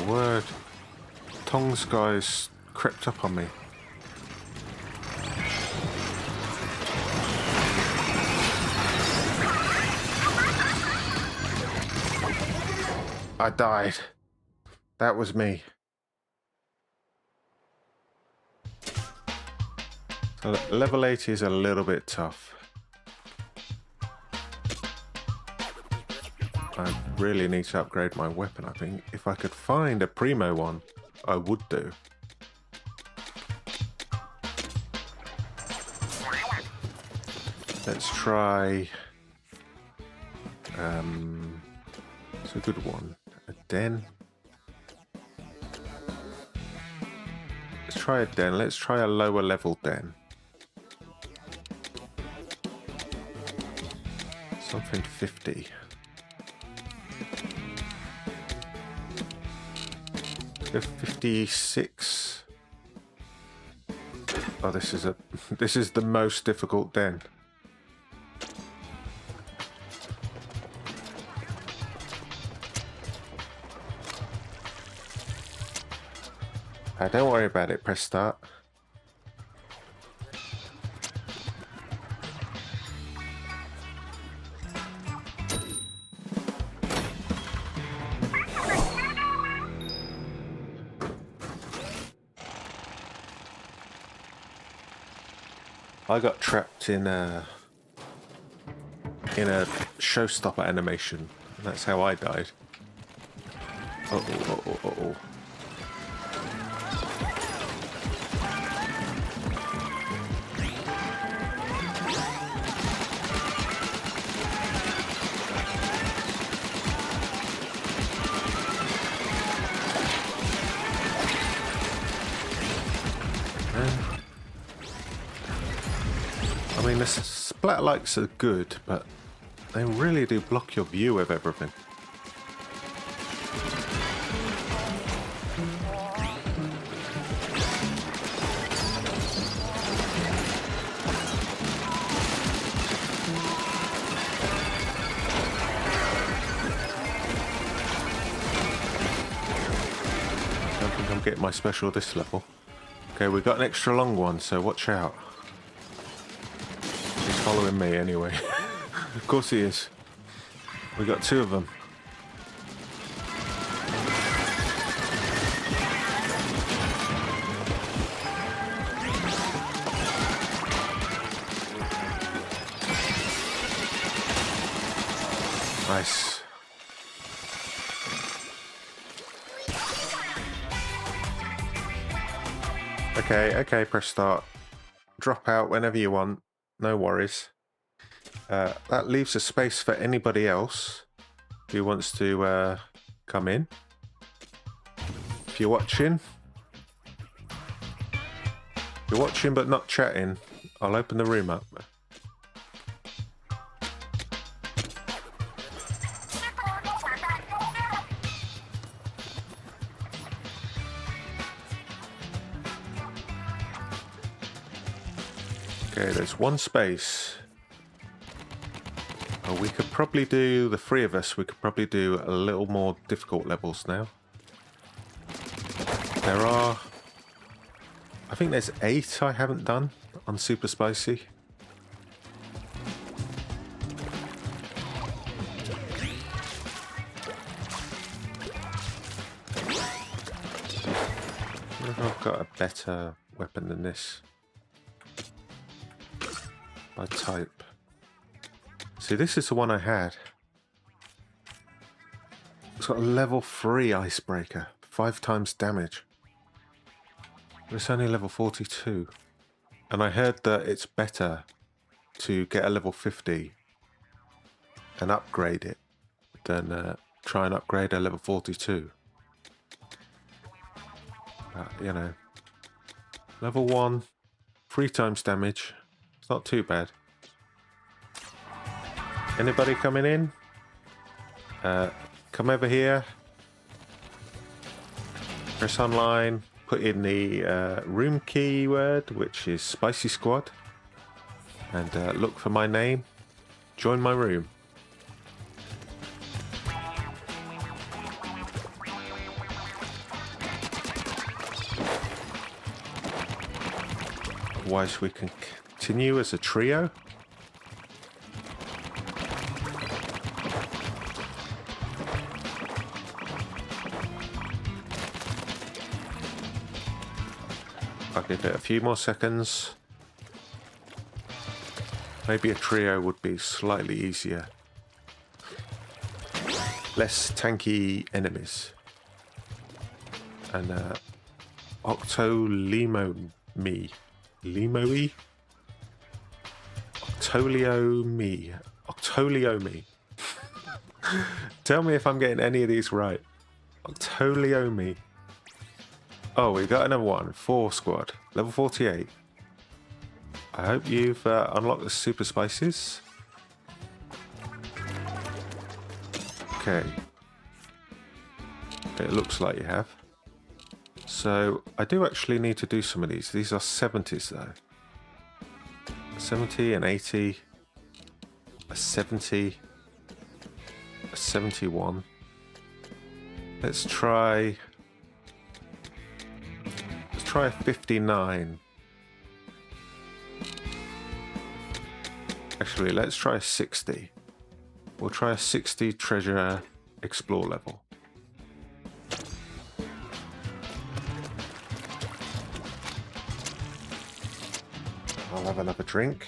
Speaker 1: Word. Tongs guys crept up on me. I died. That was me. Level 80 is a little bit tough. I really need to upgrade my weapon, I think. If I could find a primo one, I would do. Let's try... it's a good one. A den. Let's try a den. Let's try a lower level den. Something 50. Go 56. Oh, this is the most difficult den. Don't worry about it, press start. I got trapped in a showstopper animation, and that's how I died. Uh-oh. I mean, the splat lights are good, but they really do block your view of everything. I don't think I'm getting my special this level. Okay, we've got an extra long one, so watch out. He's following me anyway. Of course he is. We got two of them. Nice. Okay, press start. Drop out whenever you want. No worries. That leaves a space for anybody else who wants to come in. If you're watching but not chatting, I'll open the room up. Okay, there's one space. Oh, we could probably do, the three of us, we could probably do a little more difficult levels now. There are, I think there's 8 I haven't done on Super Spicy. I wonder if I've got a better weapon than this. By type. See, this is the one I had. It's got a level 3 icebreaker, 5 times damage. But it's only level 42. And I heard that it's better to get a level 50 and upgrade it than try and upgrade a level 42. But, you know, level 1, 3 times damage. It's not too bad. Anybody coming in? Come over here. Press online. Put in the room keyword, which is SpicySquad. And look for my name. Join my room. Otherwise we can continue as a trio. I'll give it a few more seconds. Maybe a trio would be slightly easier. Less tanky enemies. And Octolimo me. Limo-y? Octolio-me. Tell me if I'm getting any of these right. Octolio-me. Oh, we got another one. 4 squad. Level 48. I hope you've unlocked the super spices. Okay. It looks like you have. So, I do actually need to do some of these. These are 70s though. 70, an 80, a 70, a 71. Let's try a 59. Actually, let's try a 60. We'll try a 60 treasure explore level. I'll have another drink.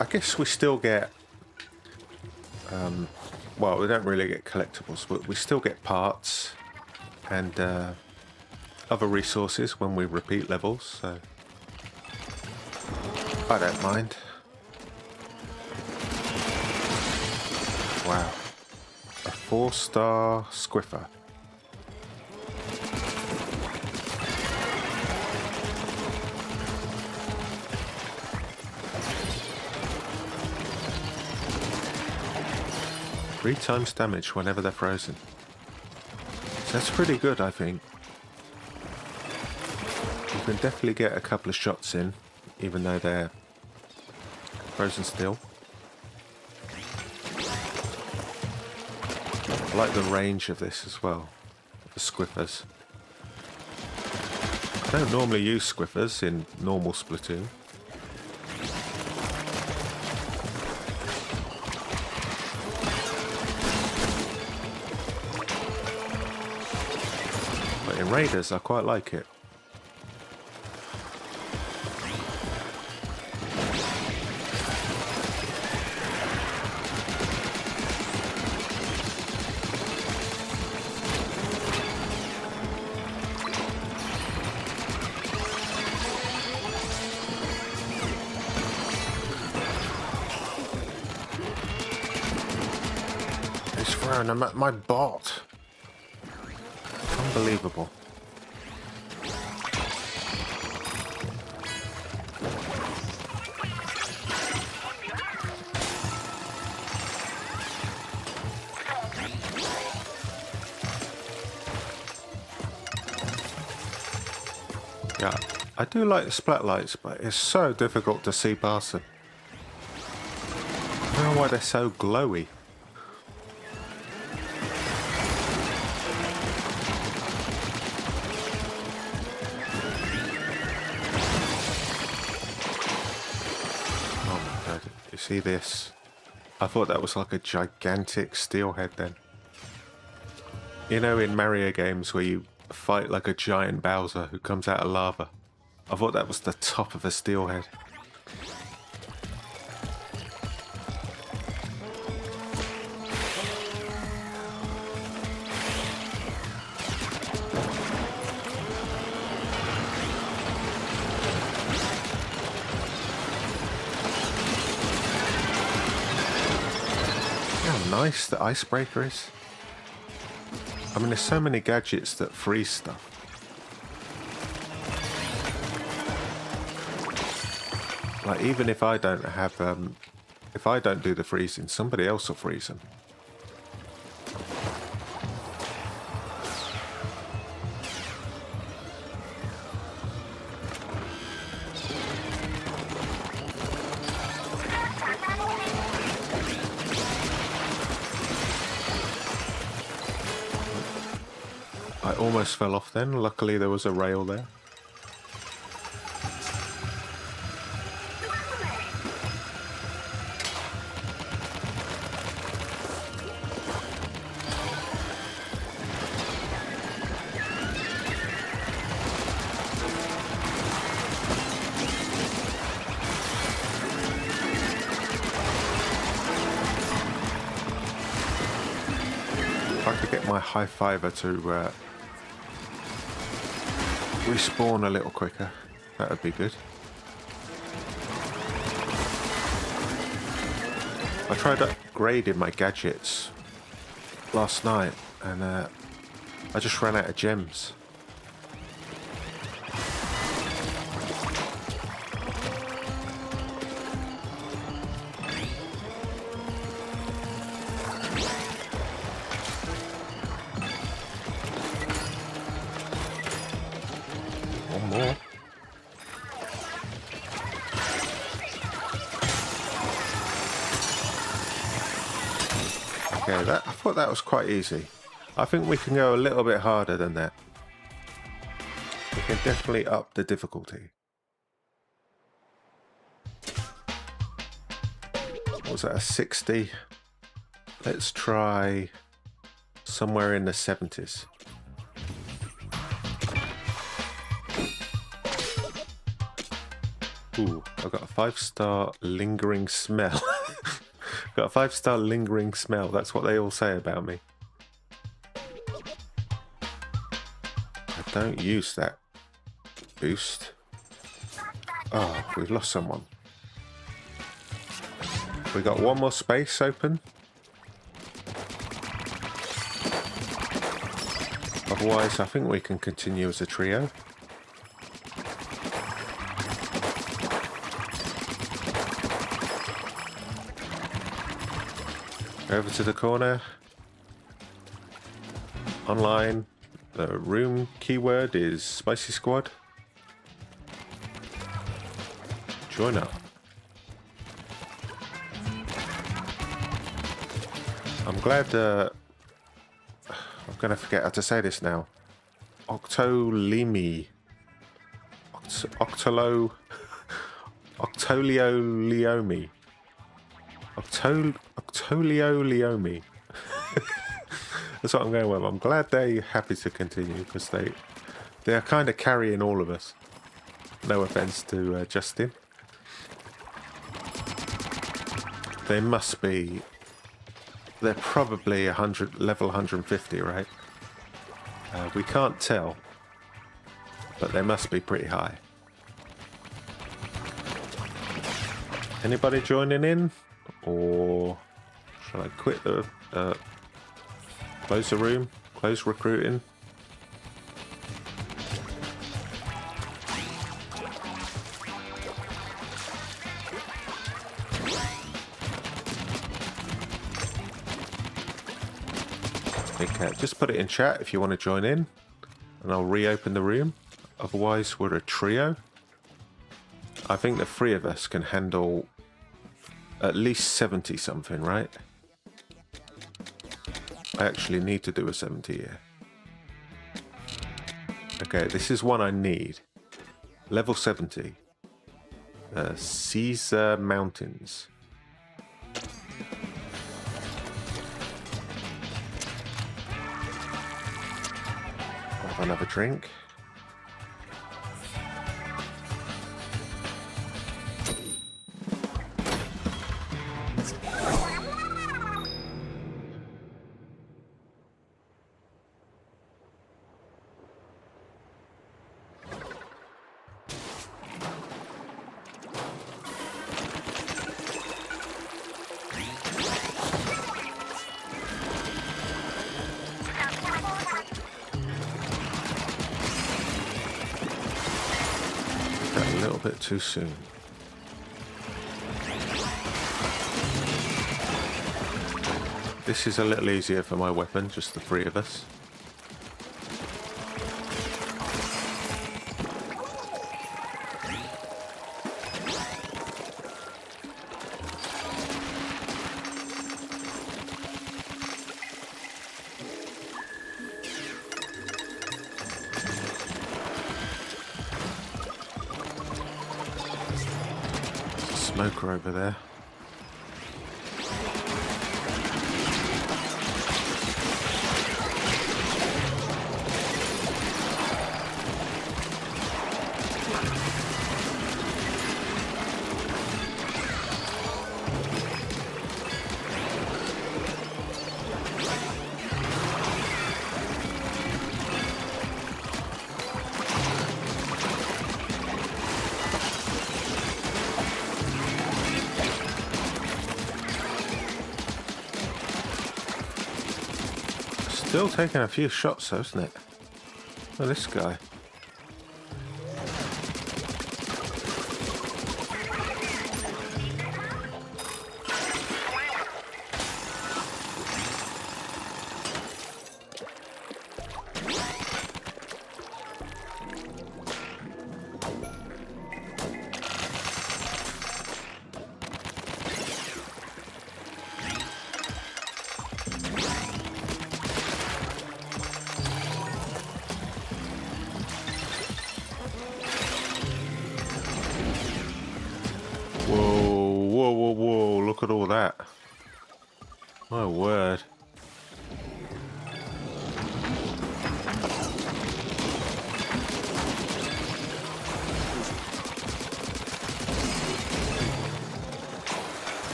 Speaker 1: I guess we still get, well, we don't really get collectibles, but we still get parts and other resources when we repeat levels, so I don't mind. Wow. A 4-star squiffer. Three times damage whenever they're frozen. So that's pretty good, I think. You can definitely get a couple of shots in, even though they're frozen still. I like the range of this as well, the squiffers. I don't normally use squiffers in normal Splatoon. But in Raiders, I quite like it. He's throwing them at my bot. Unbelievable. Yeah, I do like the splat lights, but it's so difficult to see past them. I don't know why they're so glowy. Oh my god, you see this? I thought that was like a gigantic steelhead then. You know in Mario games where you fight like a giant Bowser who comes out of lava? I thought that was the top of a steelhead. How nice the icebreaker is. I mean, there's so many gadgets that freeze stuff. Like, even if I don't have, if I don't do the freezing, somebody else will freeze them. I almost fell off then. Luckily there was a rail there. I could get my high fiver to respawn a little quicker, that would be good. I tried upgrading my gadgets last night and I just ran out of gems. One more. Okay, I thought that was quite easy. I think we can go a little bit harder than that. We can definitely up the difficulty. What was that, a 60? Let's try somewhere in the 70s. Ooh, I've got a 5-star lingering smell. Got a 5-star lingering smell. That's what they all say about me. I don't use that boost. Oh, we've lost someone. We got one more space open. Otherwise, I think we can continue as a trio. Over to the corner. Online. The room keyword is SpicySquad. Join up. I'm glad I'm going to forget how to say this now. Octolimi. Octolio Leomi. Octolio Leomi. That's what I'm going with. I'm glad they're happy to continue because they're kind of carrying all of us. No offense to Justin. They must be. They're probably level 150, right? We can't tell, but they must be pretty high. Anybody joining in? Or shall I quit the close the room, close recruiting? Okay, just put it in chat if you want to join in and I'll reopen the room. Otherwise we're a trio. I think the three of us can handle at least 70 something, right? I actually need to do a 70 here. Okay, this is one I need. Level 70. Caesar Mountains. Have another drink. A little bit too soon. This is a little easier for my weapon, just the three of us. Smoker over there. still taking a few shots though, isn't it? Oh, this guy. Whoa, look at all that. My word.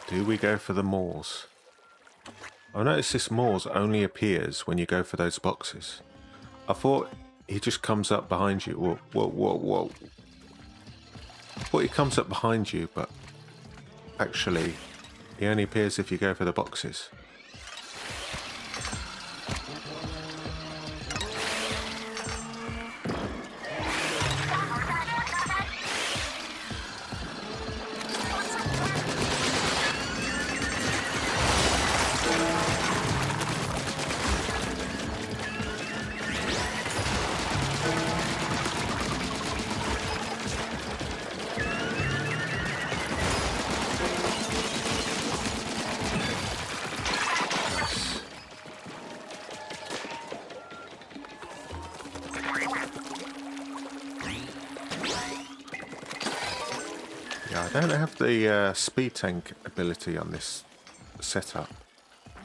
Speaker 1: Do we go for the malls? I noticed this malls only appears when you go for those boxes. I thought he just comes up behind you. Whoa. I thought he comes up behind you, but actually he only appears if you go for the boxes. I don't have the speed tank ability on this setup,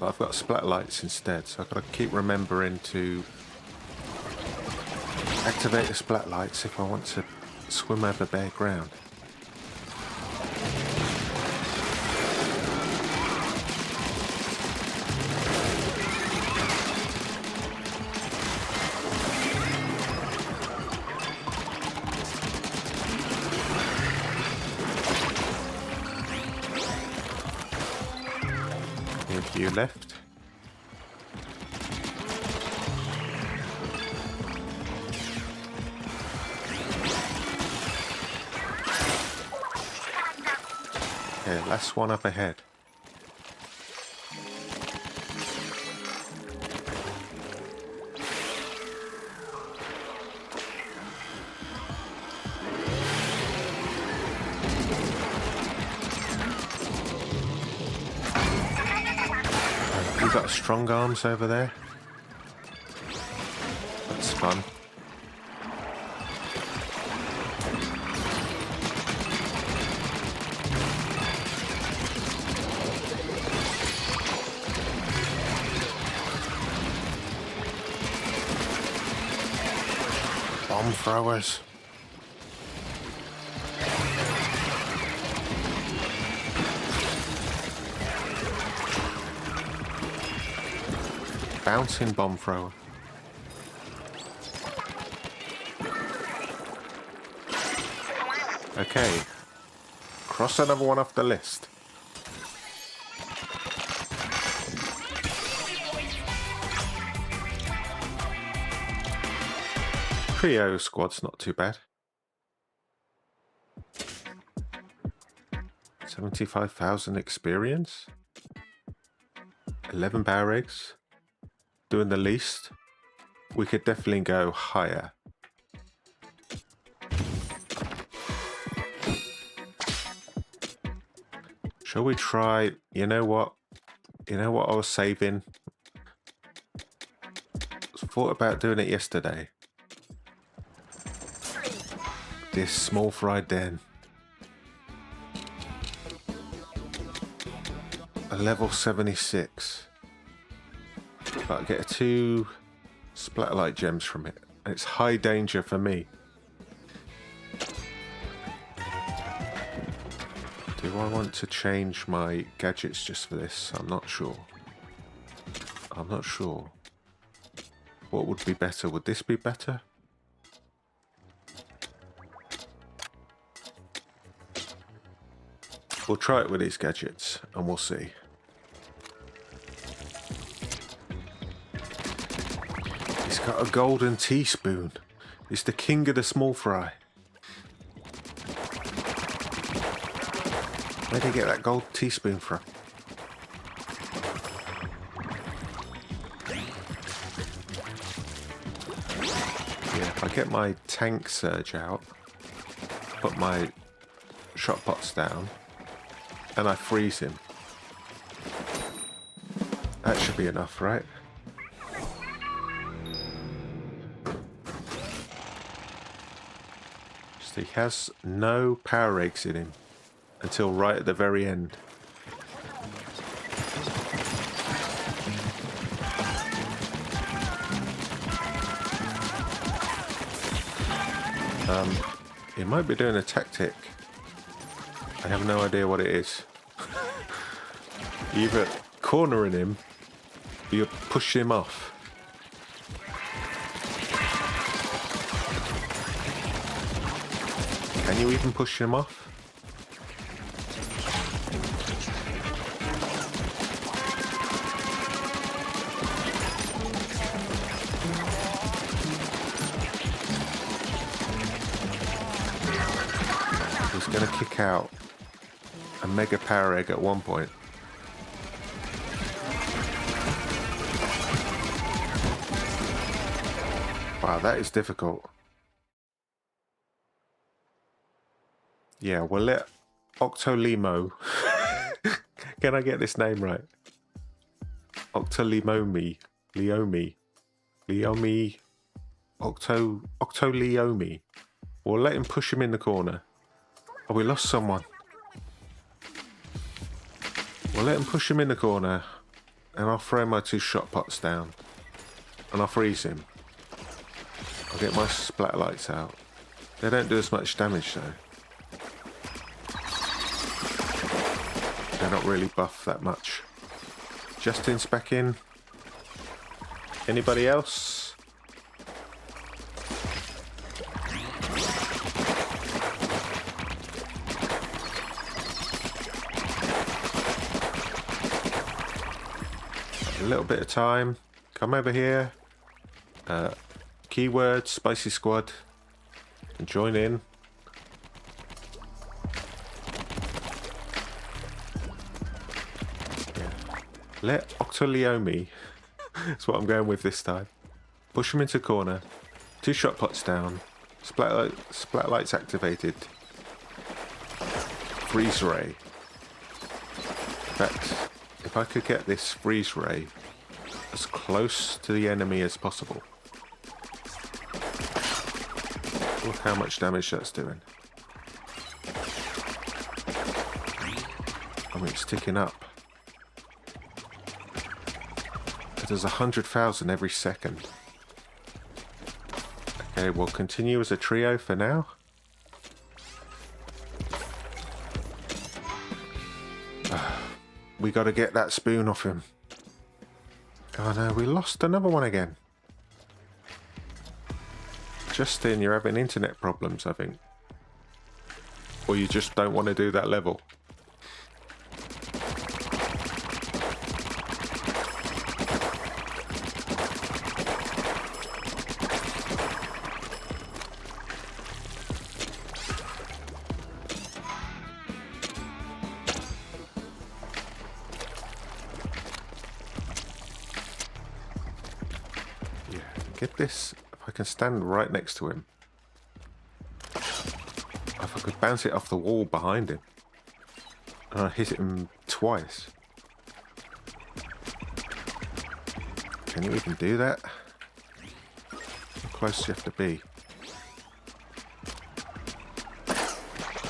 Speaker 1: but I've got splat lights instead, so I've got to keep remembering to activate the splat lights if I want to swim over bare ground. You left. Okay, last one up ahead. We've got strong arms over there. That's fun. Bomb throwers. Bouncing bomb thrower. Okay. Cross another one off the list. Trio squad's not too bad. 75,000 experience. 11 power eggs. Doing the least. We could definitely go higher. Shall we try? You know what? I was saving. Thought about doing it yesterday. This small fried den. A level 76. But I get 2 splatlight gems from it. And it's high danger for me. Do I want to change my gadgets just for this? I'm not sure. What would be better? Would this be better? We'll try it with these gadgets and we'll see. He's got a golden teaspoon. He's the king of the small fry. Where'd he get that gold teaspoon from? Yeah, if I get my tank surge out, put my shot pots down, and I freeze him. That should be enough, right? Just he has no power eggs in him until right at the very end. He might be doing a tactic. I have no idea what it is. Either cornering him, or you push him off. Can you even push him off? He's going to kick out a mega power egg at one point. Wow, that is difficult. Yeah, we'll let Octolimo. Can I get this name right? Octolimomi. Leomi. Octoleomi. We'll let him push him in the corner. Oh, we lost someone. We'll let him push him in the corner. And I'll throw my 2 shot pots down. And I'll freeze him. I'll get my splat lights out. They don't do as much damage though. They're not really buffed that much. Justin's back in. Anybody else? A little bit of time. Come over here. Keyword SpicySquad. And join in. Let Octoleomi, that's what I'm going with this time. Push him into a corner, 2 shot pots down, splat lights activated, freeze ray. In fact, if I could get this freeze ray as close to the enemy as possible. Look how much damage that's doing. I mean, it's ticking up. There's 100,000 every second. Okay, we'll continue as a trio for now. We got to get that spoon off him. Oh no, we lost another one again. Justin, you're having internet problems, I think. Or you just don't want to do that level. Get this, if I can stand right next to him. If I could bounce it off the wall behind him. And I hit him twice. Can you even do that? How close do you have to be?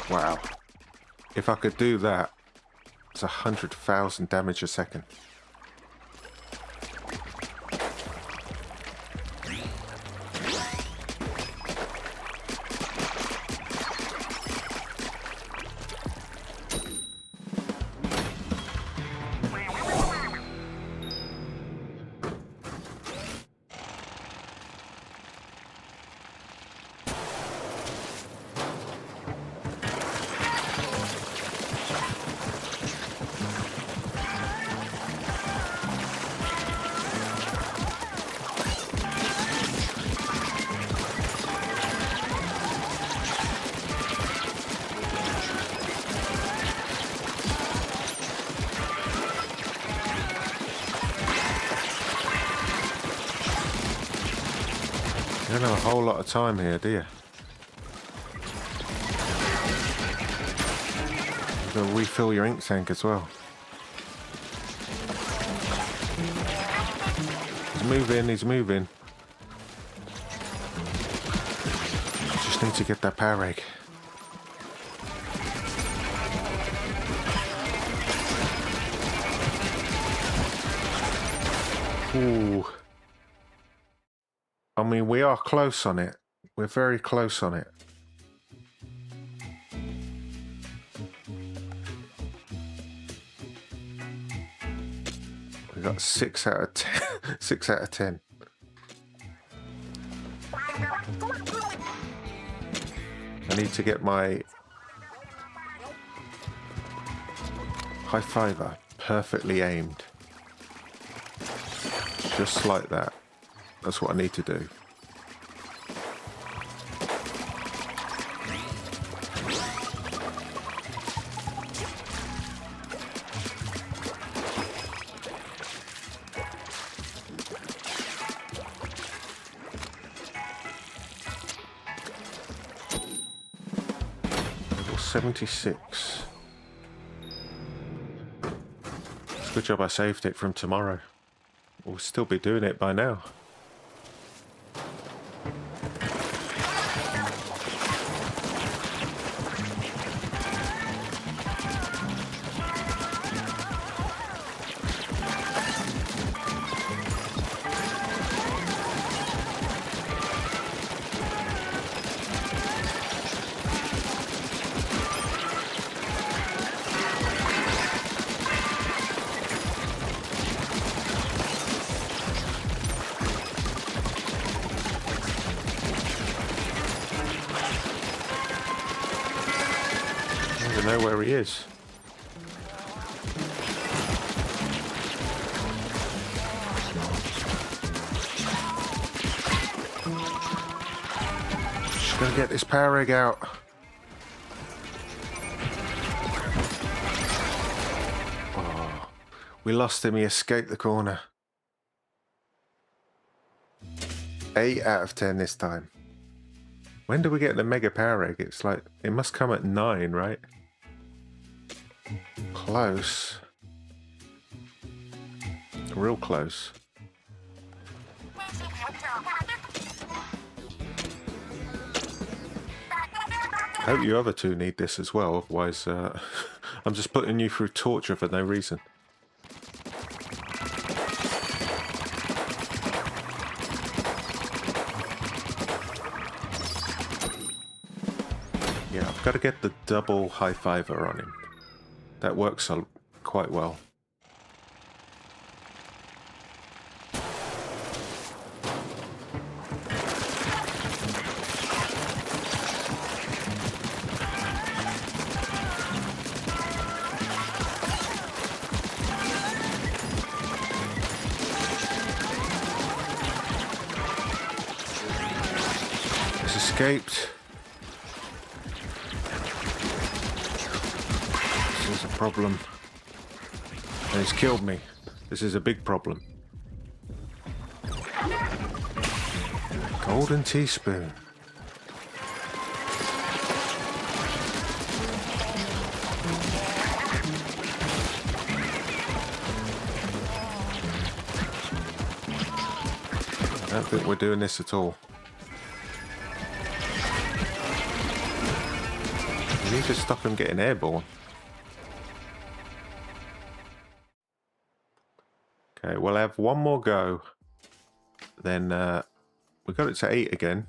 Speaker 1: Wow. If I could do that, it's 100,000 damage a second. You don't have a whole lot of time here, do you? You've got to refill your ink tank as well. He's moving, he's moving. Just need to get that power egg. Ooh. I mean, we are close on it. We're very close on it. We got 6 out of 10. 6 out of 10. I need to get my high fiver perfectly aimed. Just like that. That's what I need to do. Level 76. It's a good job I saved it from tomorrow. We'll still be doing it by now. I don't know where he is. Just gotta get this power egg out. Oh, we lost him. He escaped the corner. 8 out of 10 this time. When do we get the mega power egg? It's like, it must come at 9, right? Close. Real close. I hope you other two need this as well, otherwise I'm just putting you through torture for no reason. Yeah, I've got to get the double high fiver on him. That works quite well. He's escaped. Problem, and he's killed me. This is a big problem. Golden teaspoon. I don't think we're doing this at all. We need to stop him getting airborne. Okay, we'll have one more go. Then we got it to 8 again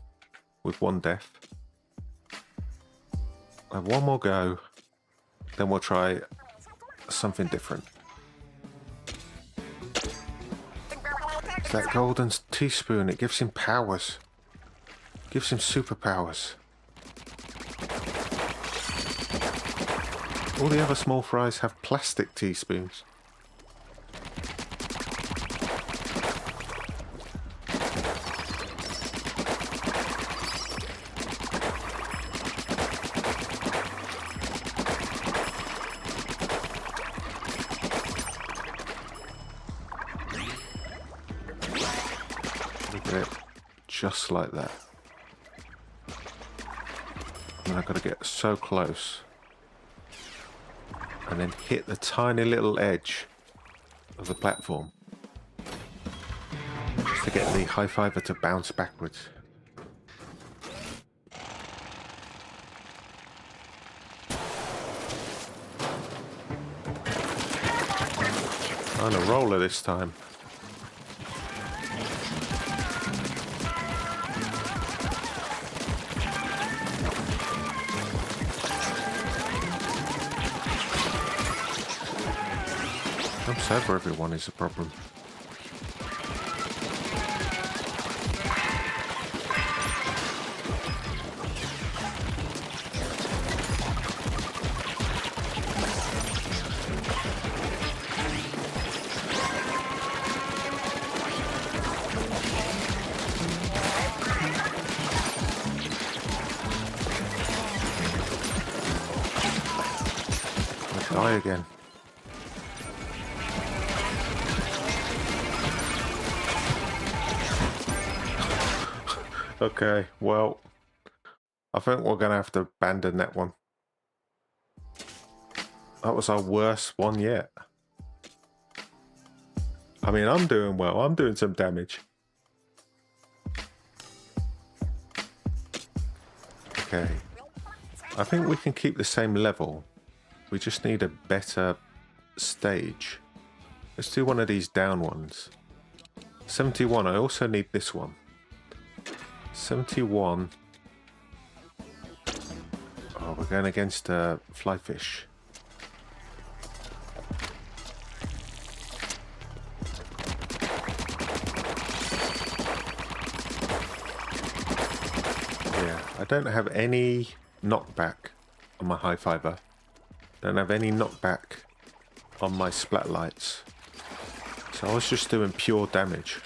Speaker 1: with 1 death. We'll have one more go. Then we'll try something different. It's that golden teaspoon. It gives him powers. Gives him superpowers. All the other small fries have plastic teaspoons. just like that. And I've got to get so close. And then hit the tiny little edge of the platform. Just to get the high fiver to bounce backwards. On a roller this time. Jumps over everyone is a problem. Die again. Okay, well, I think we're going to have to abandon that one. That was our worst one yet. I mean, I'm doing well. I'm doing some damage. Okay. I think we can keep the same level. We just need a better stage. Let's do one of these down ones. 71, I also need this one. 71. Oh, we're going against a flyfish. Yeah, I don't have any knockback on my high fiber. Don't have any knockback on my splat lights. So I was just doing pure damage.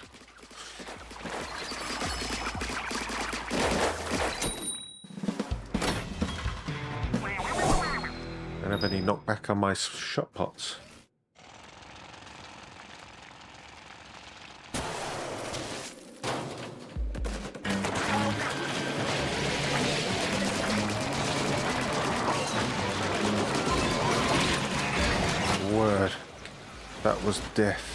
Speaker 1: Don't have any knockback on my shot pots. Word, that was death.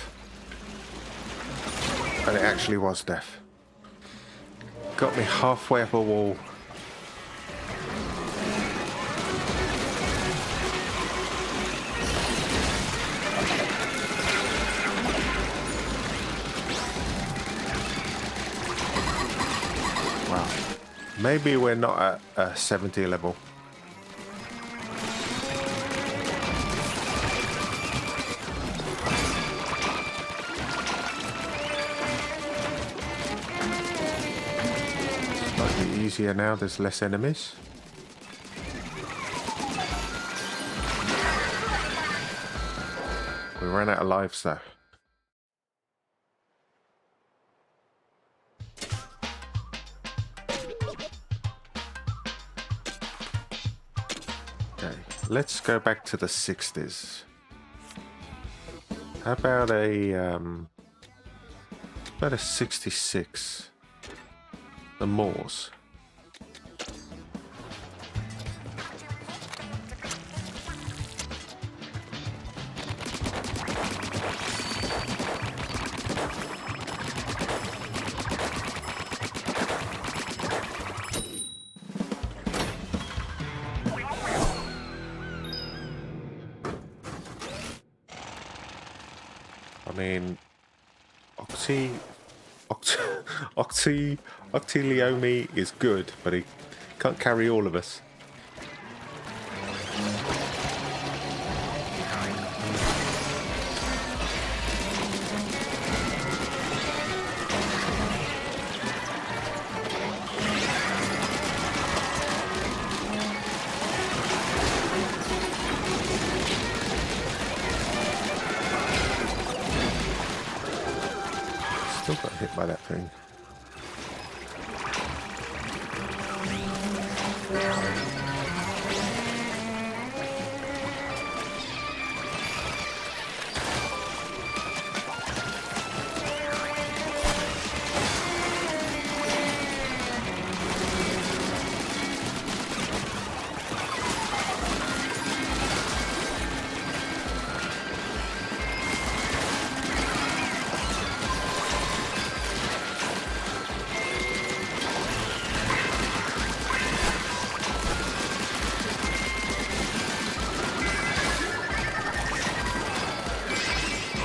Speaker 1: And it actually was death. Got me halfway up a wall. Wow. Maybe we're not at a 70 level. Easier now, there's less enemies. We ran out of lives though. Okay, let's go back to the 60s. How about a 66? The Moors. I mean, Octileomi is good, but he can't carry all of us. Still got hit by that thing.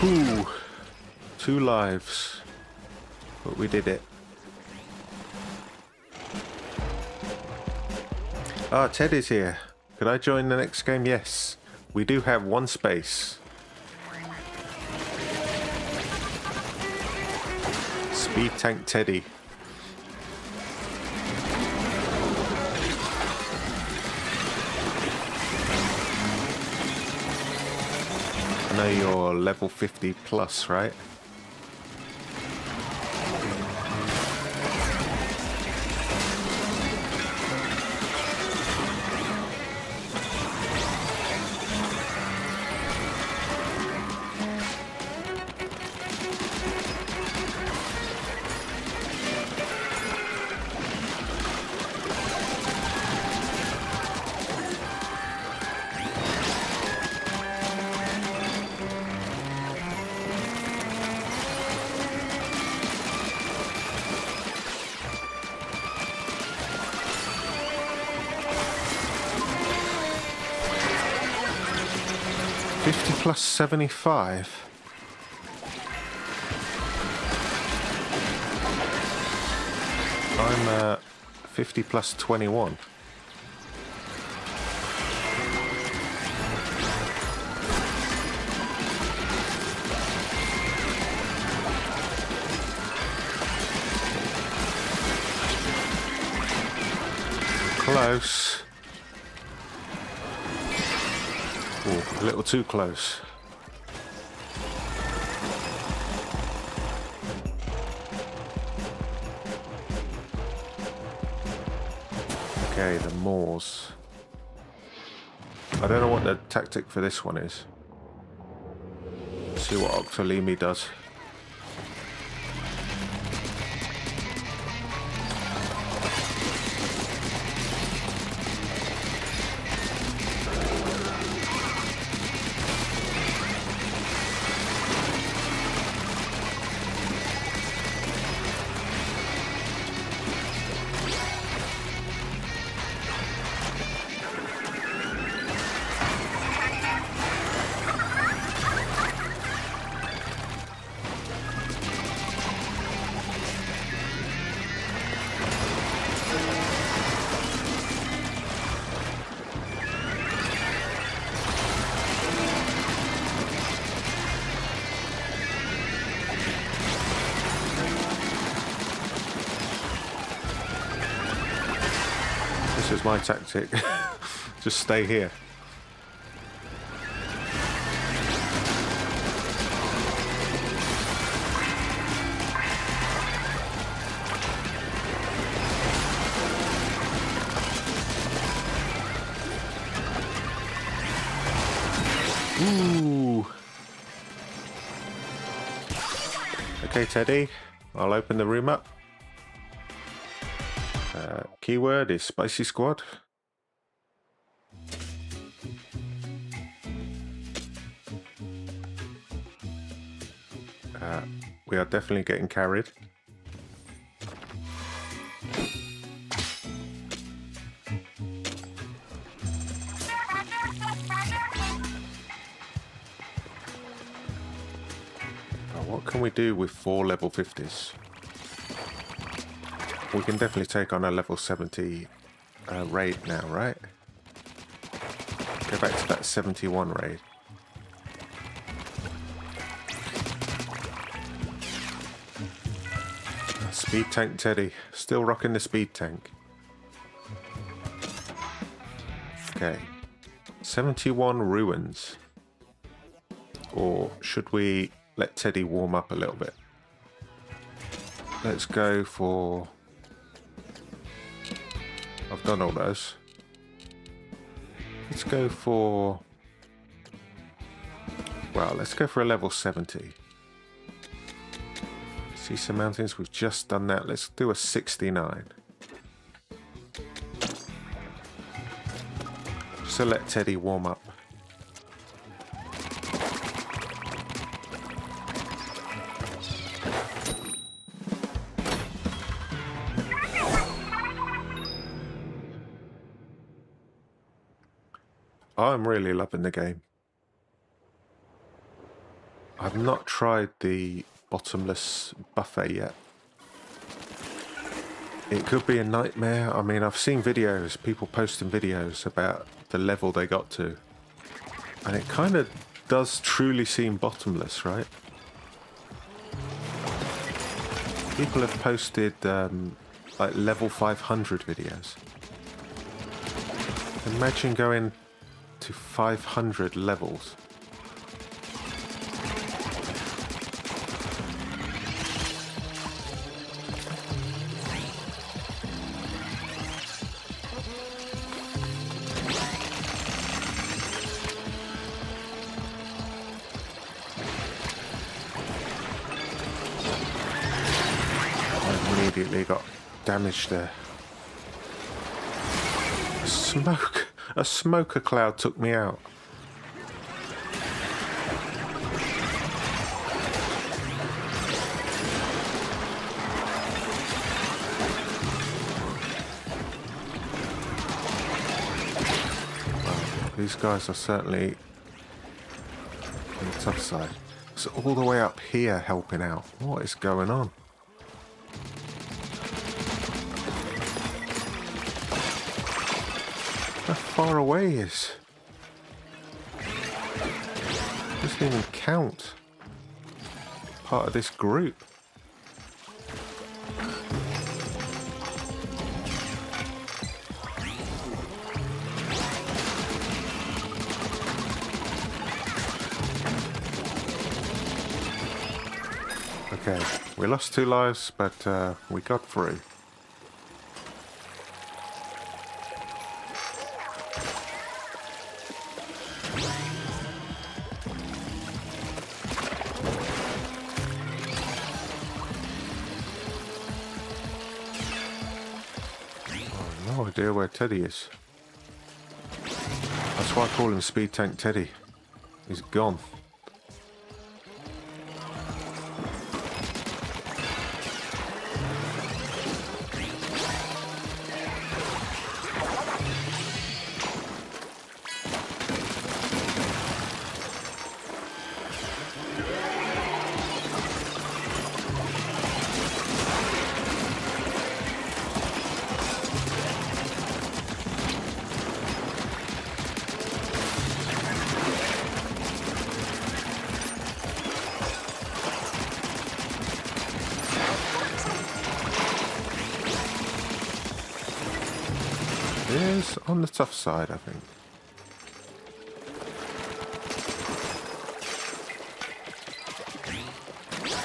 Speaker 1: Ooh, 2 lives. But we did it. Ah, Ted is here. Could I join the next game? Yes. We do have 1 space. Speed Tank Teddy. I know you're level 50 plus, right? Plus 75. I'm 50 plus 21. Close. Ooh, a little too close. Okay, the Moors. I don't know what the tactic for this one is. Let's see what Octolimi does. This is my tactic. Just stay here. Ooh. Okay, Teddy. I'll open the room up. Keyword is SpicySquad. We are definitely getting carried. What can we do with 4 level 50s? We can definitely take on a level 70 raid now, right? Go back to that 71 raid. Speed Tank Teddy. Still rocking the Speed Tank. Okay. 71 ruins. Or should we let Teddy warm up a little bit? Let's go for... I've done all those. Let's go for... Well, let's go for a level 70. See some mountains, we've just done that. Let's do a 69. Just to let Teddy warm up. I'm really loving the game. I've not tried the bottomless buffet yet. It could be a nightmare. I mean, I've seen videos, people posting videos about the level they got to. And it kind of does truly seem bottomless, right? People have posted like level 500 videos. Imagine going to 500 levels. Immediately got damaged there. A smoker cloud took me out. Well, these guys are certainly on the tough side. It's all the way up here helping out. What is going on? How far away is? Doesn't even count. Part of this group. Okay, we lost 2 lives, but we got through. No idea where Teddy is. That's why I call him Speed Tank Teddy. He's gone. Is on the tough side, I think.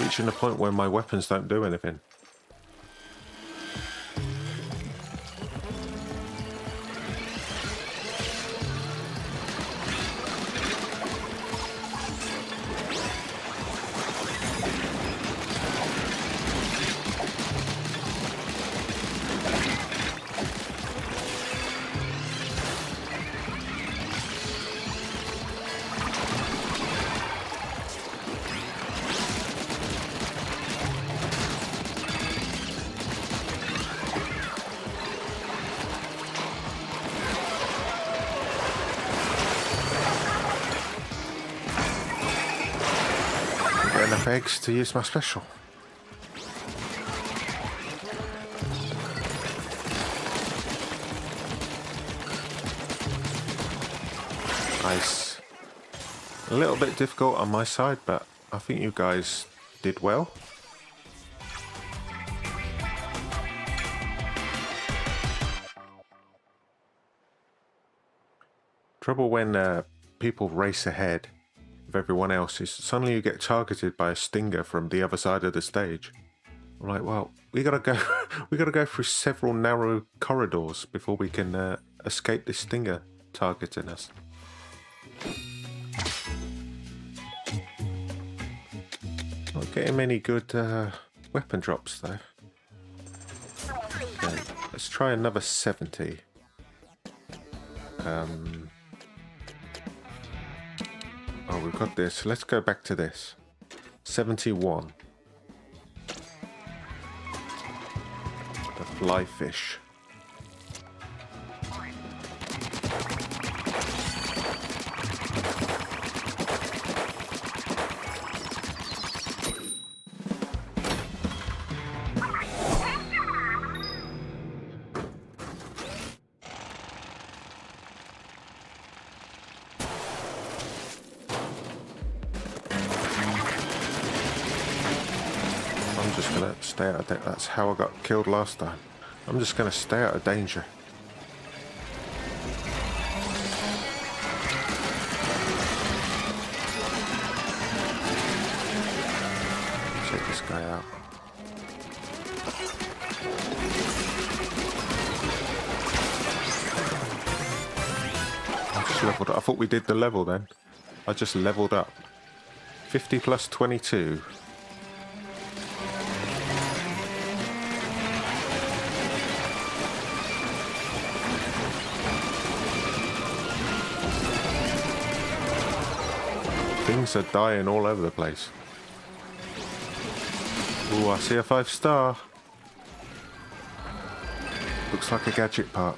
Speaker 1: Reaching the point where my weapons don't do anything. Enough eggs to use my special. Nice. A little bit difficult on my side, but I think you guys did well. Trouble when people race ahead of everyone else is suddenly you get targeted by a stinger from the other side of the stage. I'm like, well, we gotta go through several narrow corridors before we can escape this stinger targeting us. Not getting many good weapon drops though. Okay, let's try another 70. Oh, we've got this. Let's go back to this. 71. The fly fish. just going to stay out of danger. That's how I got killed last time. I'm just going to stay out of danger. Check this guy out. I just leveled up. I thought we did the level then. I just leveled up. 50 plus 22. Things are dying all over the place. Ooh, I see a 5-star. Looks like a gadget part.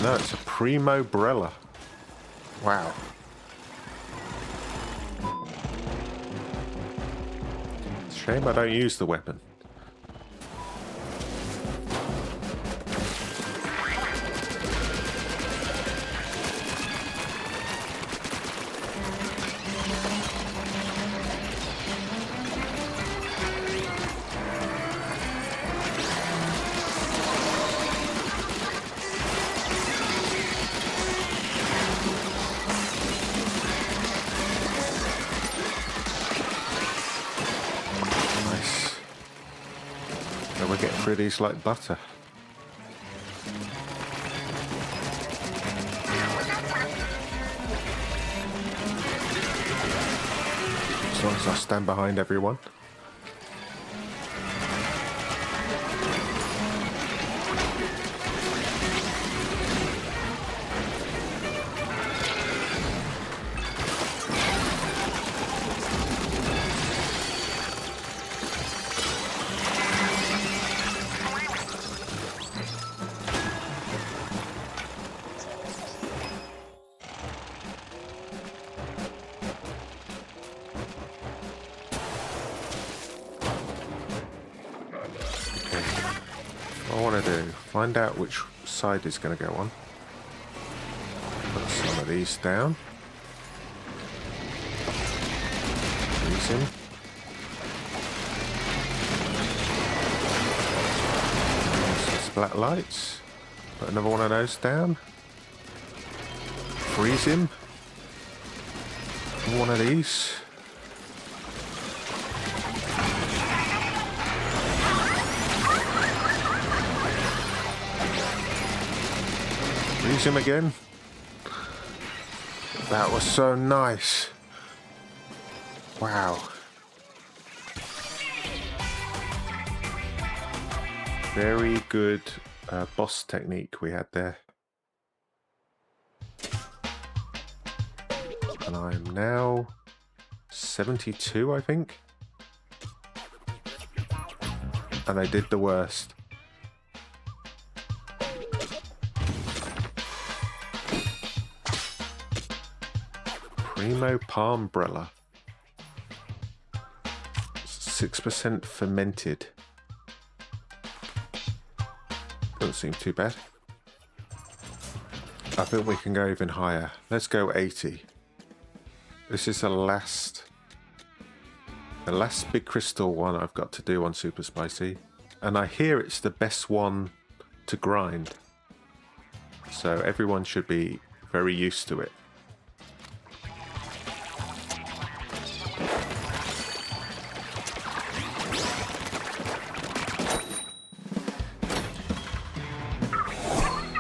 Speaker 1: No, it's a Primo Brella. Wow. Shame I don't use the weapon. We get through these like butter. As long as I stand behind everyone. What I want to do, find out which side is going to go on. Put some of these down. Freeze him. Some splat lights. Put another one of those down. Freeze him. One of these. Freeze him again. That was so nice. Wow. Very good boss technique we had there. And I'm now 72, I think. And I did the worst. Primo Palmbrella. 6% fermented. Doesn't seem too bad. I think we can go even higher. Let's go 80. This is the last big crystal one I've got to do on Super Spicy. And I hear it's the best one to grind. So everyone should be very used to it.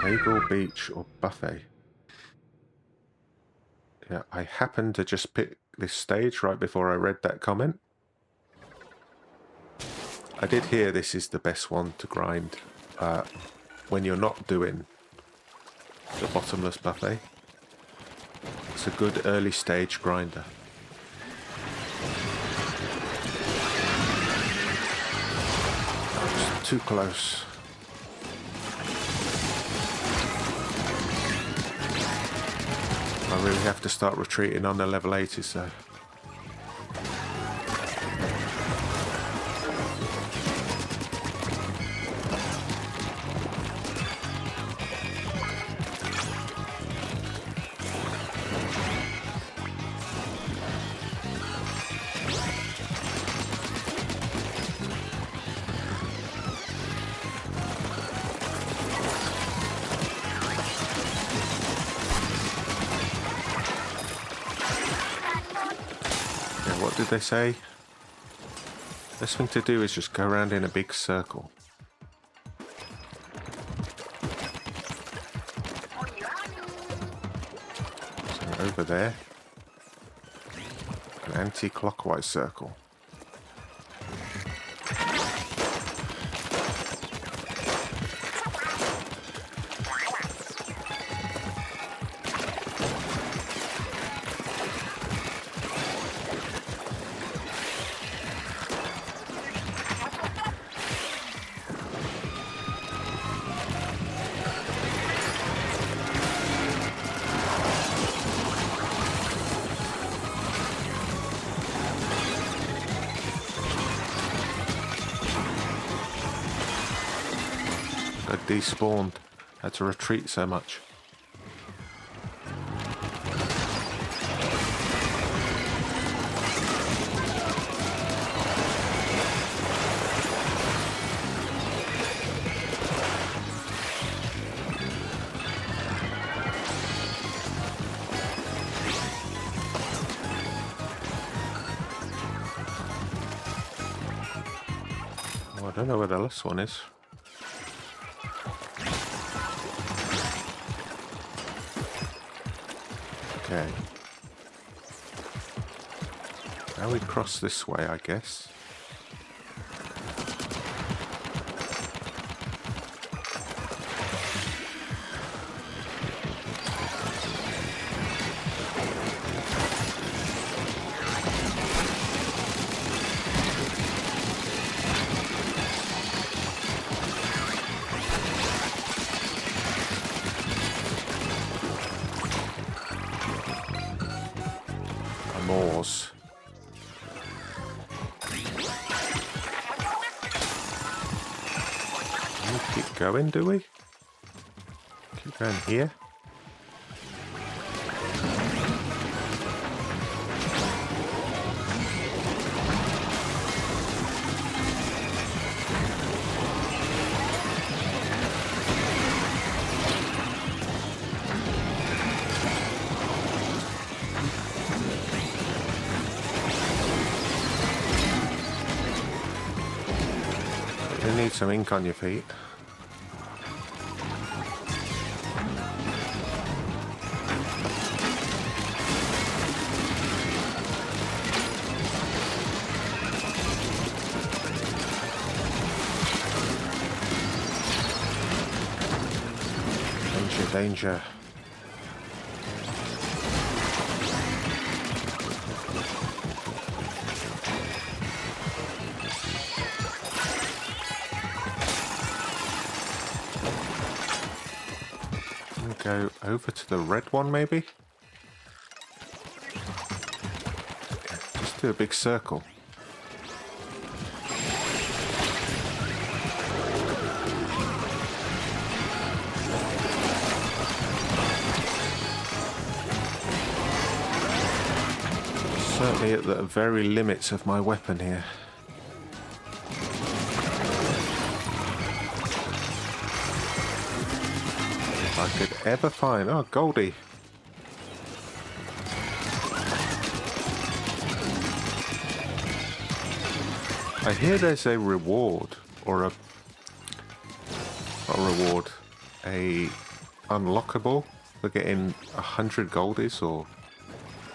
Speaker 1: Bagel, beach, or buffet. Yeah, I happened to just pick this stage right before I read that comment. I did hear this is the best one to grind when you're not doing the bottomless buffet. It's a good early stage grinder. Just too close. I really have to start retreating on the level 80s, so. What did they say? Best thing to do is just go around in a big circle. So over there, an anti-clockwise circle. Despawned. Had to retreat so much. Oh, I don't know where the last one is. Okay. Now we cross this way, I guess. Moors. We keep going, do we? Keep going here. You need some ink on your feet. Danger, danger. Go over to the red one, maybe? Just do a big circle. Certainly at the very limits of my weapon here. I could ever find... Oh, Goldie. I hear there's a reward, or a... not a reward, a unlockable for getting 100 goldies, or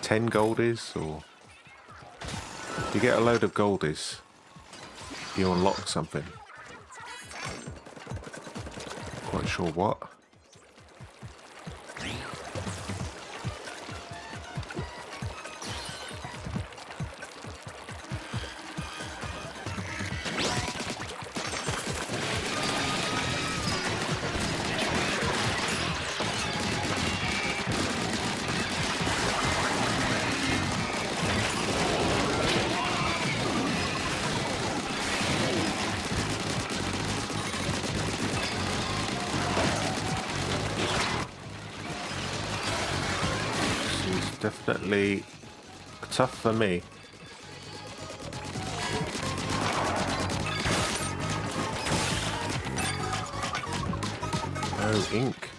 Speaker 1: 10 goldies, or... You get a load of goldies, you unlock something. Quite sure what. Definitely tough for me. No ink.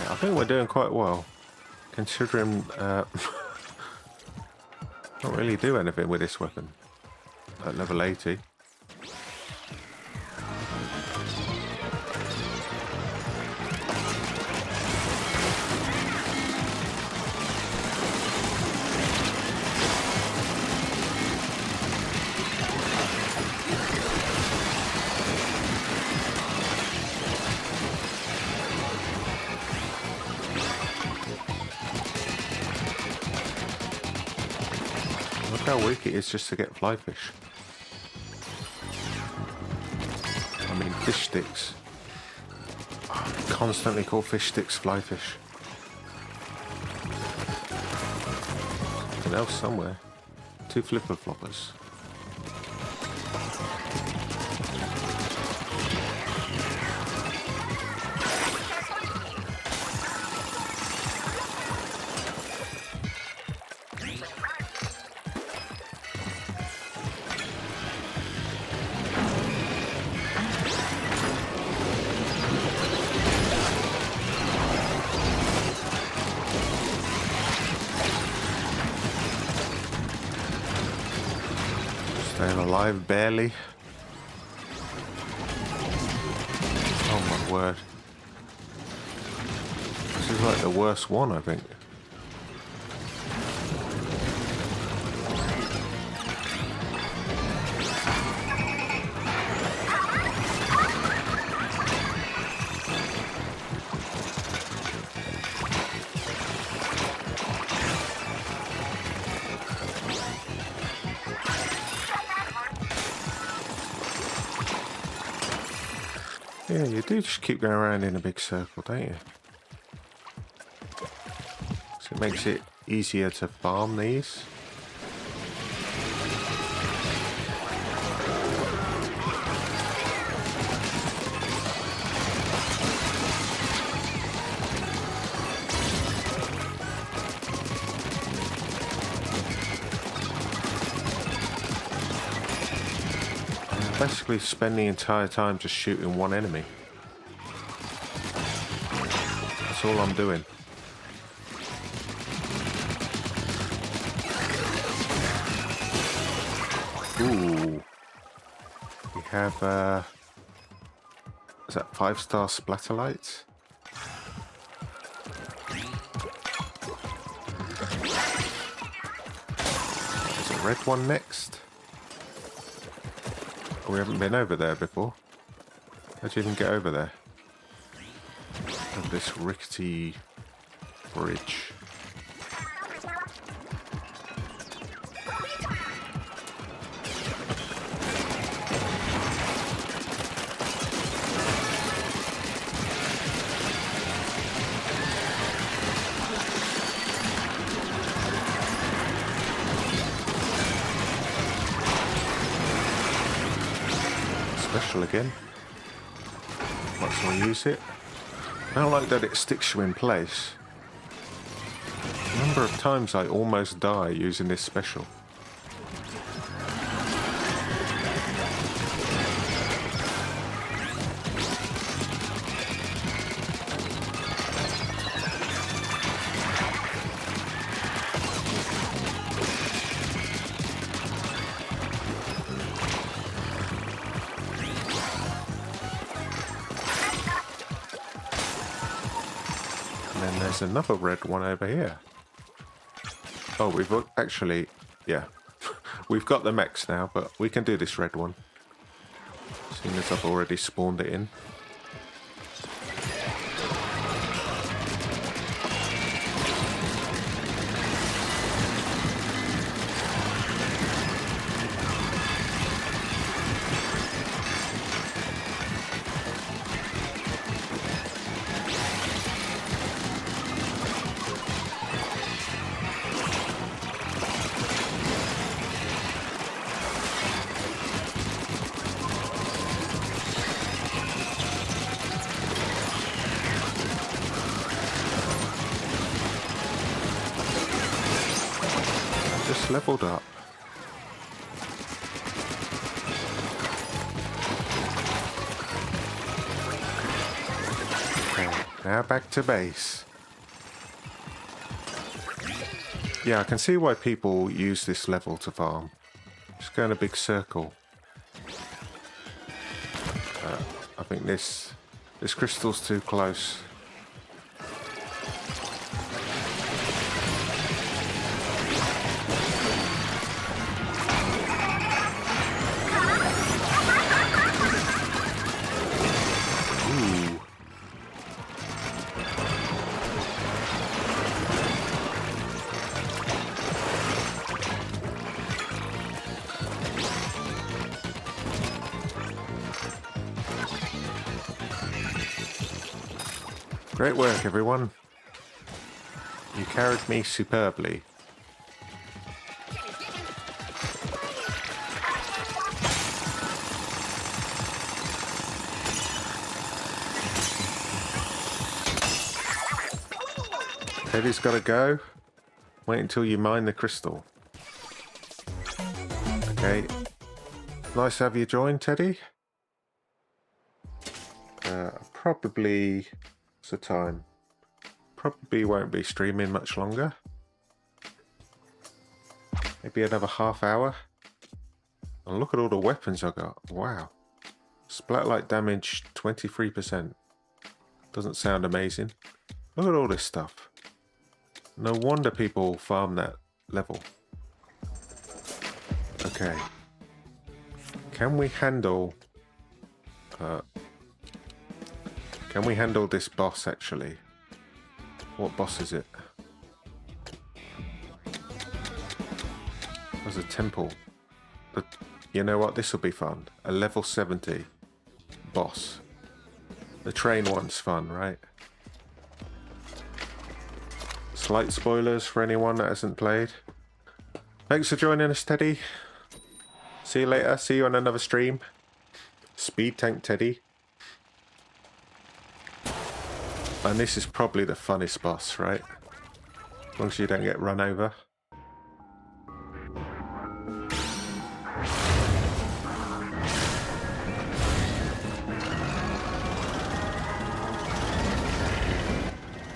Speaker 1: I think we're doing quite well, considering not really do anything with this weapon at level 80. Look how weak it is just to get fly fish. I mean fish sticks. Oh, constantly call fish sticks fly fish. Something else somewhere. 2 flipper floppers. Staying alive barely. Oh my word. This is like the worst one, I think. Yeah, you do just keep going around in a big circle, don't you? So it makes it easier to farm these. Basically spend the entire time just shooting one enemy. That's all I'm doing. Ooh. We have is that 5-star splatter lights? There's a red one next. We haven't been over there before. How'd you even get over there? Of this rickety bridge. Special again. Might as well use it. I don't like that it sticks you in place. The number of times I almost die using this special. And there's another red one over here. Oh, we've actually, yeah, we've got the mechs now, but we can do this red one. Seeing as I've already spawned it in. Just leveled up. Okay. Now back to base. Yeah, I can see why people use this level to farm. Just go in a big circle. I think this crystal's too close. Great work, everyone. You carried me superbly. Teddy's got to go. Wait until you mine the crystal. Okay. Nice to have you join, Teddy. Probably... What's the time? Probably won't be streaming much longer. Maybe another half hour. And look at all the weapons I got. Wow. Splatlight damage 23%. Doesn't sound amazing. Look at all this stuff. No wonder people farm that level. Okay. Can we handle... Can we handle this boss, actually? What boss is it? There's a temple. But you know what? This will be fun. A level 70 boss. The train one's fun, right? Slight spoilers for anyone that hasn't played. Thanks for joining us, Teddy. See you later. See you on another stream. Speed Tank Teddy. And this is probably the funnest boss, right? As long as you don't get run over.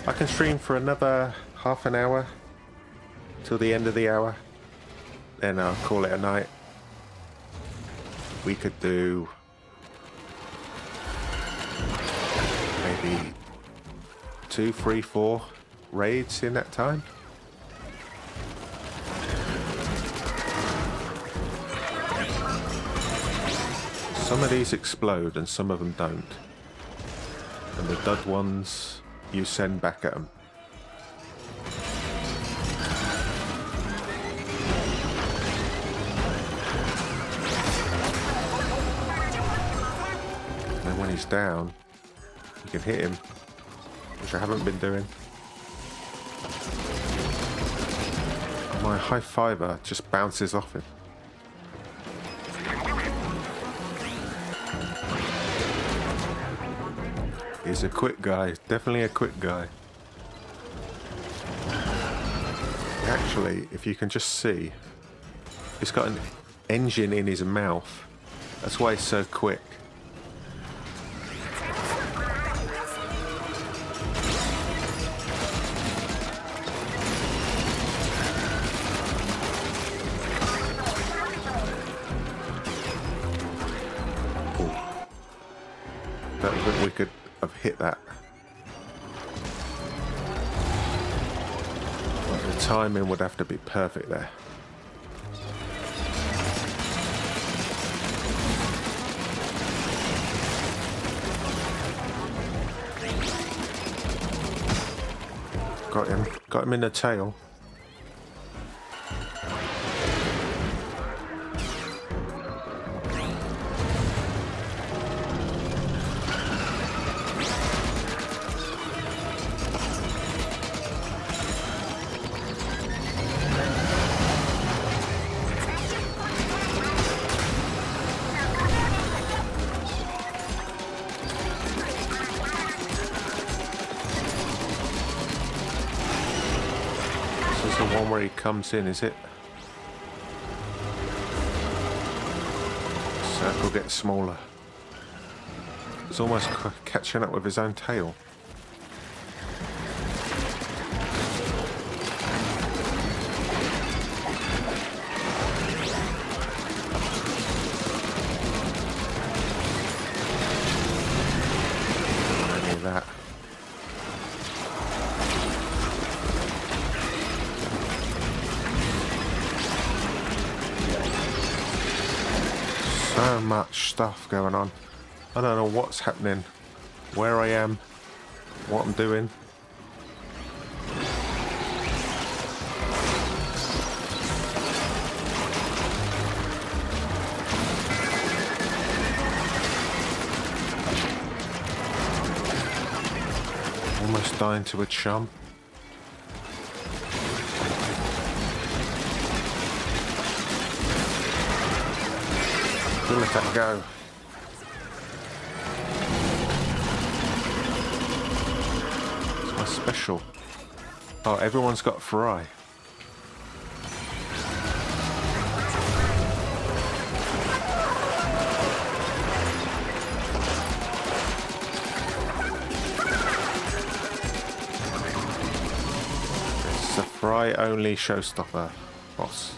Speaker 1: I can stream for another half an hour till the end of the hour. Then I'll call it a night. We could do maybe 2, 3, 4 raids in that time. Some of these explode and some of them don't. And the dud ones you send back at them. And then when he's down, you can hit him. Which I haven't been doing. My high fiber just bounces off him. He's a quick guy, definitely a quick guy. Actually, if you can just see, he's got an engine in his mouth. That's why he's so quick. We could have hit that. But the timing would have to be perfect there. Got him in the tail. Where he comes in, is it? Circle gets smaller. It's almost catching up with his own tail. much stuff going on. I don't know what's happening, where I am, what I'm doing. Almost dying to a chum. We'll let that go. It's my special. Oh, everyone's got fry. It's a fry only showstopper, boss.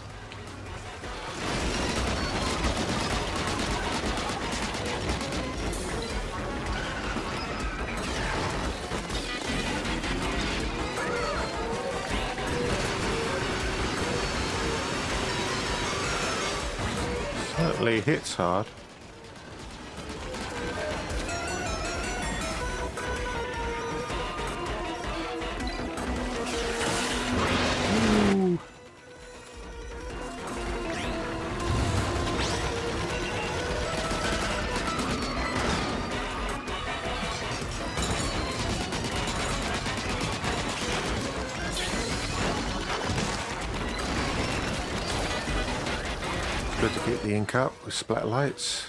Speaker 1: Certainly hits hard. Ooh. Good to get the ink up with splat lights.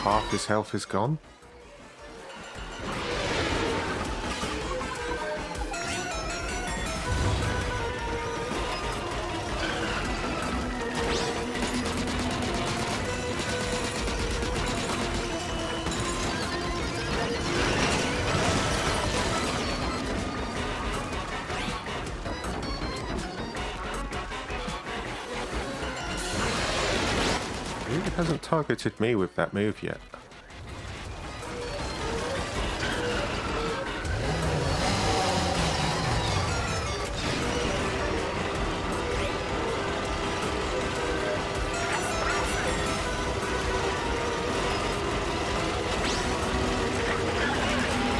Speaker 1: Half his health is gone. He hasn't targeted me with that move yet.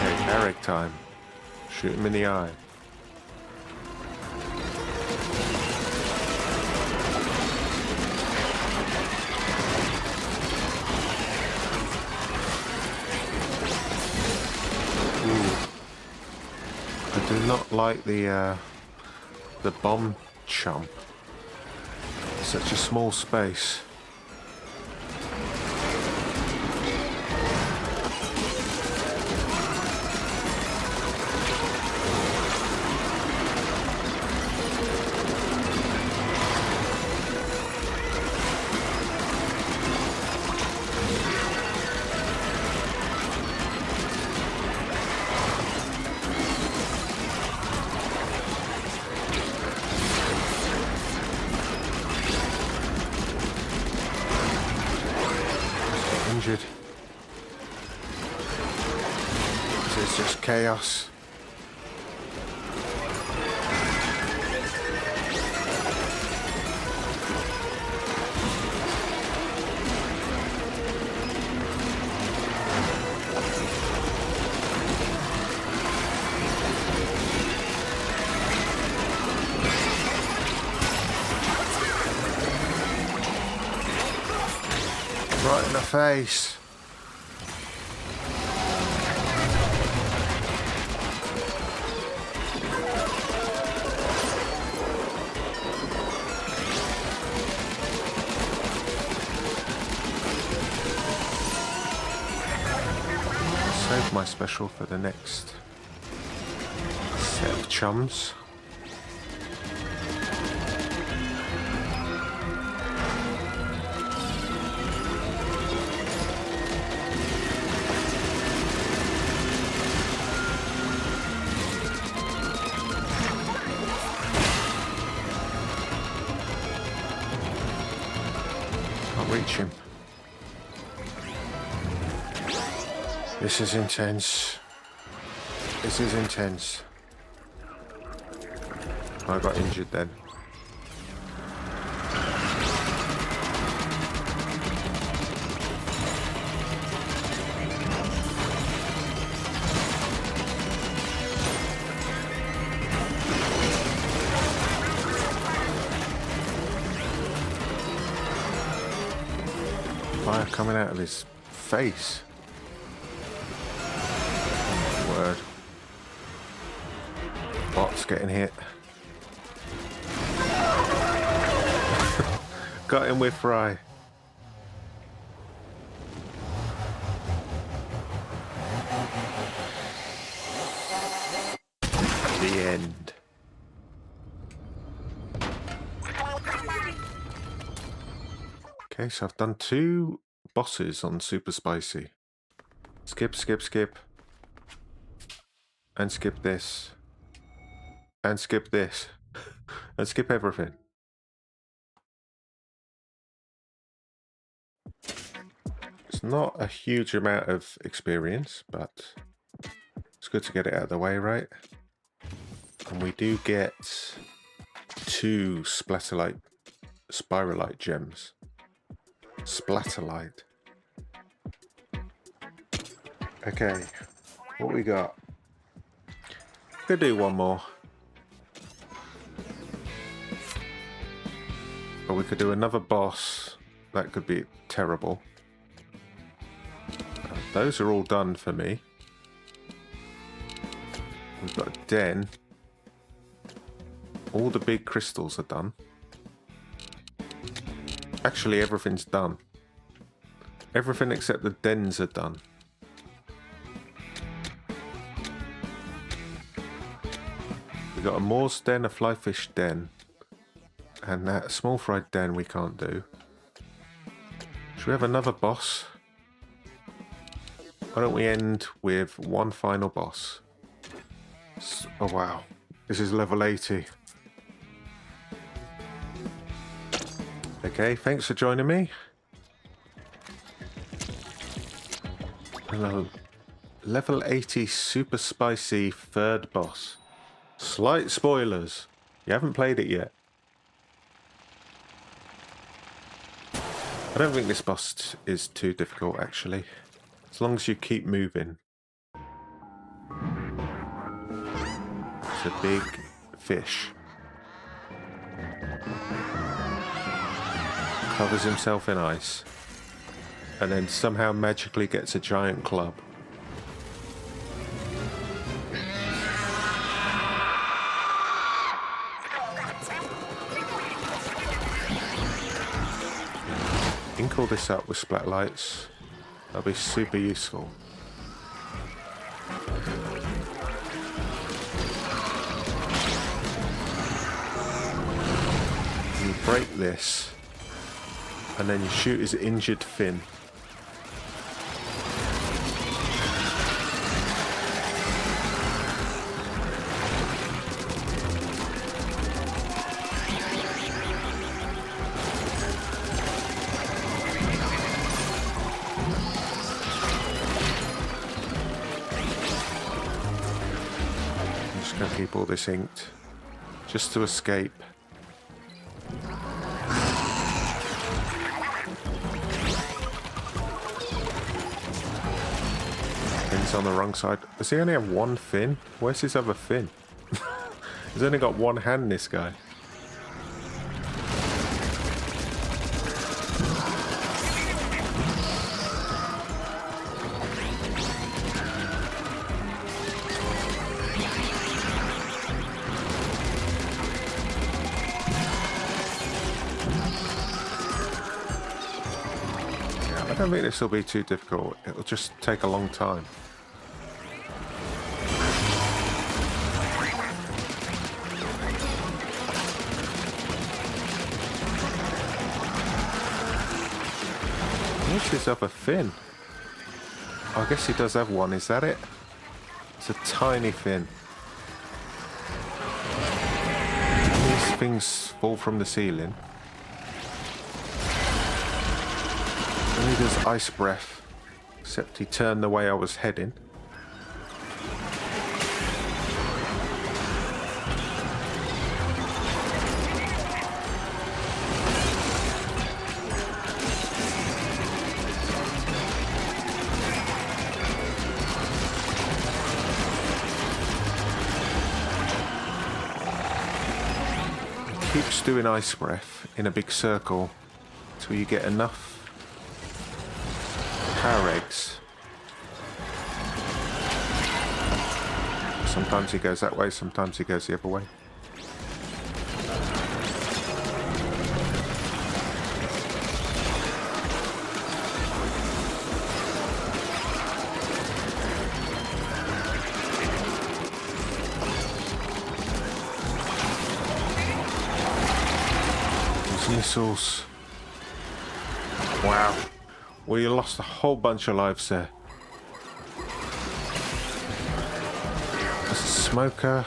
Speaker 1: Okay, Eric time. Shoot him in the eye. I do not like the bomb chump. Such a small space. Injured. This is just chaos. Right in the face. Save my special for the next set of chums. Reach him. This is intense. This is intense. I got injured then. coming out of his face. Oh, word. Bot's getting hit. Got him with Fry. The end. Okay, so I've done 2 bosses on Super Spicy. Skip, skip, skip. And skip this. And skip this. And skip everything. It's not a huge amount of experience, but it's good to get it out of the way, right? And we do get 2 Splatterlight, Spiralite gems. Splatterlight. Okay, what we got? Could do one more. Or we could do another boss. That could be terrible. Those are all done for me. We've got a den. All the big crystals are done. Actually, everything's done. Everything except the dens are done. We've got a Moor's den, a Flyfish den, and that small fried den we can't do. Should we have another boss? Why don't we end with one final boss? Oh wow, this is level 80. Okay, thanks for joining me. Hello. Level 80 Super Spicy 3rd boss. Slight spoilers. You haven't played it yet. I don't think this boss is too difficult actually. As long as you keep moving. It's a big fish. Covers himself in ice. And then somehow magically gets a giant club. Ink all this up with splat lights. That'll be super useful. You break this, and then you shoot his injured fin. Keep all this inked just to escape. Fin's on the wrong side. Does he only have one fin? Where's his other fin? He's only got one hand, this guy. I don't think this will be too difficult. It'll just take a long time. Where's his other fin? Oh, I guess he does have one. Is that it? It's a tiny fin. These things fall from the ceiling. And he does ice breath, except he turned the way I was heading. He keeps doing ice breath in a big circle until you get enough Power eggs. Sometimes he goes that way, sometimes he goes the other way. Missiles. Wow. We lost a whole bunch of lives there. There's a smoker.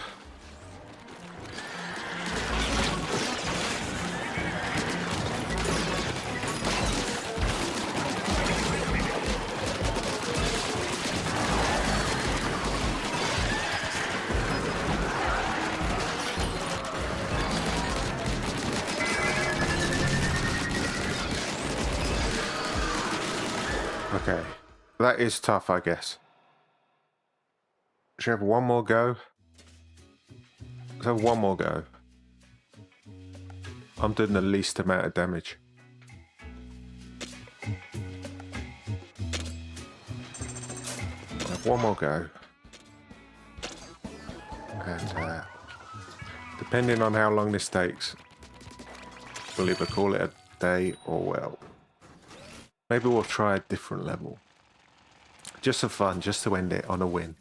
Speaker 1: Okay, that is tough, I guess. Should we have one more go? Let's have one more go. I'm doing the least amount of damage. I'll have one more go. And depending on how long this takes, we'll either call it a day or, well, maybe we'll try a different level. Just for fun, just to end it on a win.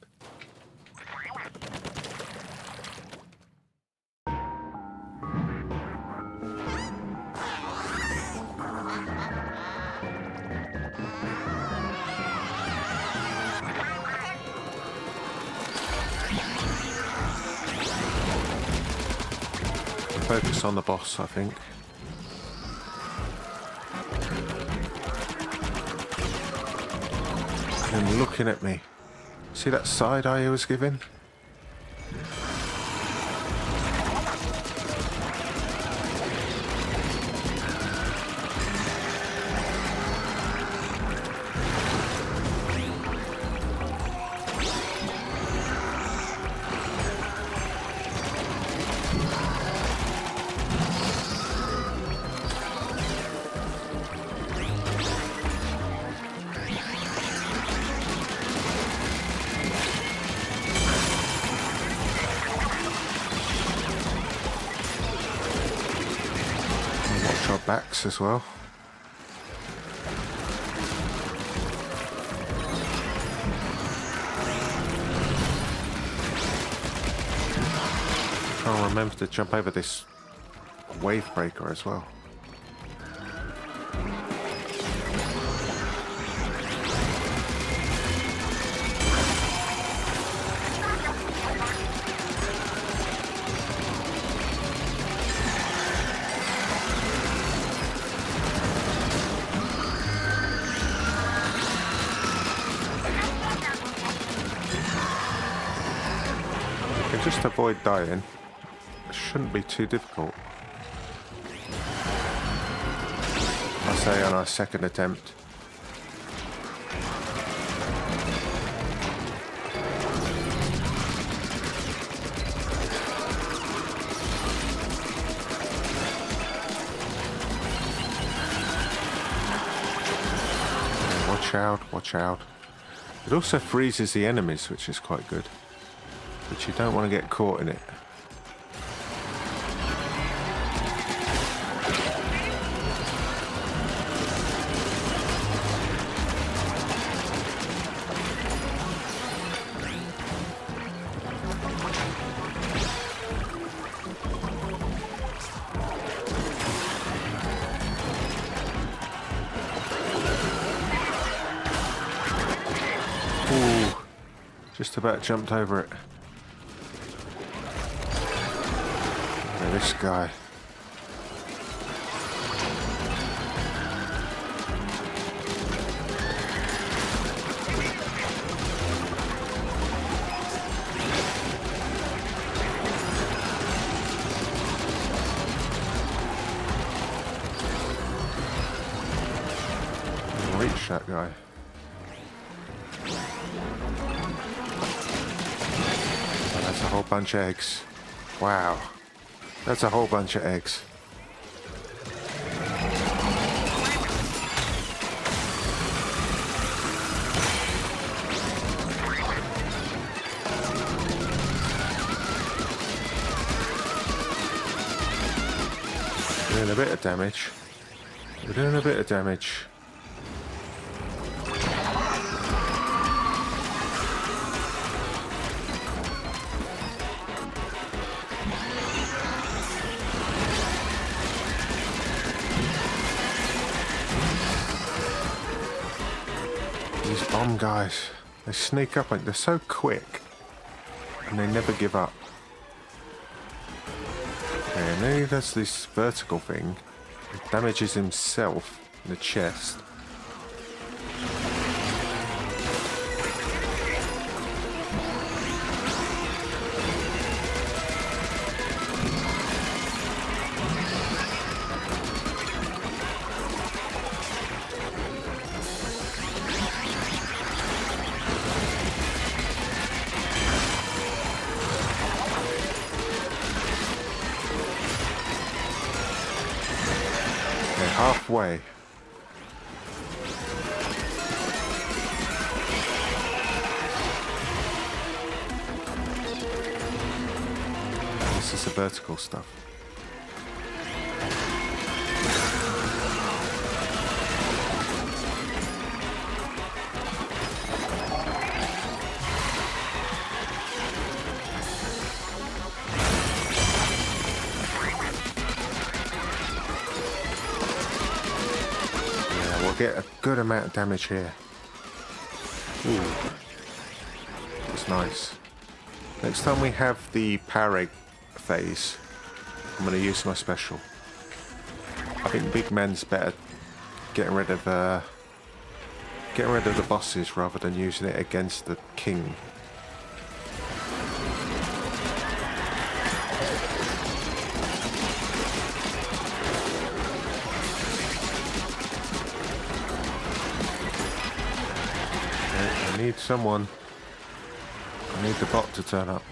Speaker 1: Focus on the boss, I think. And looking at me. See that side eye he was giving? Backs as well. I'll remember to jump over this wave breaker as well. Just avoid dying. It shouldn't be too difficult. I say on our second attempt. Watch out, watch out. It also freezes the enemies, which is quite good. But you don't want to get caught in it. Ooh, just about jumped over it. This guy. I'll reach that guy. Oh, that's a whole bunch of eggs. Wow. That's a whole bunch of eggs. doing a bit of damage. We're doing a bit of damage. These bomb guys, they sneak up and they're so quick and they never give up. Okay, and then he does this vertical thing. It damages himself in the chest. Halfway. This is the vertical stuff. Get a good amount of damage here. Ooh. It's nice. Next time we have the power egg phase, I'm going to use my special. I think Big Man's better getting rid of the bosses rather than using it against the king. I need someone. I need the bot to turn up.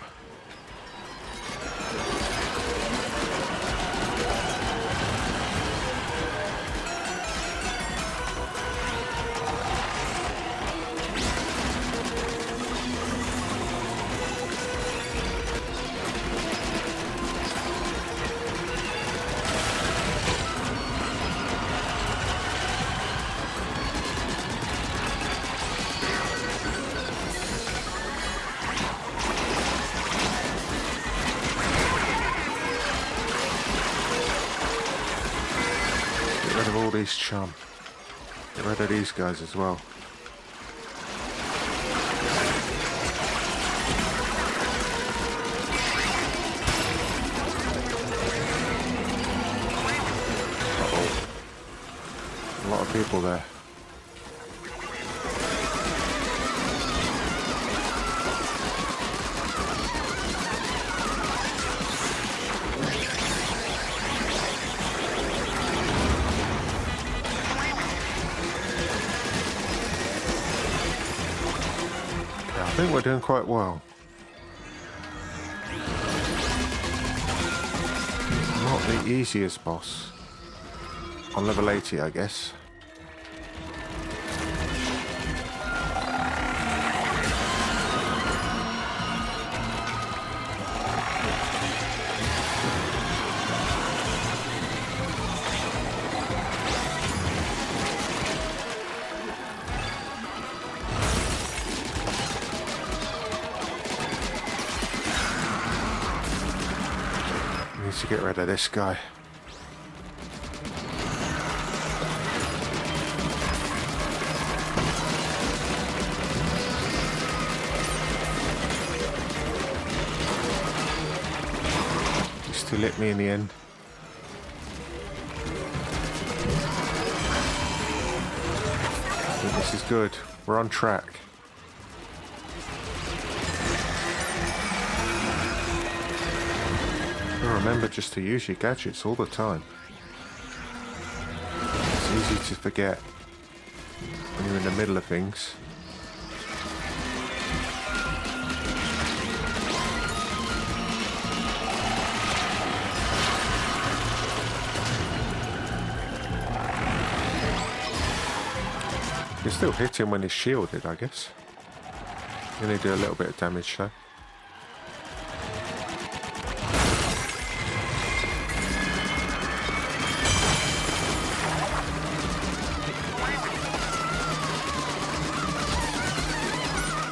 Speaker 1: All these chum. Get rid of these guys as well. Uh-oh. A lot of people there. I think we're doing quite well. Not the easiest boss. On level 80, I guess. To get rid of this guy. He still hit me in the end. I think this is good. We're on track. Remember just to use your gadgets all the time. It's easy to forget when you're in the middle of things. You can still hit him when he's shielded, I guess. You only do a little bit of damage though.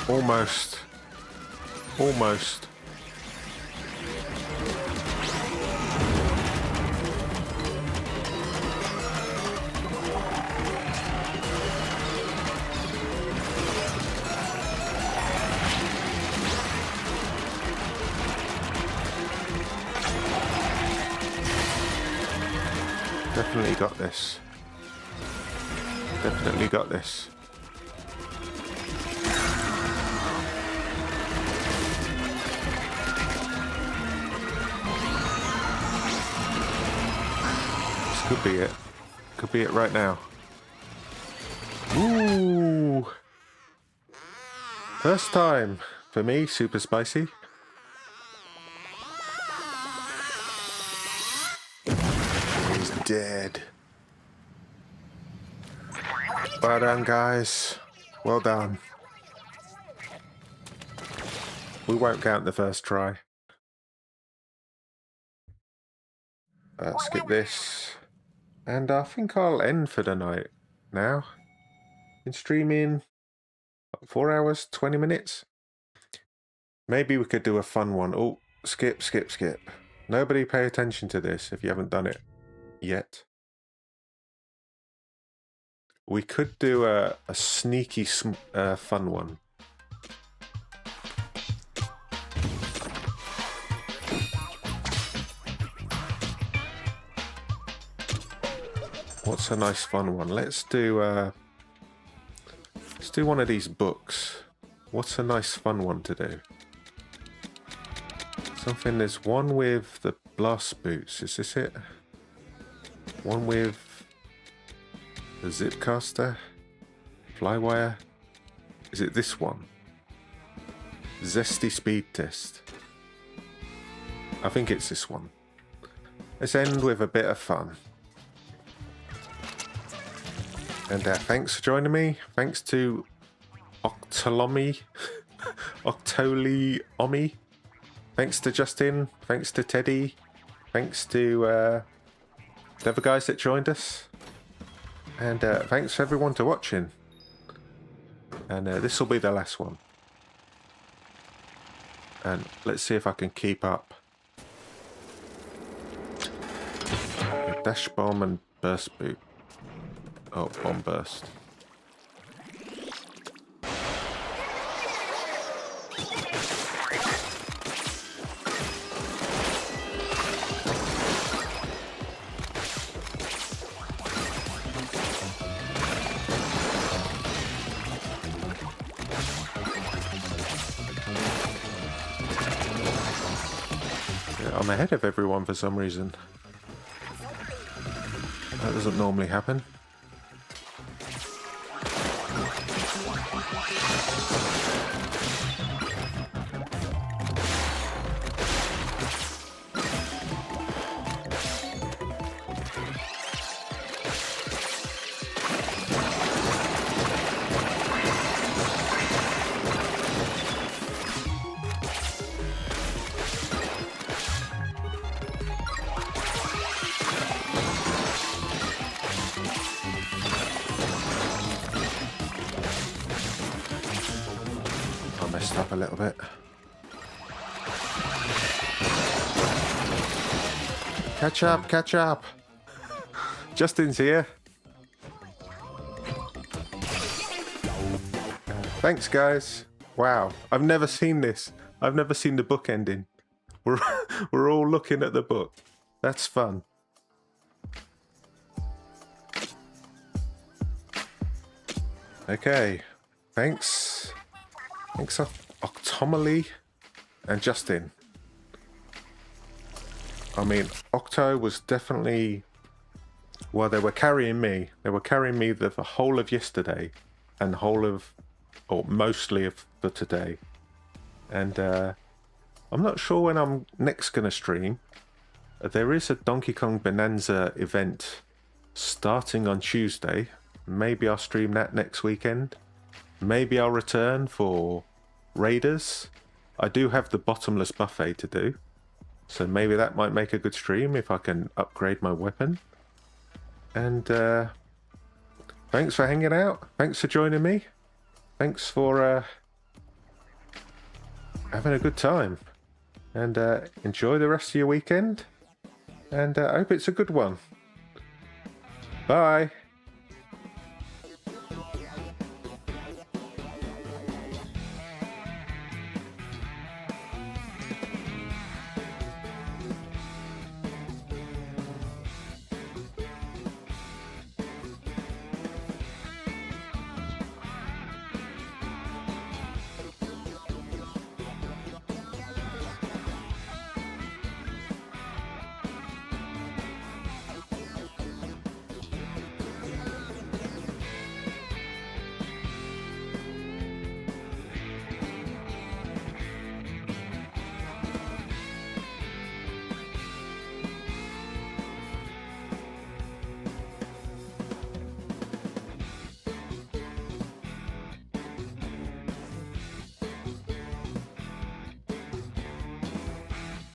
Speaker 1: Almost. Almost. Definitely got this. Definitely got this. This could be it. Could be it right now. Ooh! First time for me, super spicy. He's dead. Well done, guys. Well done. We won't count the first try. Skip this. And I think I'll end for the night now. Been streaming 4 hours, 20 minutes. Maybe we could do a fun one. Oh, skip. Nobody pay attention to this if you haven't done it yet. We could do a sneaky fun one. What's a nice fun one? Let's do one of these books. What's a nice fun one to do? Something, there's one with the blast boots. Is this it? One with the zip caster, flywire. Is it this one? Zesty speed test. I think it's this one. Let's end with a bit of fun. And thanks for joining me. Thanks to Octolomi, Octoliomi. Thanks to Justin. Thanks to Teddy. Thanks to the other guys that joined us. And thanks everyone to watching. And this will be the last one. And let's see if I can keep up. Dash bomb and burst boot. Oh, bomb burst. I'm ahead of everyone for some reason. That doesn't normally happen. Up a little bit. Catch up. Justin's here. Thanks, guys. Wow, I've never seen this. I've never seen the book ending. We're all looking at the book. That's fun. Okay, thanks. Thanks, Octomally and Justin. I mean, Octo was definitely... Well, they were carrying me. They were carrying me the whole of yesterday and the whole of... or mostly of the today. And I'm not sure when I'm next going to stream. There is a Donkey Kong Bonanza event starting on Tuesday. Maybe I'll stream that next weekend. Maybe I'll return for Raiders. I do have the bottomless buffet to do, so maybe that might make a good stream if I can upgrade my weapon. And thanks for hanging out. Thanks for joining me. Thanks for having a good time. And enjoy the rest of your weekend. And I hope it's a good one. Bye.